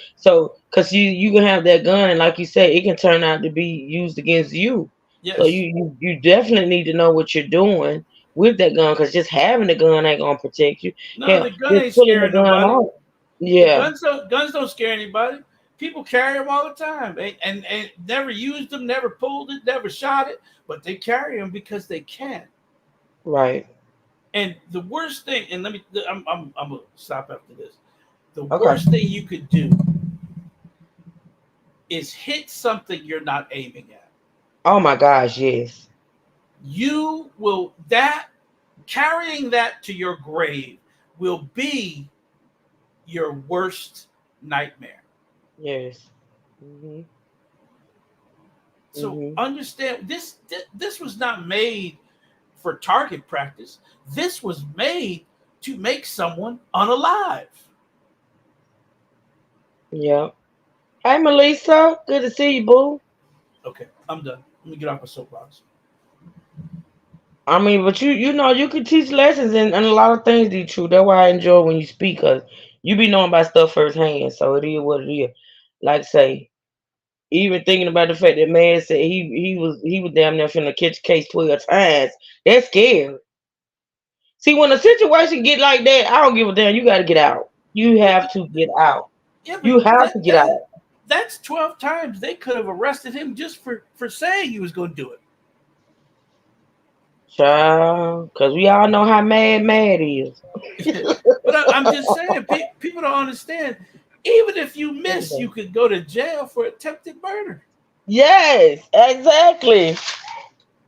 cause you can have that gun, and like you said, it can turn out to be used against you. So yes. you definitely need to know what you're doing with that gun, cause just having the gun ain't gonna protect you. No, Hell, the gun just ain't pulling the scaring gun nobody. out. The Yeah. guns don't scare anybody. People carry them all the time, and never used them, never pulled it, never shot it, but they carry them because they can. Right. And the worst thing, and I'm gonna stop after this. The Okay. worst thing you could do is hit something you're not aiming at. Oh my gosh, yes. You will that carrying that to your grave will be your worst nightmare. Yes. Mhm. So Mhm. understand this was not made for target practice. This was made to make someone unalive. Yeah. Hey Melissa, good to see you, boo. Okay, I'm done. Let me get off my soapbox. I mean, but you could teach lessons and a lot of things be true. That's why I enjoy when you speak, cause you be knowing about stuff firsthand. So it is what it is. Like I say, even thinking about the fact that man said he was damn near finna catch case 12 times. That's scary. See, when a situation get like that, I don't give a damn. You got to get out. You Yeah, have to get out. yeah, but You have to get out. that's 12 times they could have arrested him just for saying he was going to do Child, because we all know how mad is. it. But I'm just saying, people don't understand. Even if you miss, you could go to jail for attempted murder. Yes, exactly.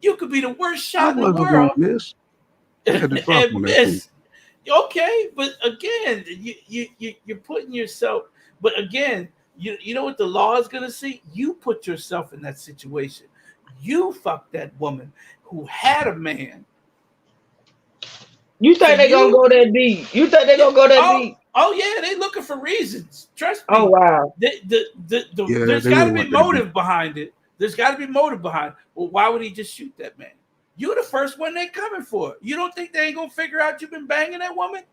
You could be the worst I shot in the wasn't gonna world miss. I had to drop and on that too. miss. Okay, but again, you're putting yourself. But again, you know what the law is going to see? You put yourself in that situation. You fucked that woman who had a man. You So think they gonna go that deep? You think they yeah, gonna go that deep? yeah, they looking for reasons. Trust Oh me. wow. Yeah, There's they got really to be went that deep. motive behind it. There's got to be motive behind it. Well, why would he just shoot that man? You're the first one they're coming for. You don't think they ain't gonna figure out you've been banging that woman?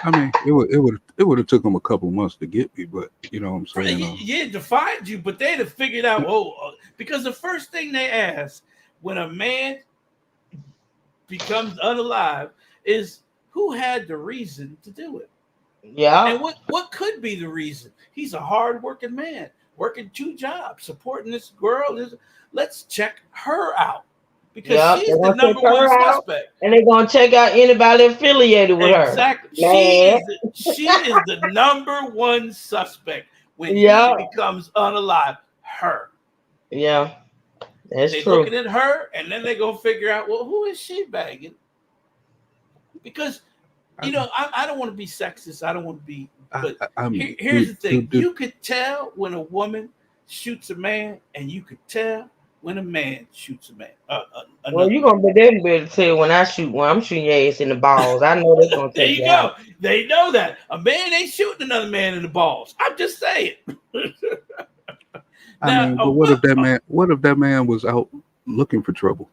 I mean, it would have took them a couple months to get me, but you know what I'm saying. Yeah, to find you, but they'd have figured out. Because the first thing they ask when a man becomes unalive is who had the reason to do it, Yeah. and what could be the reason? He's a hardworking man, working two jobs, supporting this girl. Let's check her out because Yeah. They're she's the gonna check number one her out suspect. and they're gonna check out anybody affiliated with her. Exactly. Man. She is the number one suspect when he Yeah. becomes unalive. Her. Yeah. That's They true. looking at her, and then they go figure out, well, who is she banging? Because I don't want to be sexist. I don't want to be, but here's the thing: you could tell when a woman shoots a man, and you could tell when a man shoots a man. Well, you gonna be there to be able to tell when I'm shooting your ass in the balls. I know that's gonna There take you you out. go. They know that a man ain't shooting another man in the balls. I'm just saying. I mean, but what if that man was out looking for trouble?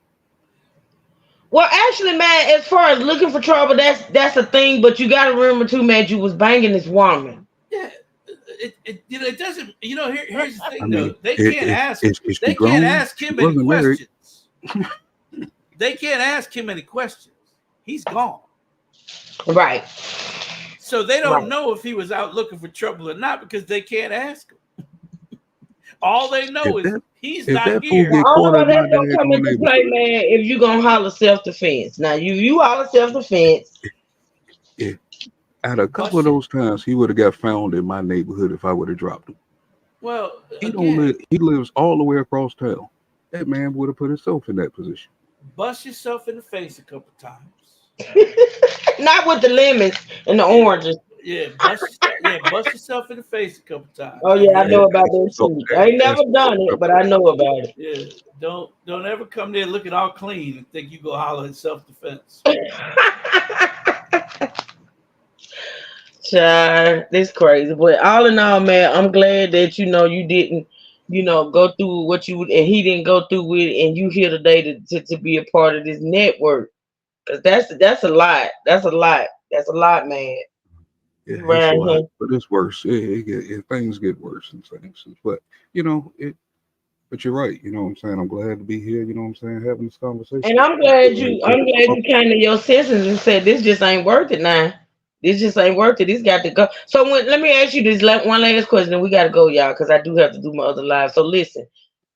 Well, actually, man, as far as looking for trouble, that's a thing. But you got to remember too, man, you was banging this woman. Yeah, it doesn't. Here's the thing, I mean, though. They can't ask. Is she They grown? can't ask him any Married. questions. They can't ask him any questions. He's gone. Right. So they don't know if he was out looking for trouble or not because they can't ask him. All they know is he's not here. The only way that's gonna come into play, man, if you gonna holler self-defense. Now you holler self-defense. Yeah. At a couple of those times, he would have got found in my neighborhood if I would have dropped him. Well, he lives all the way across town. That man would have put himself in that position. Bust yourself in the face a couple times. Not with the lemons and the oranges. Yeah, bust yourself in the face a couple times. Oh yeah, I know about that too. I ain't never done it, but I know about it. Yeah, don't ever come there looking all clean and think you go holler in self-defense. Child, this crazy. But all in all, man, I'm glad that you didn't, go through what you and he didn't go through with, and you here today to be a part of this network. Cause that's a lot. That's a lot. That's a lot, man. Yeah, it's a lot, but it's worse. Things get worse and things. But but you're right. You know what I'm saying? I'm glad to be here. You know what I'm saying? Having this conversation. And I'm glad you came to your senses and said this just ain't worth it now. This just ain't worth it. This got to go. So let me ask you this one last question, and we got to go, y'all, because I do have to do my other live. So listen,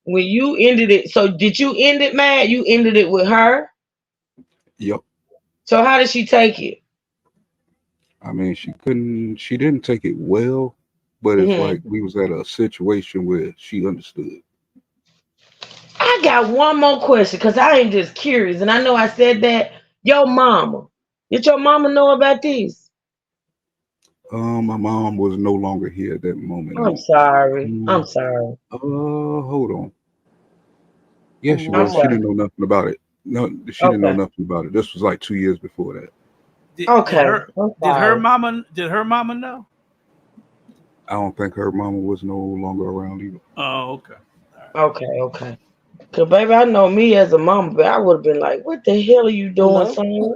when you ended it, so did you end it, man? You ended it with her? Yep. So how did she take it? I mean, she didn't take it well, but it's like we was at a situation where she understood. I got one more question because I ain't just curious, and I know I said that. Your mama, did your mama know about this? My mom was no longer here at that moment. I'm sorry. I'm sorry. Hold on. Yeah, she was. She didn't know nothing about it. No, she didn't know nothing about it. This was like 2 years before that. Did her mama know? I don't think her mama was no longer around either. Oh, okay. Okay. Cause baby, I know me as a mama, but I would have been like, "What the hell are you doing, son?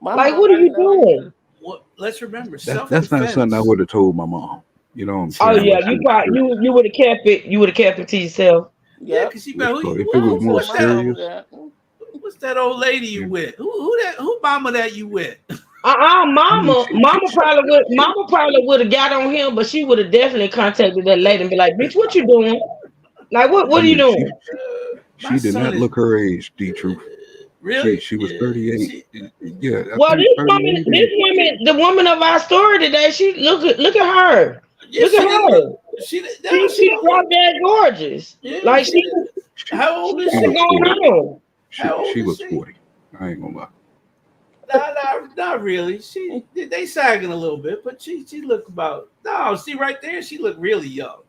Like, what are you doing?" Well, let's remember, that's not something I would have told my mom. You know what I'm saying? Oh yeah, you would have kept it. You would have kept it to yourself. Yeah, because if it was more serious. What's that old lady you with? Who mama that you with? Mama probably would have got on him, but she would have definitely contacted that lady and be like, "Bitch, what you doing? Like, what are you doing?" She did not look her age, D-Truth. Really? She was 38. Yeah. Well, this woman, the woman of our story today, she look at her. Yeah, look at her. She's drop dead gorgeous. Yeah, like she. How old is she? What's going on? She was 40. I ain't gonna lie. Not really. They sagging a little bit, but she looked about. No, see right there, she looked really young.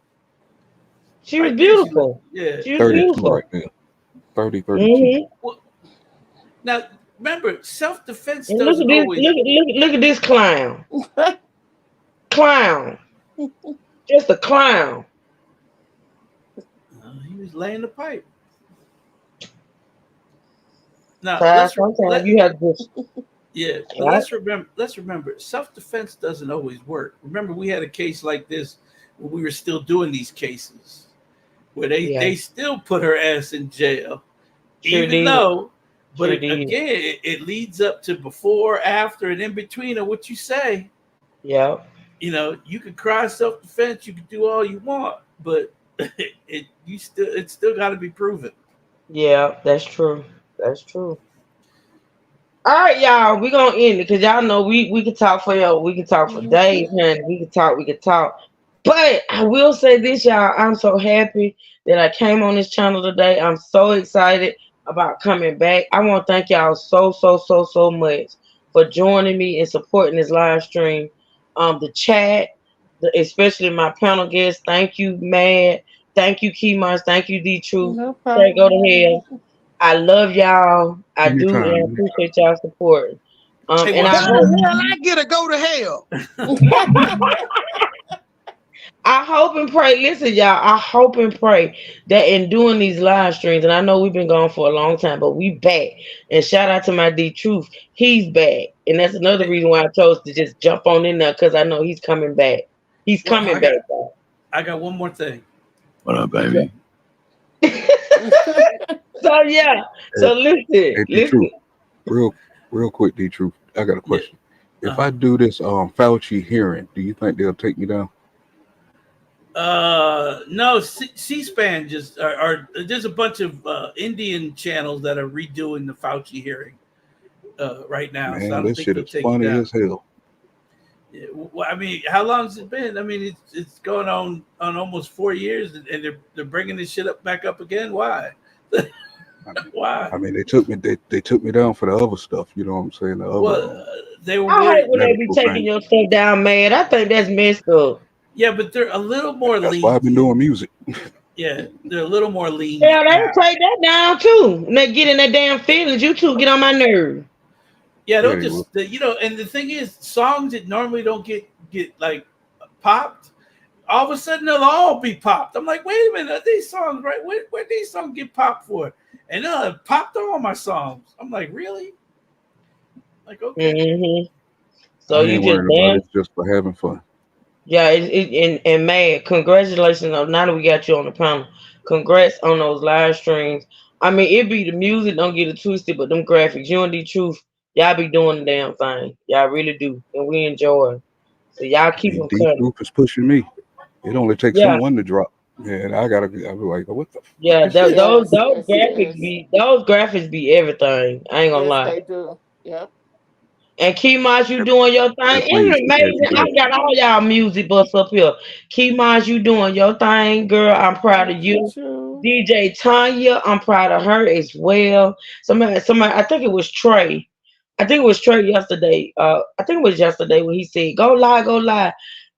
She was beautiful. She was beautiful. Right there. 30, 32. Well, now remember, self-defense and doesn't look at always. Look at this clown. Clown. Just a clown. He was laying the pipe. Now you have to. Yeah, but let's remember, self-defense doesn't always work. Remember, we had a case like this when we were still doing these cases, where they still put her ass in jail, even though. But again, it leads up to before, after, and in between of what you say. Yeah. You can cry self-defense, you can do all you want, but it's still got to be proven. Yeah, that's true. That's true. All right, y'all, we're gonna end it because y'all know we can talk for we can talk for days, man. We can talk. But I will say this, y'all. I'm so happy that I came on this channel today. I'm so excited about coming back. I want to thank y'all so much for joining me and supporting this live stream. The chat, especially my panel guests. Thank you, Mad. Thank you, Keymars. Thank you, D Truth. No Say go to problem. hell. I love y'all. I do, and I Anytime. appreciate y'all support. Hey, And well, I How hope. the hell I get to go to hell? I hope and pray. Listen, y'all. I hope and pray that in doing these live streams, and I know we've been gone for a long time, but we back. And shout out to my D Truth, he's back, and that's another reason why I chose to just jump on in there because I know he's coming back. He's well, coming back. Y'all. I got one more thing. What up, baby? So yeah. So listen, Hey, D listen. Truth, real quick, D Truth. I got a question. If Uh-huh. I do this Fauci hearing, do you think they'll take me down? No, C-SPAN just there's a bunch of Indian channels that are redoing the Fauci hearing right now. So I Man, don't this think shit they'll is take you funny down. as hell. Yeah, well, I mean, how long's it been? I mean, it's going on almost 4 years, and they're bringing this shit back up again. Why? Why? I mean, they took me down for the other stuff. You know what I'm saying? The other Well, they were I hate worried. when they be medical taking thing. your stuff down, man. I think that's messed up. Yeah, but they're a little more That's why I've been lenient. doing music. Yeah, they're a little more Yeah, lenient they now. take that down too. And they get in their damn feelings. You two get on my nerve. Yeah, Yeah, they'll you will. just and the thing is, songs that normally don't get like popped, all of a sudden they'll all be popped. I'm like, wait a minute, are these songs right? Where these songs get popped for? And they'll have popped all my songs. I'm like, really? Like, okay. Mm-hmm. So I you ain't just worrying about damn it. It's just for having fun. yeah. And man, congratulations on now that we got you on the panel. Congrats on those live streams. I mean, it be the music, don't get it twisted, but them graphics, you and the truth, y'all be doing the damn thing. Y'all really do, and we enjoy it. So y'all I keep mean, them D coming. Truth is pushing me. It only takes Yeah, him one to drop. Yeah, and I be like, what the fuck yeah. is this? Yes, Graphics yes. be those graphics be everything. I ain't gonna Yes, lie. they do. Yep. And Keymars, you That, doing your thing. that It's plays too heavy amazing. I graphic. got all y'all music busts up here. Keymars, you doing your thing, girl. I'm proud of Thank you, you. True. DJ Tanya, I'm proud of her as well. Somebody, I think it was Trey. I think it was Trey yesterday. I think it was yesterday when he said, "Go live, go live."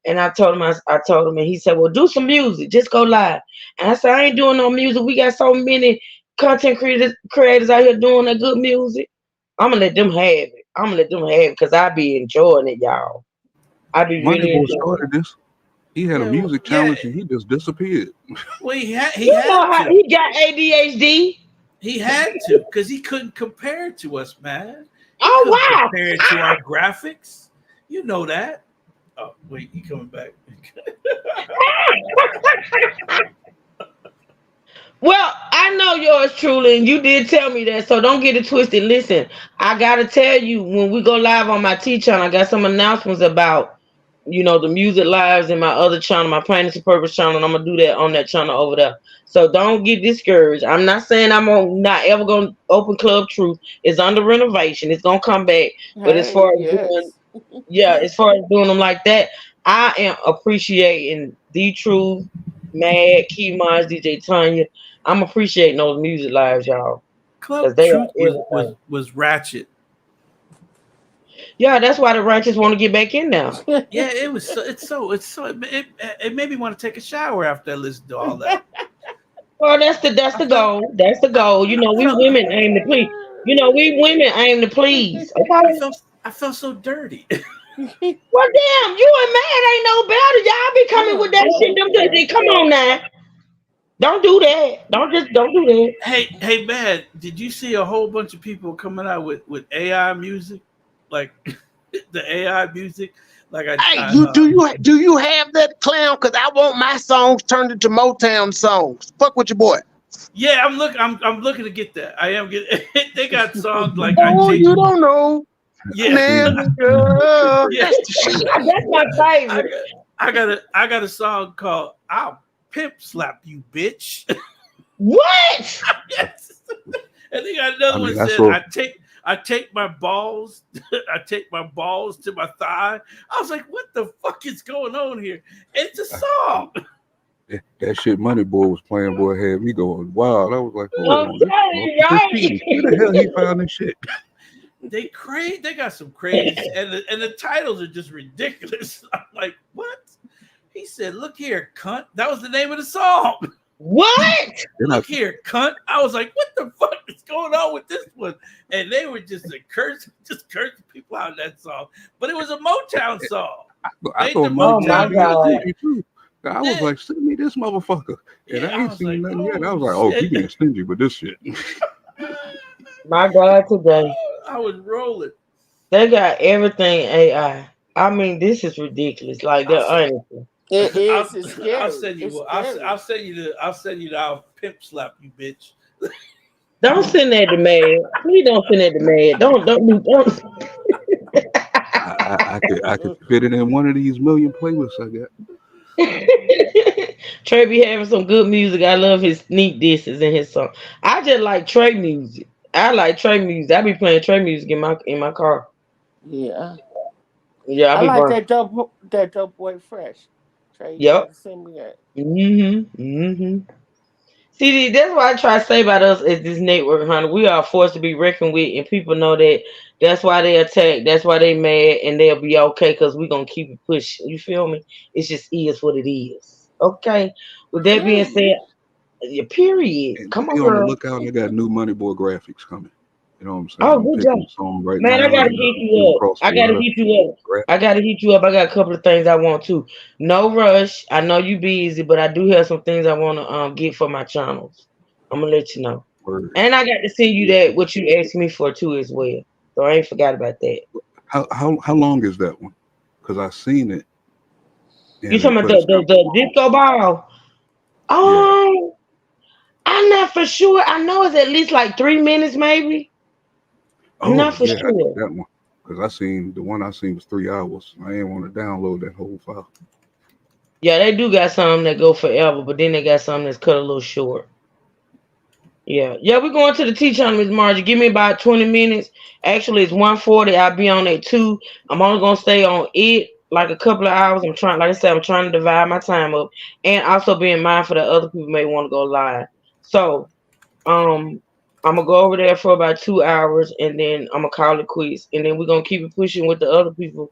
And I told him, I told him, and he said, "Well, do some music, just go live." And I said, "I ain't doing no music. We got so many content creators out here doing that good music. I'm gonna let them have it. I'm gonna let them have it because I be enjoying it, y'all. I be Money really Boy enjoying it. started this. He had a music Yeah. challenge and he just disappeared. Well, he You know had how to. he got ADHD? He had to because he couldn't compare it to us, man. He Oh couldn't wow! compare it to our graphics. You know that. Oh wait, he coming back. Well, I know yours truly, and you did tell me that, so don't get it twisted. Listen, I gotta tell you, when we go live on my T channel, I got some announcements about, the music lives in my other channel, my Planet to Purpose channel, and I'm gonna do that on that channel over there. So don't get discouraged. I'm not saying not ever gonna open Club Truth. It's under renovation. It's gonna come back. But as Hey, far as doing, yes. yeah, as far as doing them like that, I am appreciating the Truth, Mad, Key Mines, DJ Tanya. I'm appreciating those music lives, y'all, because Club they are Truth everything. was ratchet. Yeah, that's why the righteous want to get back in now. Yeah, it was. It made me want to take a shower after I listened to all that. Well, that's the goal. That's the goal. I We felt. women aim to please. We women aim to please. I Okay. felt. I felt so dirty. Well, damn, you and Mad ain't no better. Y'all be coming with that shit. Come on now. Don't do that. Don't do that. Hey, man, did you see a whole bunch of people coming out with AI music, like the AI music? Like Hey, do you have that clown? Cause I want my songs turned into Motown songs. Fuck with your boy. yeah, I'm looking to get that. I am getting. They got songs like I Oh, take. you don't know. Yeah, Man, girl, yeah. that's the shit. That's my I favorite. got a song called "I'll Pimp Slap You, Bitch." What? Yes. And they got another I one mean, that said, I take my balls, I take my balls to my thigh. I was like, what the fuck is going on here? It's a song. That shit Money Boy was playing, boy, had me going wild. I was like, hold I'm on, this telling you, motherfucker's right? cheating. Where the hell he found this shit? They got some crazy, and the titles are just ridiculous. I'm like, what? He said, "Look here, cunt." That was the name of the song. What? Look here, cunt. I was like, what the fuck is going on with this one? And they were just cursing people out in that song. But it was a Motown song. I thought Oh my Motown God. music too. I was like, send me this motherfucker. And I ain't seen nothing yet. I was like, oh, he being stingy with this shit. My God, today. I was rolling. They got everything AI. I mean, this is ridiculous. Like, they're honestly. It is. It's scary. I'll send you. I'll send you the. I'll send you the. I'll pimp slap you, bitch. Don't send that to Mad. Please don't send that to Mad. Don't. I could fit it in one of these million playlists I got. Trey be having some good music. I love his sneak disses in his song. I just like Trey music. I like Trey music. I be playing Trey music in my car. Yeah. Yeah, I be like burning. that dope boy fresh. Trey, you Yep. gotta send me that. See, that's why I try to say about us as this network, honey. We are forced to be reckoned with, and people know that. That's why they attack. That's why they mad, and they'll be okay because we're gonna keep it pushing. You feel me? It's just is what it is. Okay. With that being said, yeah, period. And Come be on, on the girl. lookout. I got new Money Boy graphics coming. You know what I'm saying? Oh, I'm good job. picking a song right Man, I now gotta that hit came you up. across a I gotta lot of hit you up. rap. I gotta hit you up. I got a couple of things I want to. No rush. I know you busy, but I do have some things I want to get for my channels. I'm gonna let you know. Word. And I got to send you that what you asked me for too as well. So I ain't forgot about that. How long is that one? Because I seen it, You and talking about but it's not. the disco ball? Yeah. Um, I'm not for sure. I know it's at least like 3 minutes, maybe. I'm Oh not for yeah, I need sure. that one. Because I seen the one I seen was 3 hours. I didn't want to download that whole file. Yeah, they do got some that go forever, but then they got some that's cut a little short. Yeah, we're going to the tea channel, Miss Margie. Give me about 20 minutes. Actually, it's 1:40. I'll be on at 2. I'm only gonna stay on it like a couple of hours. I'm trying, like I said, I'm trying to divide my time up, and also being mindful that other people may want to go live. So, I'm gonna go over there for about 2 hours, and then I'm gonna call it quits, and then we're gonna keep it pushing with the other people.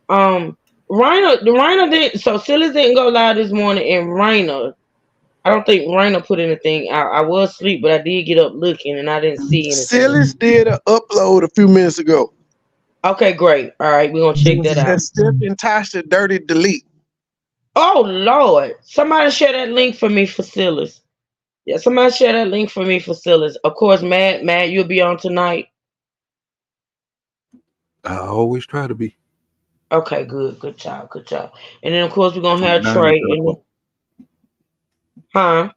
Um, Raina didn't. So Silas didn't go live this morning, and Raina. I don't think Raina put anything out. I was asleep, but I did get up looking and I didn't see anything. Silas did an upload a few minutes ago. Okay, great. All right, we're gonna check that out. And Steph and Tasha dirty delete. Oh Lord. Somebody share that link for me for Silas. Yeah, somebody share that link for me for Silas. Of course, Matt, you'll be on tonight. I always try to be Okay, good job. And then of course we're gonna between have 9 and Trey 10 and o'clock. huh?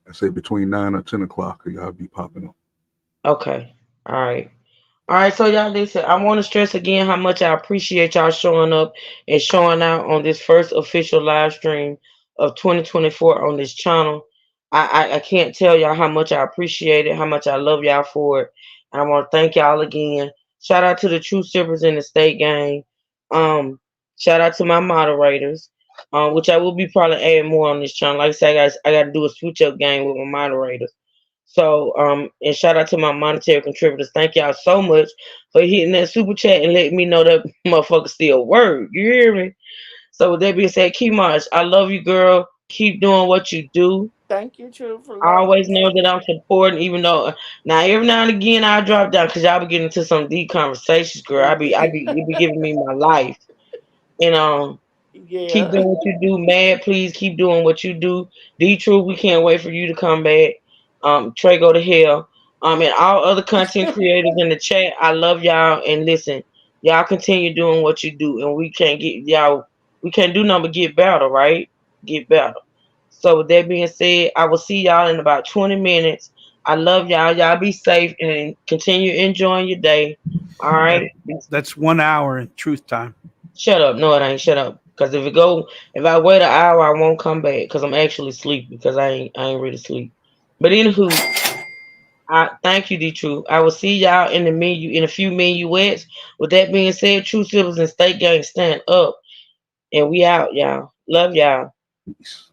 I say between 9 and 10 o'clock, y'all be popping up. Okay. All right. All right, so y'all listen. I want to stress again how much I appreciate y'all showing up and showing out on this first official live stream of 2024 on this channel. I can't tell y'all how much I appreciate it, how much I love y'all for it, and I want to thank y'all again. Shout out to the true sippers in the state gang. Shout out to my moderators, which I will be probably adding more on this channel. Like I said, guys, I got to do a switch up game with my moderators. So, and shout out to my monetary contributors. Thank y'all so much for hitting that super chat and letting me know that motherfucker still work. You hear me? So, with that being said, Keymarch, I love you, girl. Keep doing what you do. Thank you, True, for I loving you always know that too. I'm supporting, even though now every now and again I drop down because y'all be getting into some deep conversations, girl. You be giving me my life, and keep Yeah. doing what you do, Mad. Please keep doing what you do. D True, we can't wait for you to come back. Trey, go to hell. And all other content creators in the chat, I love y'all. And listen, y'all continue doing what you do, and we can't get y'all. We can't do nothing but get better, right? Get better. So with that being said, I will see y'all in about 20 minutes. I love y'all. Y'all be safe and continue enjoying your day. All That, right. that's 1 hour in truth time. Shut up. No, it ain't. Shut up. Because if I wait an hour, I won't come back because I'm actually sleepy because I ain't really sleep. But anywho, Thank you, D True. I will see y'all in a few minuets. With that being said, True Citizens and State Gang stand up. And we out, y'all. Love y'all. Peace.